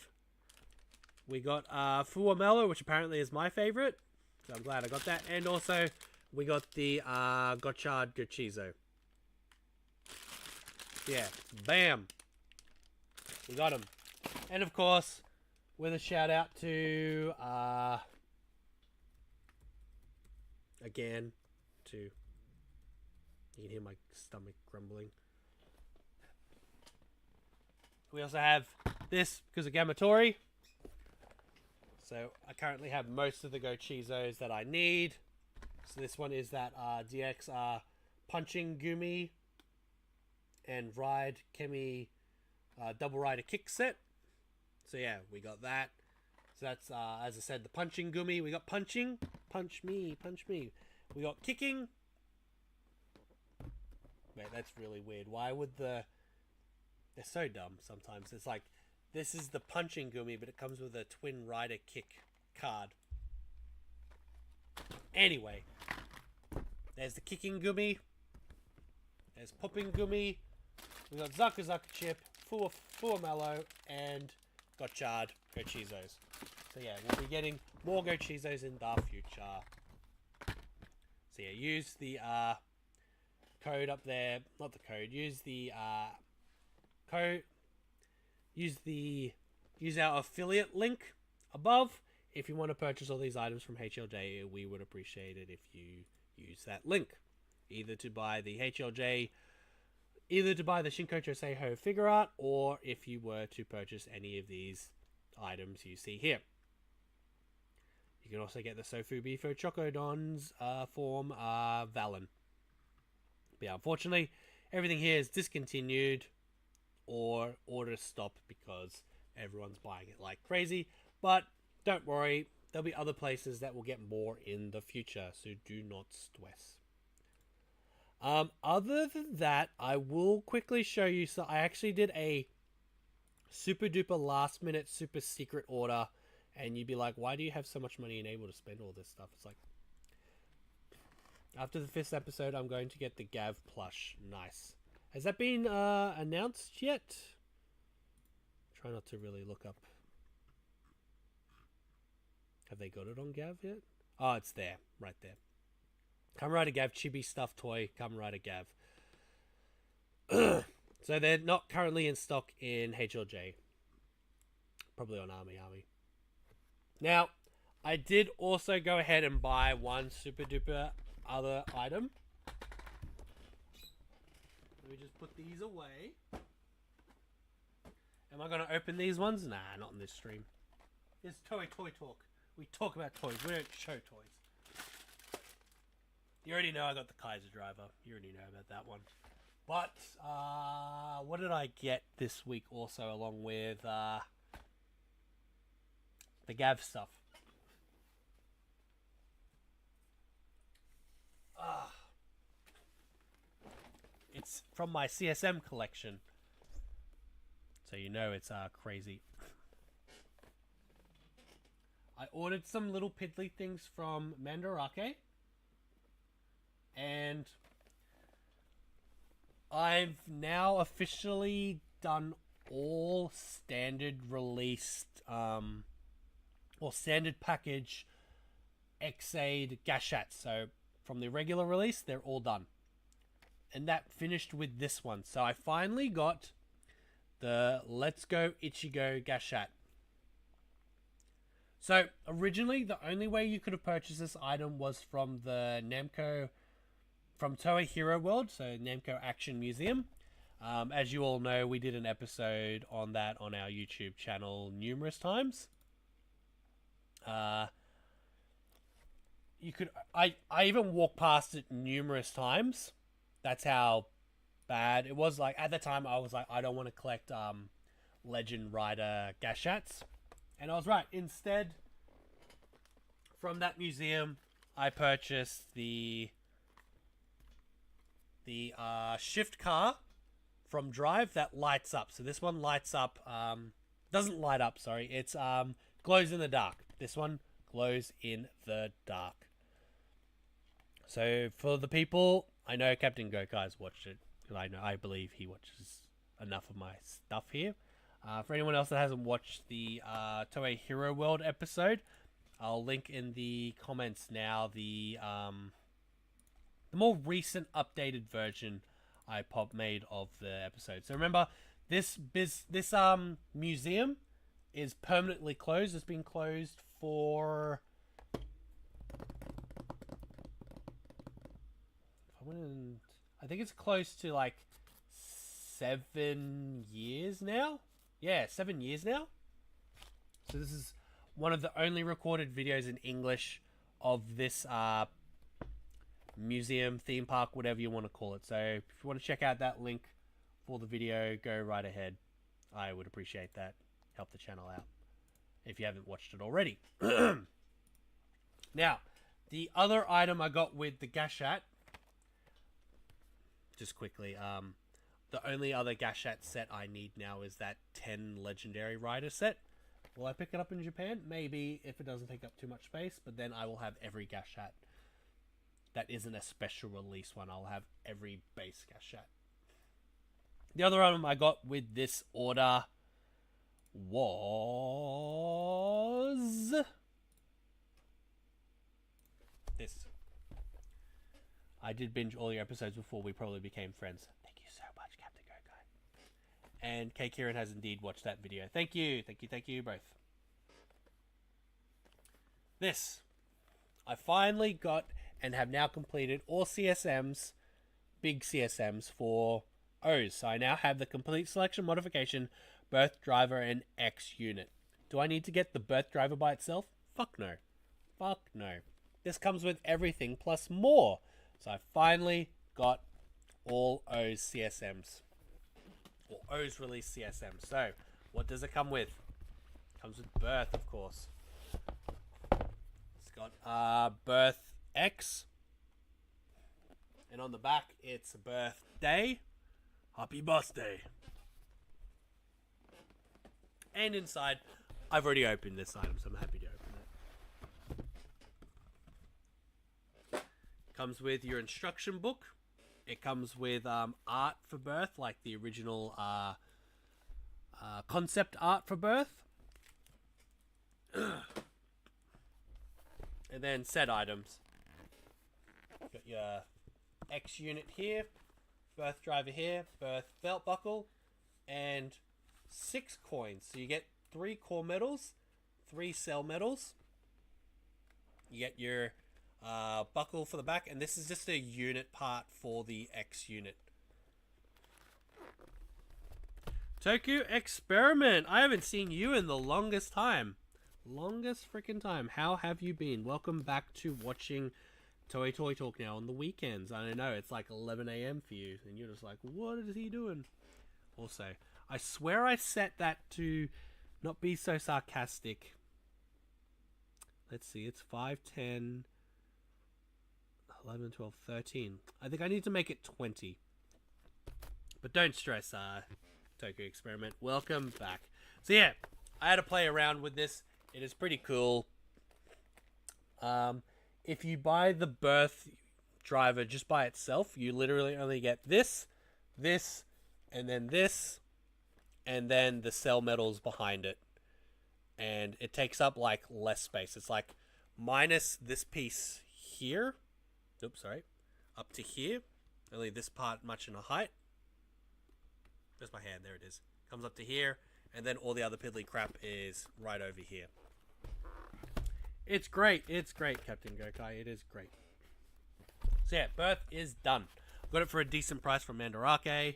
We got Fuamelo, which apparently is my favorite. So I'm glad I got that. And also, we got the Gochard Gochizo. Yeah, bam. We got him. And of course, with a shout out to, again, to, you can hear my stomach grumbling. We also have this because of Gamatori. So I currently have most of the Gochizos that I need. So this one is that DX Punching Gumi and Ride Kemi Double Rider Kick set. So yeah, we got that. So that's, as I said, the Punching Gumi. We got Punching. Punch me, punch me. We got Kicking. Wait, that's really weird. Why would the... They're so dumb sometimes. It's like, this is the Punching Gumi, but it comes with a Twin Rider Kick card. Anyway. There's the Kicking Gumi. There's Popping Gumi. We got Zaku Zaku Chip, Fuamelo, and Gochard Gochizos. So yeah, we'll be getting more Gochizos in the future. So yeah, use the code up there. Not the code. Use the code. Use our affiliate link above if you want to purchase all these items from HLJ. We would appreciate it if you use that link, either to buy the HLJ. Either to buy the Shinkocho Seiho figure art, or if you were to purchase any of these items you see here. You can also get the Sofu Bifo Chocodons form Valen. But yeah, unfortunately, everything here is discontinued or order stopped because everyone's buying it like crazy. But don't worry, there'll be other places that will get more in the future, so do not stress. Other than that, I will quickly show you. So I actually did a super duper last minute super secret order, and you'd be like, why do you have so much money and able to spend all this stuff? It's like, After the 5th episode, I'm going to get the Gavv plush. Nice. Has that been announced yet? Try not to really look up. Have they got it on Gavv yet? Oh, it's there. Right there. Kamen Rider Gavv, chibi stuffed toy, Kamen Rider Gavv. So they're not currently in stock in HLJ. Probably on Army. Now, I did also go ahead and buy one super duper other item. Let me just put these away. Am I going to open these ones? Nah, not in this stream. It's Toei Toy Talk. We talk about toys. We don't show toys. You already know I got the Kaiser driver. You already know about that one. But, what did I get this week also along with the Gavv stuff? It's from my CSM collection. So you know it's crazy. I ordered some little piddly things from Mandarake. And I've now officially done all standard released or standard package X-Aid Gashats. So from the regular release, they're all done. And that finished with this one. So I finally got the Let's Go Ichigo Gashat. So originally, the only way you could have purchased this item was from the Namco, from Toei Hero World, so Namco Action Museum. As you all know, we did an episode on that on our YouTube channel numerous times. You could, I even walked past it numerous times. That's how bad it was. Like at the time, I was like, I don't want to collect Legend Rider Gashats, and I was right. Instead, from that museum, I purchased the shift car from Drive that lights up. So this one lights up, doesn't light up, sorry. It's glows in the dark. This one glows in the dark. So for the people, I know Captain Gokai's watched it, because I believe he watches enough of my stuff here. For anyone else that hasn't watched the Toei Hero World episode, I'll link in the comments now the more recent updated version I made of the episode. So remember, this museum is permanently closed. It's been closed for I think it's close to like 7 years now. Yeah, 7 years now. So this is one of the only recorded videos in English of this museum, theme park, whatever you want to call it. So if you want to check out that link for the video, go right ahead. I would appreciate that. Help the channel out if you haven't watched it already. Now, the other item I got with the Gashat, just quickly, the only other Gashat set I need now is that 10 Legendary Rider set. Will I pick it up in Japan? Maybe, if it doesn't take up too much space, but then I will have every Gashat. That isn't a special release one. I'll have every base Gashat. The other item I got with this order was this. I did binge all your episodes before we probably became friends. Thank you so much, Captain Gokai. And K. Kieran has indeed watched that video. Thank you. Thank you. Thank you both. This. I finally got and have now completed all CSMs, big CSMs for O's. So I now have the complete selection modification, birth driver, and X unit. Do I need to get the birth driver by itself? Fuck no. Fuck no. This comes with everything plus more. So I finally got all O's CSMs. Or O's release CSMs. So, what does it come with? It comes with birth, of course. It's got birth X. And on the back, it's birthday. Happy birthday. And inside, I've already opened this item, so I'm happy to open it. Comes with your instruction book. It comes with art for Birth, like the original concept art for Birth. And then set items. Got your X unit here, Birth driver here, Birth belt buckle, and 6 coins. So you get 3 core medals, 3 cell medals. You get your buckle for the back, and this is just a unit part for the X unit. Toku Experiment, I haven't seen you in the longest time. Longest freaking time. How have you been? Welcome back to watching Toei Toy Talk now on the weekends. I don't know, it's like 11 a.m. for you, and you're just like, what is he doing? Also, I swear I set that to not be so sarcastic. Let's see, it's 5, 10, 11, 12, 13. I think I need to make it 20. But don't stress, Toku Experiment. Welcome back. So yeah, I had to play around with this. It is pretty cool. If you buy the Birth driver just by itself, you literally only get this, and then this, and then the cell medals behind it. And it takes up like less space. It's like minus this piece here. Oops, sorry. Up to here. Only this part much in a height. There's my hand. There it is. Comes up to here. And then all the other piddly crap is right over here. It's great. It's great, Captain Gokai. It is great. So yeah, Birth is done. Got it for a decent price from Mandarake.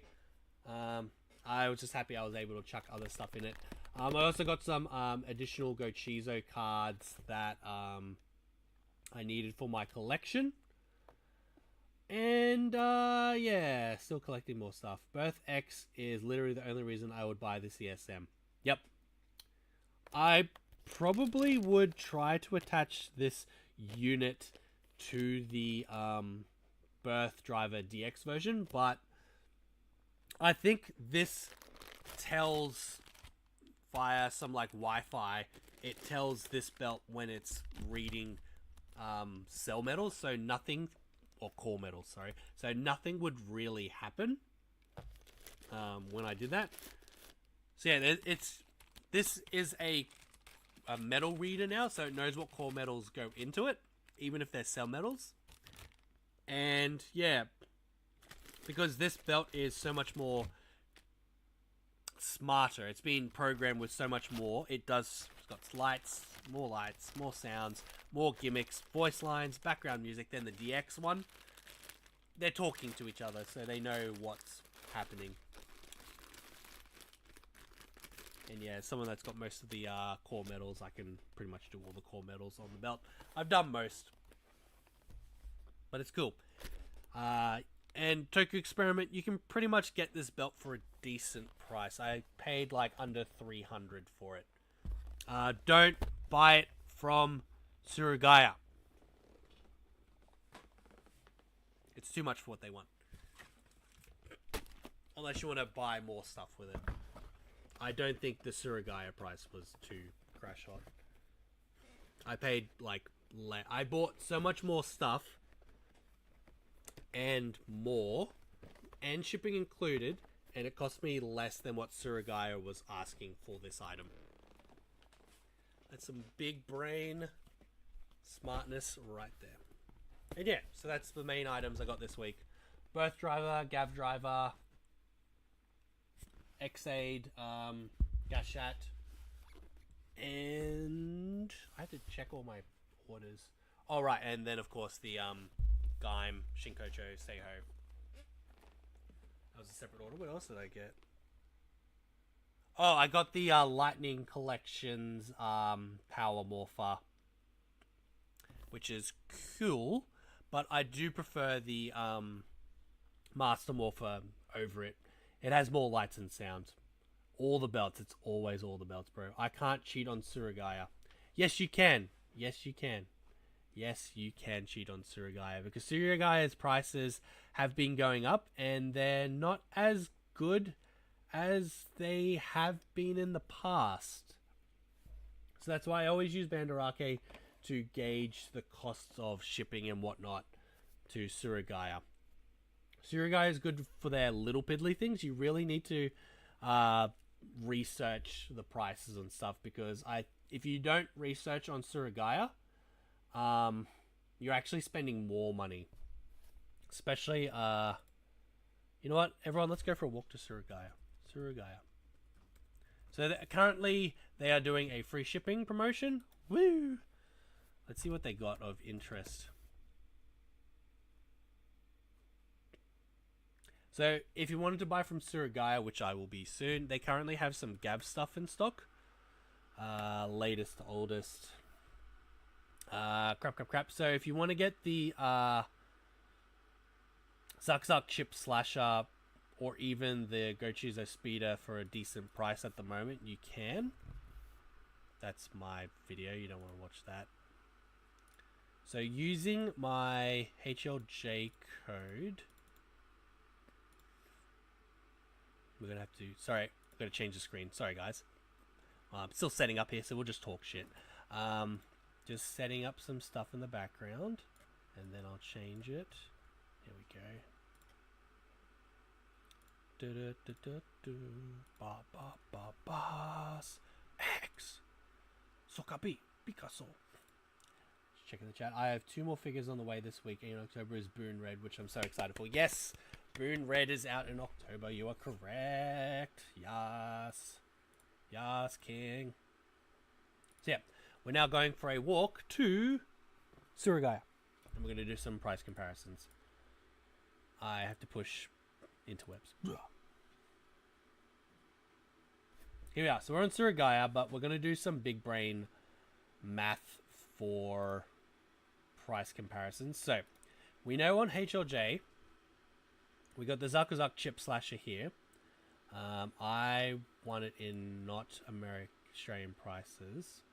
I was just happy I was able to chuck other stuff in it. I also got some additional Gochizo cards that I needed for my collection. And yeah, still collecting more stuff. Birth X is literally the only reason I would buy the CSM. Yep. I probably would try to attach this unit to the Birth Driver DX version, but I think this tells via some like Wi-Fi, it tells this belt when it's reading cell medals, so nothing, or core medals, sorry, so nothing would really happen when I did that. So yeah, this is a medal reader now, so it knows what core medals go into it, even if they're cell medals. And yeah, because this belt is so much more smarter, it's been programmed with so much more. It's got lights, more sounds, more gimmicks, voice lines, background music than the DX one. They're talking to each other, so they know what's happening. And yeah, someone that's got most of the core medals, I can pretty much do all the core medals on the belt. I've done most, but it's cool. And Toku Experiment, you can pretty much get this belt for a decent price. I paid like under 300 for it. Don't buy it from Surugaya. It's too much for what they want. Unless you want to buy more stuff with it. I don't think the Surugaya price was too crash hot. I paid like I bought so much more stuff and more, and shipping included, and it cost me less than what Surugaya was asking for this item. That's some big brain smartness right there. And yeah, so that's the main items I got this week. Birth driver, Gavv driver, X-Aid, Gashat, and I have to check all my orders. Oh right, and then of course the Gaim, Shinkocho, Seiho. That was a separate order. What else did I get? Oh, I got the Lightning Collections Power Morpher, which is cool, but I do prefer the Master Morpher over it. It has more lights and sounds. All the belts. It's always all the belts, bro. I can't cheat on Surugaya. Yes, you can. Yes, you can. Yes, you can cheat on Surugaya, because Surugaya's prices have been going up, and they're not as good as they have been in the past. So that's why I always use Mandarake to gauge the costs of shipping and whatnot, to Surugaya. Surugaya is good for their little piddly things. You really need to research the prices and stuff, because if you don't research on Surugaya, you're actually spending more money. Especially, you know what, everyone, let's go for a walk to Surugaya. So currently they are doing a free shipping promotion. Woo! Let's see what they got of interest. So if you wanted to buy from Surugaya, which I will be soon, they currently have some Gavv stuff in stock. Latest to oldest. Crap. So if you want to get the Zuck Chip Slasher or even the Gochizo Speeder for a decent price at the moment, you can. That's my video, you don't want to watch that. So using my HLJ code, we're going to have to, sorry, I've got to change the screen. Sorry guys. I'm still setting up here, so we'll just talk shit. Just setting up some stuff in the background, and then I'll change it. Here we go. X Sokabi Picasso. Just checking the chat. I have 2 more figures on the way this week. In October is Boon Red, which I'm so excited for. Yes, Boon Red is out in October. You are correct. Yes, King. So yeah, we're now going for a walk to Surugaya, and we're going to do some price comparisons. I have to push interwebs. Here we are. So we're on Surugaya, but we're going to do some big brain math for price comparisons. So we know on HLJ, we got the Zuck Chip Slasher here. I want it in not Australian prices.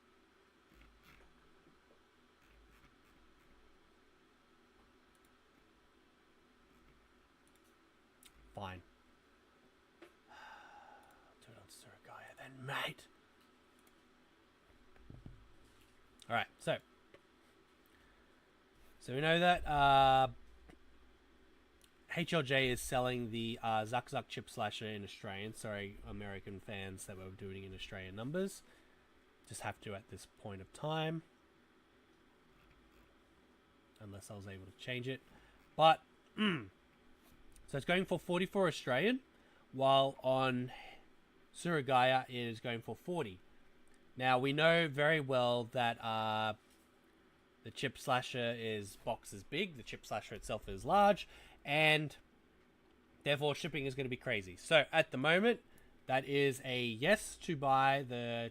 Fine. Do it on Surugaya then, mate. Alright, so we know that HLJ is selling the Zuck Chip Slasher in Australian. Sorry, American fans that were doing it in Australian numbers. Just have to at this point of time. Unless I was able to change it. But, so it's going for 44 Australian, while on Surugaya it is going for 40. Now, we know very well that the Chip Slasher box is big, the Chip Slasher itself is large, and therefore shipping is going to be crazy. So, at the moment, that is a yes to buy the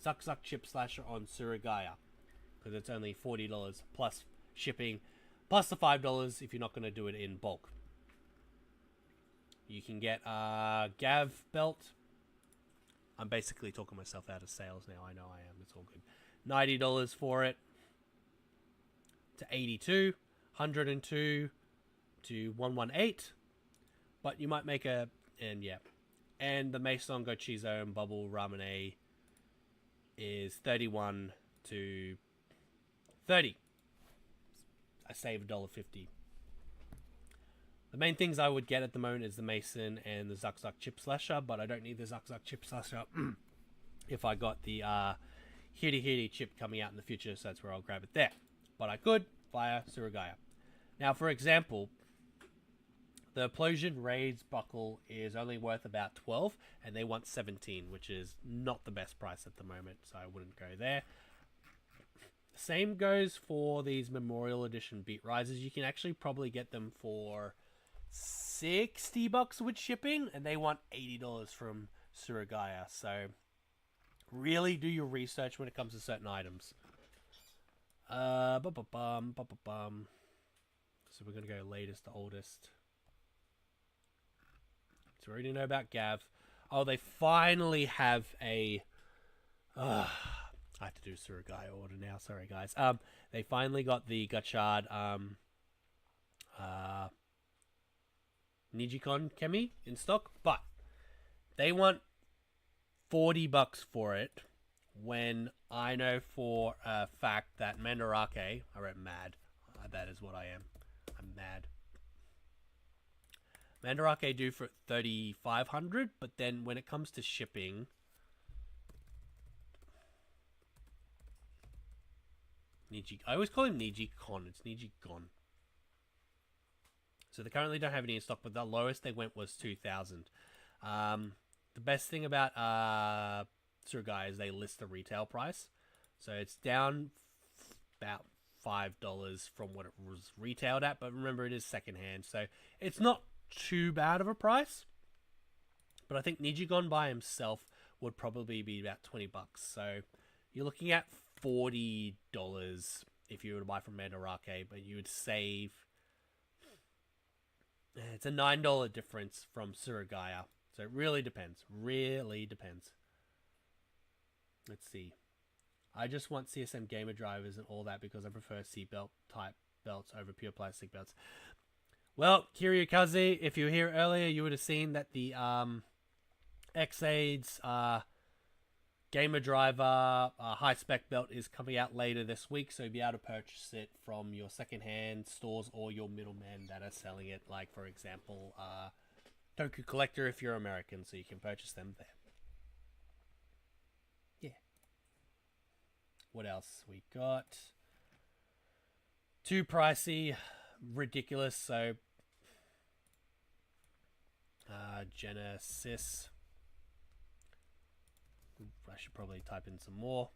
Zuck Chip Slasher on Surugaya, because it's only $40 plus shipping, plus the $5 if you're not going to do it in bulk. You can get a Gavv belt. I'm basically talking myself out of sales now. I know I am. It's all good. $90 for it to 82, 102 to 118. But you might make a, and yeah. And the Mason Gochizo and Bubble Ramune is 31 to 30. I save $1.50. The main things I would get at the moment is the Mason and the Zuck Chip Slasher, but I don't need the Zuck Chip Slasher if I got the Hiri chip coming out in the future, so that's where I'll grab it there. But I could via Surugaya. Now, for example, the Implosion Raids buckle is only worth about 12, and they want 17, which is not the best price at the moment, so I wouldn't go there. Same goes for these Memorial Edition Beat Risers. You can actually probably get them for $60 with shipping, and they want $80 from Surugaya. So really do your research when it comes to certain items. So we're gonna go latest to oldest. So we already know about Gavv. Oh, they finally have a I have to do Surugaya order now. Sorry guys. They finally got the Gachard Nijikon Kemi in stock, but they want $40 for it, when I know for a fact that Mandarake, I wrote mad, that is what I am, I'm mad. Mandarake do for 3,500, but then when it comes to shipping, I always call him Nijikon. It's Nijikon. So they currently don't have any in stock, but the lowest they went was 2,000. The best thing about Tsurugai is they list the retail price. So it's down about $5 from what it was retailed at, but remember it is secondhand, so it's not too bad of a price. But I think Nijigon by himself would probably be about 20 bucks. So you're looking at $40 if you were to buy from Mandarake, but you would save. It's a $9 difference from Surugaya. So it really depends. Really depends. Let's see. I just want CSM gamer drivers and all that because I prefer seatbelt type belts over pure plastic belts. Well, Kiryukaze, if you were here earlier, you would have seen that the X-Aids gamer driver high spec belt is coming out later this week, so you'll be able to purchase it from your secondhand stores or your middlemen that are selling it, like for example Toku Collector if you're American, so you can purchase them there. Yeah. What else we got? Too pricey, ridiculous. So Genesis. I should probably type in some more.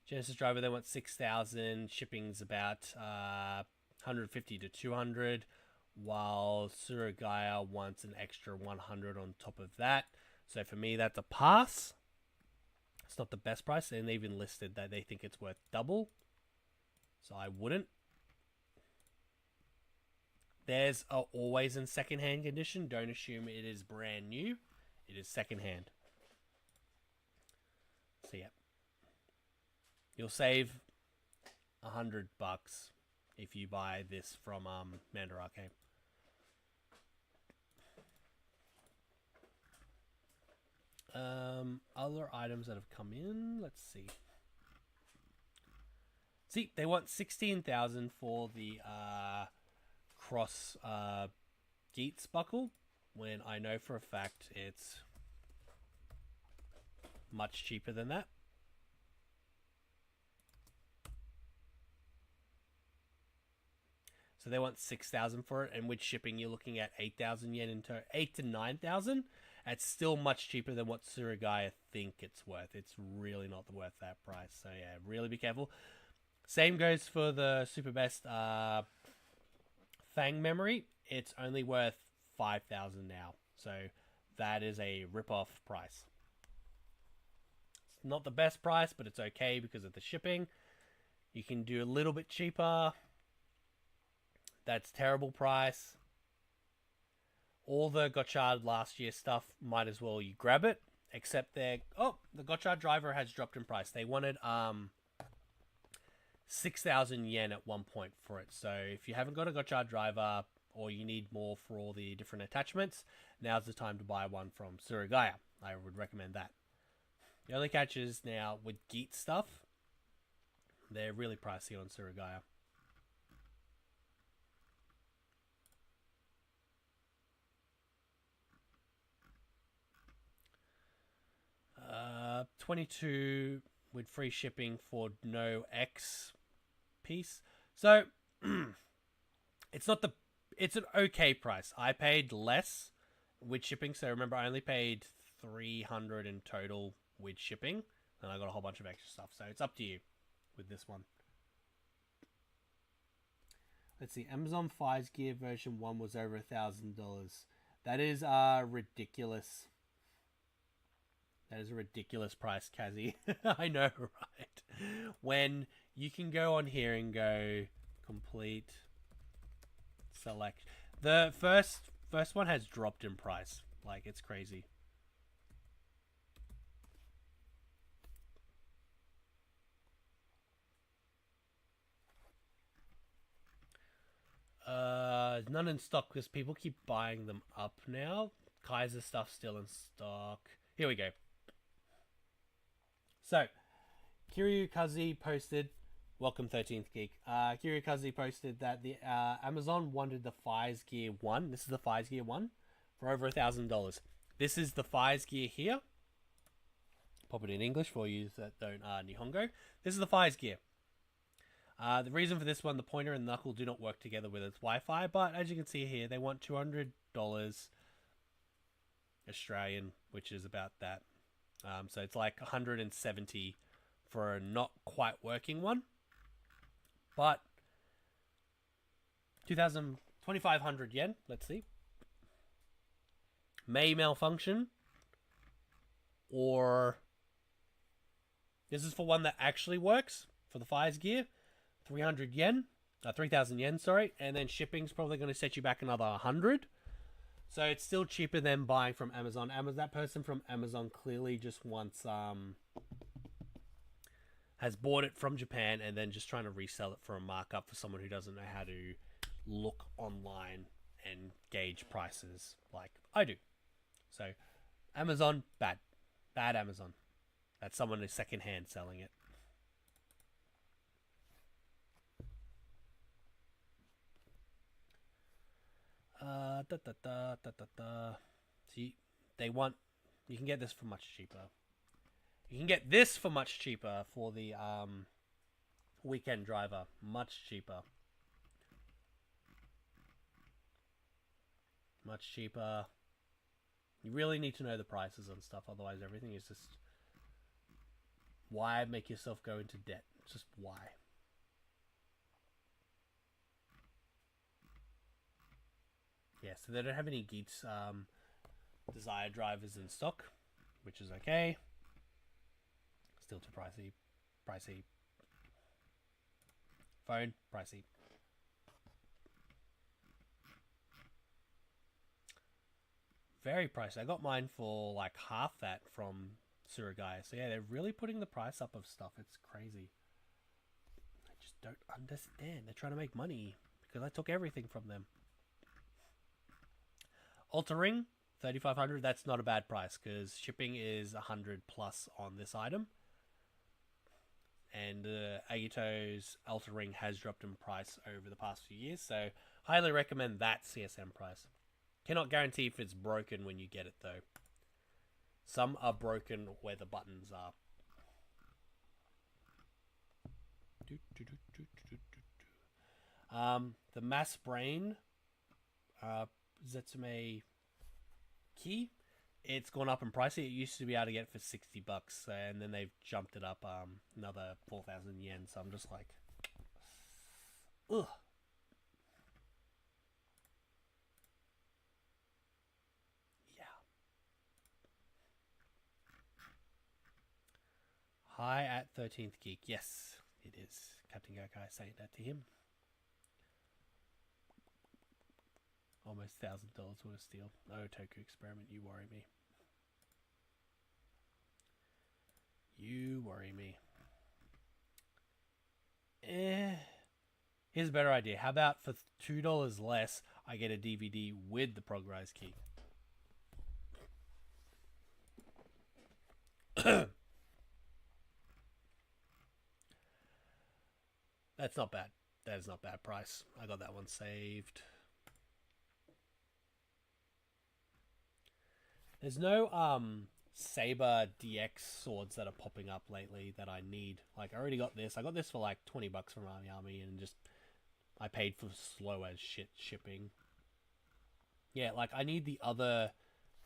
Genesis driver, they want 6,000. Shipping's about 150 to 200, while Surugaya wants an extra 100 on top of that. So for me, that's a pass. It's not the best price, and they even listed that they think it's worth double. So I wouldn't. Theirs are always in second-hand condition. Don't assume it is brand new. It is second-hand. So yeah, you'll save $100 if you buy this from Mandarake. Other items that have come in. Let's see. See, they want 16,000 for the cross Geats buckle, when I know for a fact it's much cheaper than that. So they want 6,000 for it, and with shipping you're looking at 8,000 yen into 8 to 9,000. It's still much cheaper than what Surugaya think it's worth. It's really not worth that price. So yeah, really be careful. Same goes for the Super Best Fang memory. It's only worth 5,000 now. So that is a rip-off price. It's not the best price, but it's okay because of the shipping. You can do a little bit cheaper. That's terrible price. All the Gotchard last year stuff, might as well you grab it. Except the Gotchard driver has dropped in price. They wanted 6,000 yen at one point for it. So if you haven't got a Gotchard driver, or you need more for all the different attachments, now's the time to buy one from Surugaya. I would recommend that. The only catch is now with Geat stuff, they're really pricey on Surugaya. $22 with free shipping for no X piece. So it's an okay price. I paid less with shipping, so remember I only paid $300 in total with shipping, and I got a whole bunch of extra stuff. So it's up to you with this one. Let's see. Amazon Fire's Gear version 1 was over $1,000. That is ridiculous. That is a ridiculous price, Kazi. I know, right? When you can go on here and go complete select. The first one has dropped in price. Like, it's crazy. None in stock because people keep buying them up now. Kaiser stuff still in stock. Here we go. So, Kiryukaze posted Welcome 13th Geek. Kirikazi posted that the Amazon wanted the Fires Gear 1. This is the Fires Gear 1 for over $1,000. This is the Fires Gear here. Pop it in English for you that don't Nihongo. This is the Fires Gear. The reason for this one, the pointer and the knuckle do not work together with its Wi-Fi, but as you can see here, they want $200 Australian, which is about that. So it's like 170 for a not quite working one. But 2,500 yen, let's see. May malfunction. Or this is for one that actually works for the Fires Gear. 300 yen. 3,000 yen, sorry. And then shipping's probably going to set you back another 100. So it's still cheaper than buying from Amazon. That person from Amazon clearly just wants has bought it from Japan and then just trying to resell it for a markup for someone who doesn't know how to look online and gauge prices like I do. So Amazon, bad. Bad Amazon. That's someone who's secondhand selling it. See, they want... You can get this for much cheaper. You can get this for much cheaper for the weekend driver. Much cheaper. Much cheaper. You really need to know the prices on stuff. Otherwise, everything is just... Why make yourself go into debt? Just why? Yeah, so they don't have any Geats Desire drivers in stock, which is okay. Still too pricey. Pricey. Phone, pricey. Very pricey. I got mine for like half that from Surugaya. So yeah, they're really putting the price up of stuff. It's crazy. I just don't understand. They're trying to make money because I took everything from them. Altering, 3,500. That's not a bad price because shipping is 100 plus on this item. And Agito's Altering has dropped in price over the past few years. So highly recommend that CSM price. Cannot guarantee if it's broken when you get it though. Some are broken where the buttons are. The Mass Brain Zetsume key, it's gone up in price. It used to be able to get it for $60, and then they've jumped it up another 4,000 yen. So I'm just like, ugh. Hi at 13th Geek. Yes, it is. Captain Gokai saying that to him. Almost $1,000 worth of steel. Oh, Toku Experiment, you worry me. You worry me. Here's a better idea. How about for $2 less, I get a DVD with the Progrise key? That's not bad. That is not bad price. I got that one saved. There's no Saber DX swords that are popping up lately that I need. Like, I already got this. I got this for like $20 from Army and just I paid for slow as shit shipping. Yeah, like I need the other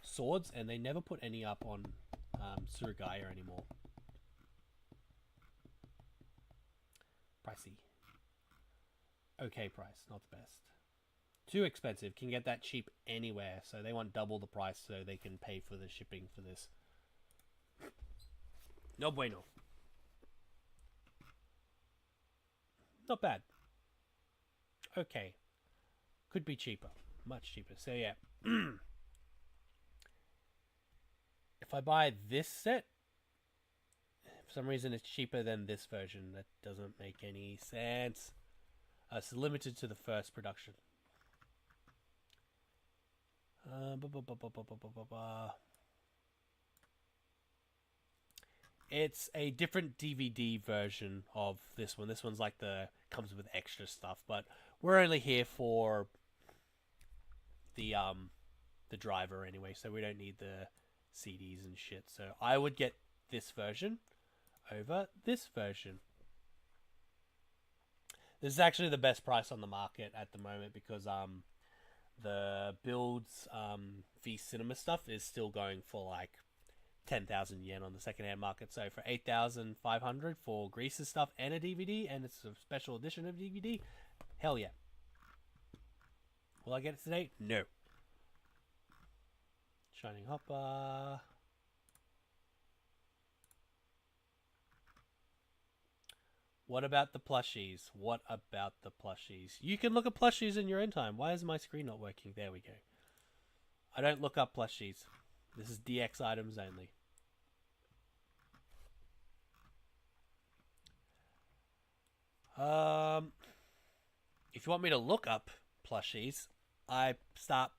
swords and they never put any up on Surugaya anymore. Pricey. Okay price, not the best. Too expensive. Can get that cheap anywhere. So they want double the price so they can pay for the shipping for this. No bueno. Not bad. Okay. Could be cheaper. Much cheaper. So yeah. If I buy this set, for some reason it's cheaper than this version. That doesn't make any sense. It's limited to the first production. It's a different DVD version of this one. This one's like comes with extra stuff, but we're only here for the driver anyway, so we don't need the CDs and shit. So I would get this version over this version. This is actually the best price on the market at the moment because the builds v cinema stuff is still going for like 10,000 yen on the secondhand market. So for 8,500 for Grease's stuff and a DVD, and it's a special edition of DVD, hell yeah. Will I get it today? No. Shining Hopper. What about the plushies? What about the plushies? You can look at plushies in your own time. Why is my screen not working? There we go. I don't look up plushies. This is DX items only. If you want me to look up plushies, I start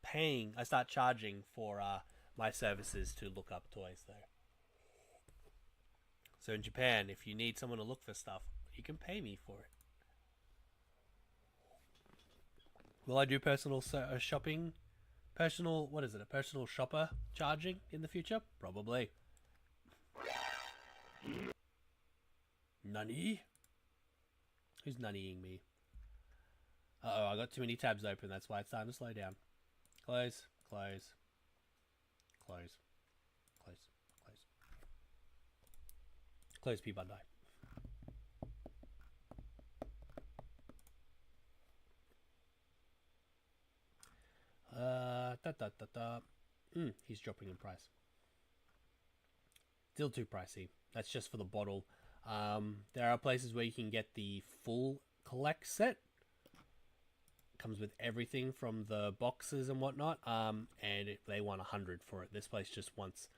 charging for my services to look up toys though. So in Japan, if you need someone to look for stuff, you can pay me for it. Will I do personal shopping? What is it? A personal shopper charging in the future? Probably. Nani? Who's nannying me? Uh-oh, I got too many tabs open. That's why it's time to slow down. Close, close, close, close, close. Close P Bandai. He's dropping in price. Still too pricey. That's just for the bottle. There are places where you can get the full collect set. Comes with everything from the boxes and whatnot. And they want 100 for it. This place just wants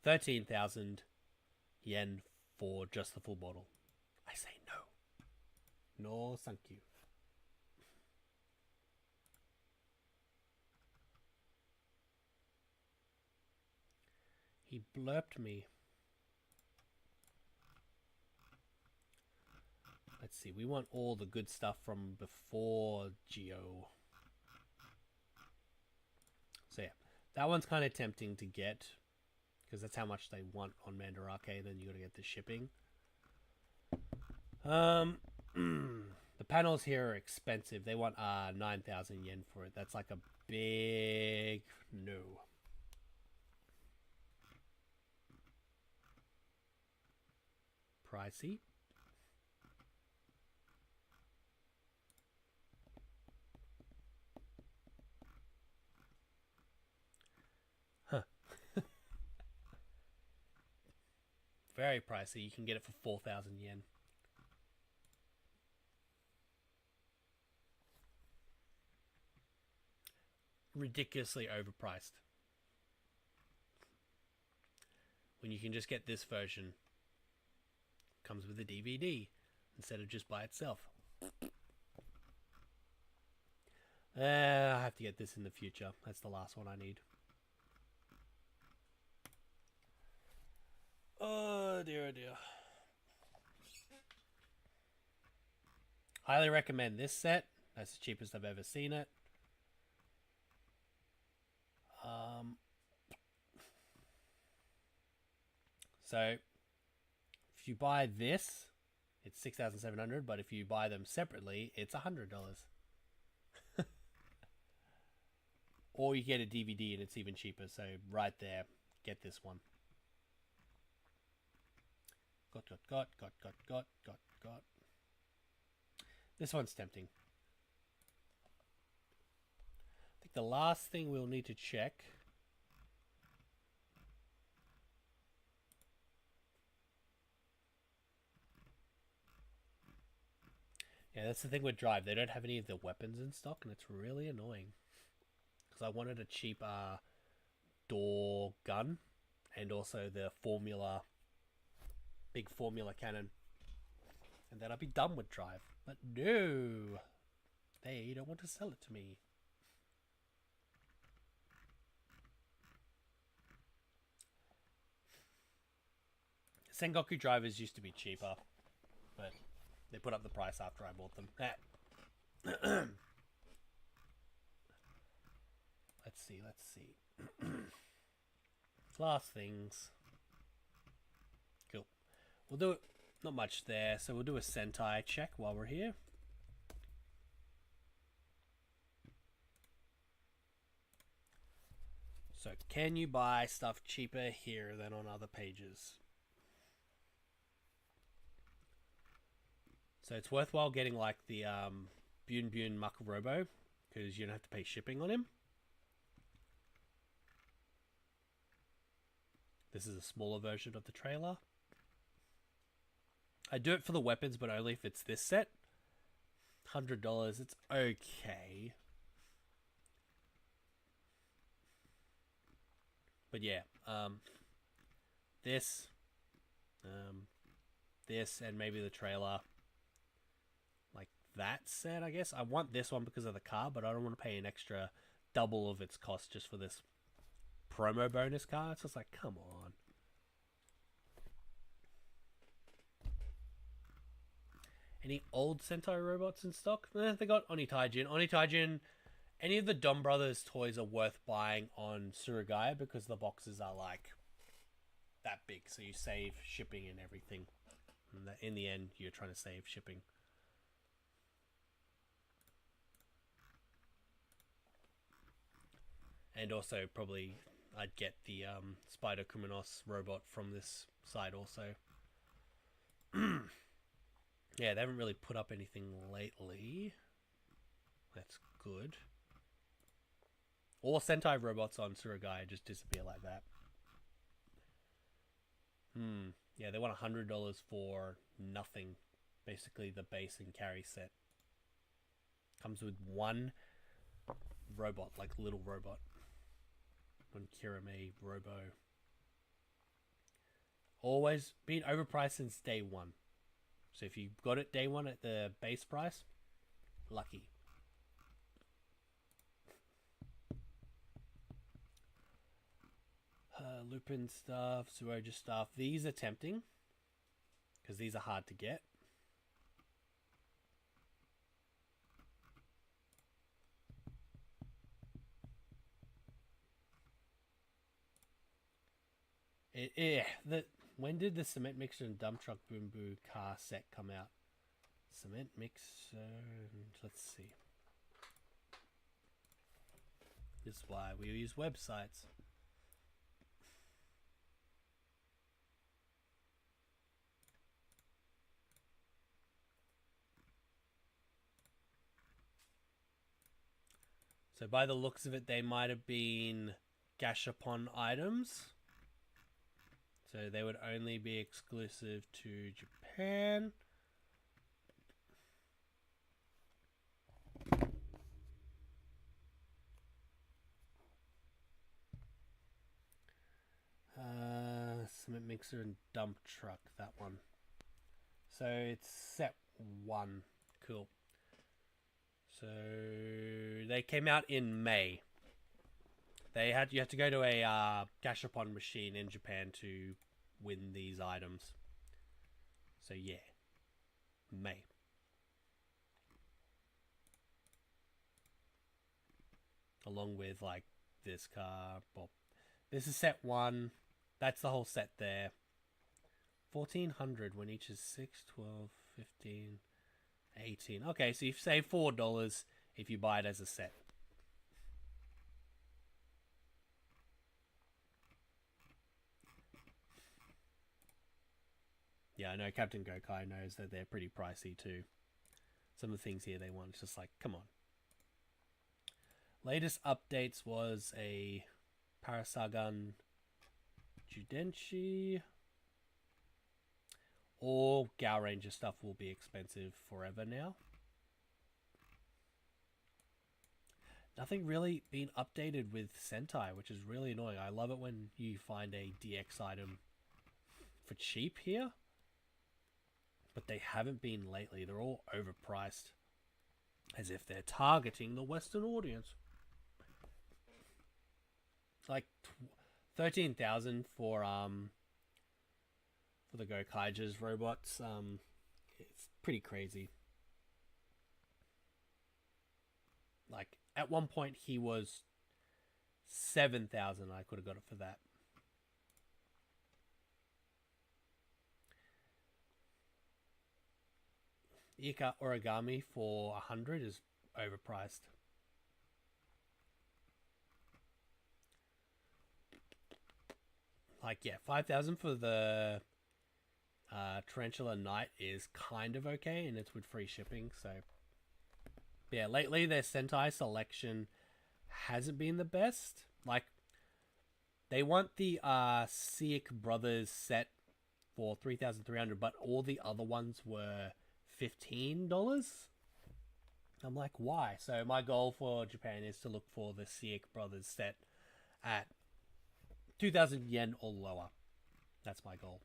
13,000 yen for just the full bottle. I say no. No, thank you. He blurped me. Let's see. We want all the good stuff from before Geo. So yeah, that one's kind of tempting to get because that's how much they want on Mandarake. Then you got to get the shipping. The panels here are expensive. They want 9,000 yen for it. That's like a big no. Pricey. Huh. Very pricey. You can get it for 4,000 yen. Ridiculously overpriced. When you can just get this version. Comes with a DVD instead of just by itself. I have to get this in the future. That's the last one I need. Oh dear, oh dear. Highly recommend this set. That's the cheapest I've ever seen it. So if you buy this, it's 6,700, but if you buy them separately, it's $100. Or you get a DVD and it's even cheaper. So right there, get this one. Got. This one's tempting. I think the last thing we'll need to check. Yeah, that's the thing with Drive. They don't have any of the weapons in stock, and it's really annoying. Because I wanted a cheap door gun, and also the big formula cannon. And then I'd be done with Drive. But no! They don't want to sell it to me. Sengoku drivers used to be cheaper, but they put up the price after I bought them. Let's see. Last things. Cool. We'll do it. Not much there, so we'll do a Sentai check while we're here. So, can you buy stuff cheaper here than on other pages? So it's worthwhile getting like the Bune Bune Muck Robo, because you don't have to pay shipping on him. This is a smaller version of the trailer. I do it for the weapons, but only if it's this set. $100, it's okay. But yeah, this, and maybe the trailer. Like that set, I guess. I want this one because of the car, but I don't want to pay an extra double of its cost just for this promo bonus car. It's just like, come on. Any old Sentai robots in stock? They got Onitaijin. Onitaijin, any of the Dom Brothers toys are worth buying on Surugaya because the boxes are like that big, so you save shipping and everything. And in the end, you're trying to save shipping. And also, probably, I'd get the Spider Kuminos robot from this side also. Yeah, they haven't really put up anything lately. That's good. All Sentai robots on Surugaya just disappear like that. Yeah, they want $100 for nothing. Basically, the base and carry set. Comes with one robot, like little robot. One Kirame Robo. Always been overpriced since day one. So if you got it day one at the base price, lucky. Lupin stuff, Suoja stuff. These are tempting because these are hard to get. When did the cement mixer and dump truck boom boo car set come out? Cement mixer, let's see. This is why we use websites. So by the looks of it, they might have been Gashapon items. So they would only be exclusive to Japan. Cement mixer and dump truck, that one. So it's set 1. Cool. So they came out in May. You had to go to a Gashapon machine in Japan to win these items. So yeah, May. Along with like this car. Well, this is set 1. That's the whole set there. 1,400 when each is 6, 12, 15, 18. Okay, so you save $4 if you buy it as a set. Yeah, I know Captain Gokai knows that they're pretty pricey too. Some of the things here they want, it's just like, come on. Latest updates was a Parasagan Judenshi. All Gao Ranger stuff will be expensive forever now. Nothing really been updated with Sentai, which is really annoying. I love it when you find a DX item for cheap here. But they haven't been lately. They're all overpriced. As if they're targeting the Western audience. Like 13,000 for for the Gokaiger's robots. It's pretty crazy. Like, at one point he was 7,000. I could have got it for that. Ika Origami for 100 is overpriced. Like, yeah, 5,000 for the Tarantula Knight is kind of okay, and it's with free shipping. So, yeah, lately their Sentai selection hasn't been the best. Like, they want the Siak Brothers set for 3,300, but all the other ones were $15. I'm like, why? So my goal for Japan is to look for the Siak Brothers set at 2,000 yen or lower. That's my goal.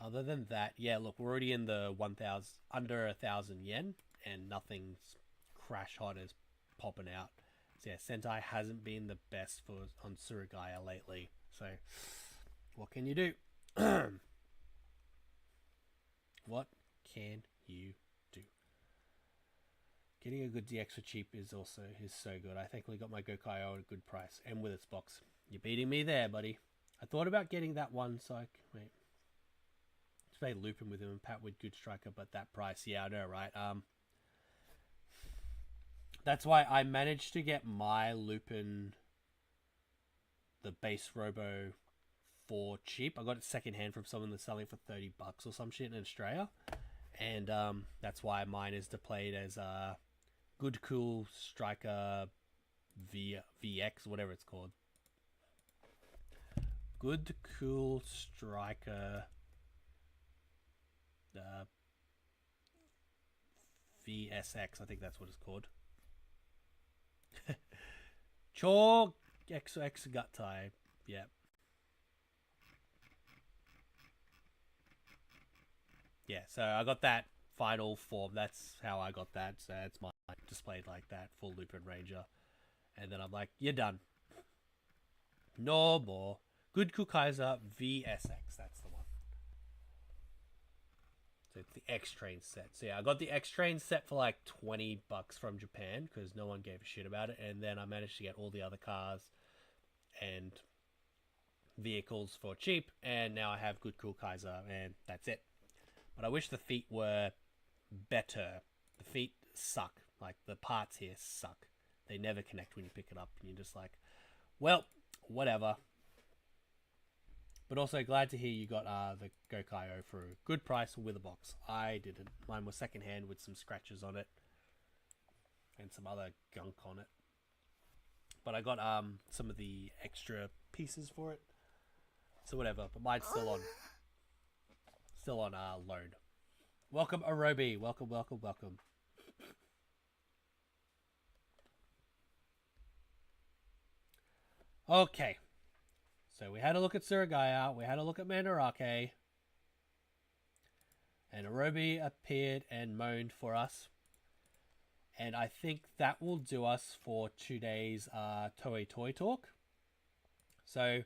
Other than that, yeah, look, we're already in the 1,000, under 1,000 yen, and nothing's crash hot as popping out. So yeah, Sentai hasn't been the best for on Surugaya lately. So what can you do? What can you do? Getting a good DX for cheap is so good. I thankfully got my Gokai at a good price and with its box. You're beating me there, buddy. I thought about getting that one, so I wait. Play Lupin with him and Pat with Good Striker, but that price, yeah, I know, right? That's why I managed to get my Lupin, the base Robo, for cheap. I got it secondhand from someone that's selling for $30 or some shit in Australia, and that's why mine is displayed as Good Cool Striker VX, whatever it's called. Good Cool Striker VSX, I think that's what it's called. Chor XX gut tie. Yeah. Yeah, so I got that final form. That's how I got that. So it's my displayed like that, full Lupin Ranger. And then I'm like, you're done. No more. Good Kukaiser VSX. That's the one. So it's the X-Train set. So yeah, I got the X-Train set for like $20 from Japan because no one gave a shit about it. And then I managed to get all the other cars and vehicles for cheap. And now I have Good Cool Kaiser and that's it. But I wish the feet were better. The feet suck. Like, the parts here suck. They never connect when you pick it up. And you're just like, well, whatever. But also glad to hear you got the Gokai for a good price with a box. I didn't. Mine was secondhand with some scratches on it. And some other gunk on it. But I got some of the extra pieces for it. So whatever. But mine's still on. Still on loan. Welcome, Arobi. Welcome, welcome, welcome. Okay. So we had a look at Surugaya. We had a look at Mandarake. And Arobi appeared and moaned for us. And I think that will do us for today's Toei Toy Talk. So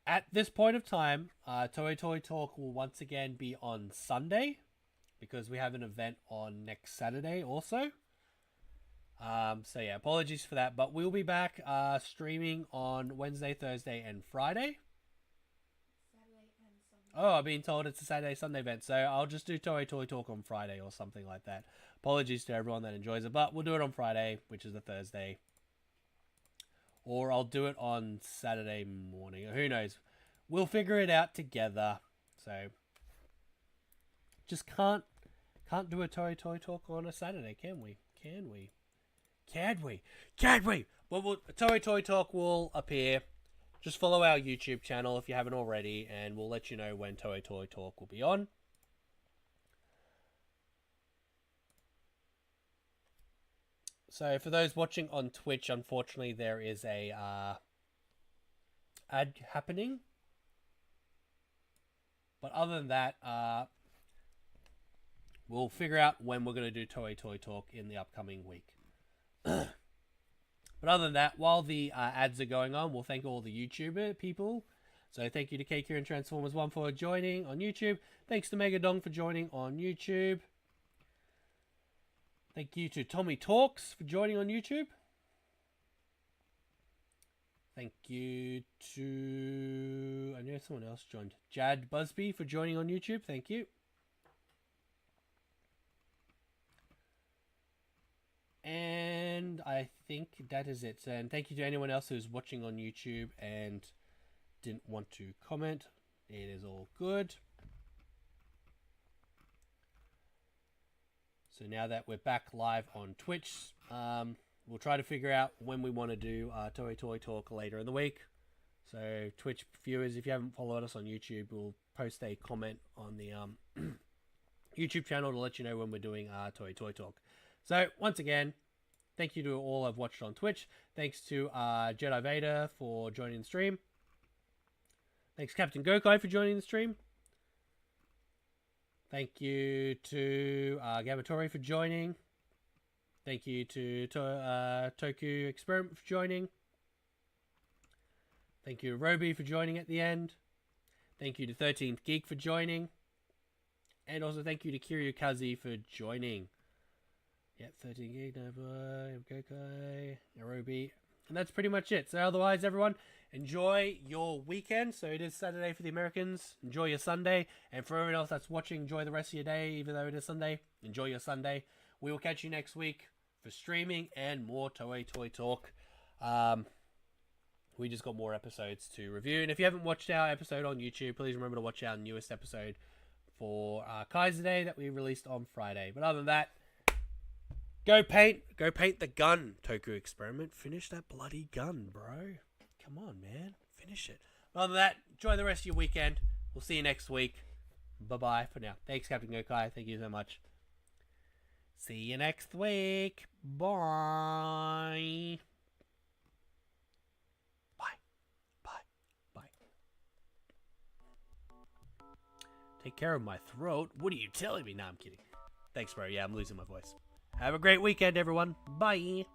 at this point of time, Toei Toy Talk will once again be on Sunday because we have an event on next Saturday also. So yeah, apologies for that, but we'll be back streaming on Wednesday, Thursday, and Friday. Saturday and Sunday. Oh, I've been told it's a Saturday, Sunday event, so I'll just do Toei Toy Talk on Friday or something like that. Apologies to everyone that enjoys it, but we'll do it on Friday, which is a Thursday. Or I'll do it on Saturday morning. Who knows? We'll figure it out together. So just can't do a Toei Toy Talk on a Saturday, can we? Can we? Can we? Can we? Well, Toei Toy Talk will appear. Just follow our YouTube channel if you haven't already, and we'll let you know when Toei Toy Talk will be on. So for those watching on Twitch, unfortunately, there is a ad happening. But other than that, we'll figure out when we're going to do Toei Toy Talk in the upcoming week. But But other than that, while the ads are going on, we'll thank all the YouTuber people. So thank you to KQ and Transformers 1 for joining on YouTube. Thanks to Megadong for joining on YouTube. Thank you to Tommy Talks for joining on YouTube. Thank you to... I know someone else joined. Jad Busby for joining on YouTube. Thank you. And I think that is it. And thank you to anyone else who's watching on YouTube and didn't want to comment. It is all good. So now that we're back live on Twitch, we'll try to figure out when we want to do Toei Toy Talk later in the week. So Twitch viewers, if you haven't followed us on YouTube, we'll post a comment on the YouTube channel to let you know when we're doing Toei Toy Talk. So once again, thank you to all I've watched on Twitch. Thanks to Jedi Vader for joining the stream. Thanks Captain Gokai for joining the stream. Thank you to Gabatori for joining. Thank you to Toku Experiment for joining. Thank you to Roby for joining at the end. Thank you to 13th Geek for joining. And also thank you to Kiryukaze for joining. Yep, 13 Geek, Gokai, Roby. And that's pretty much it. So otherwise, everyone, enjoy your weekend. So it is Saturday for the Americans. Enjoy your Sunday. And for everyone else that's watching, enjoy the rest of your day, even though it is Sunday. Enjoy your Sunday. We will catch you next week for streaming and more Toei Toy Talk. We just got more episodes to review. And if you haven't watched our episode on YouTube, please remember to watch our newest episode for Kaiser Day that we released on Friday. But other than that, go paint the gun, Toku Experiment. Finish that bloody gun, bro. Come on, man. Finish it. Other than that, enjoy the rest of your weekend. We'll see you next week. Bye-bye for now. Thanks, Captain Gokai. Thank you so much. See you next week. Bye. Bye. Bye. Bye. Take care of my throat. What are you telling me? No, I'm kidding. Thanks, bro. Yeah, I'm losing my voice. Have a great weekend, everyone. Bye.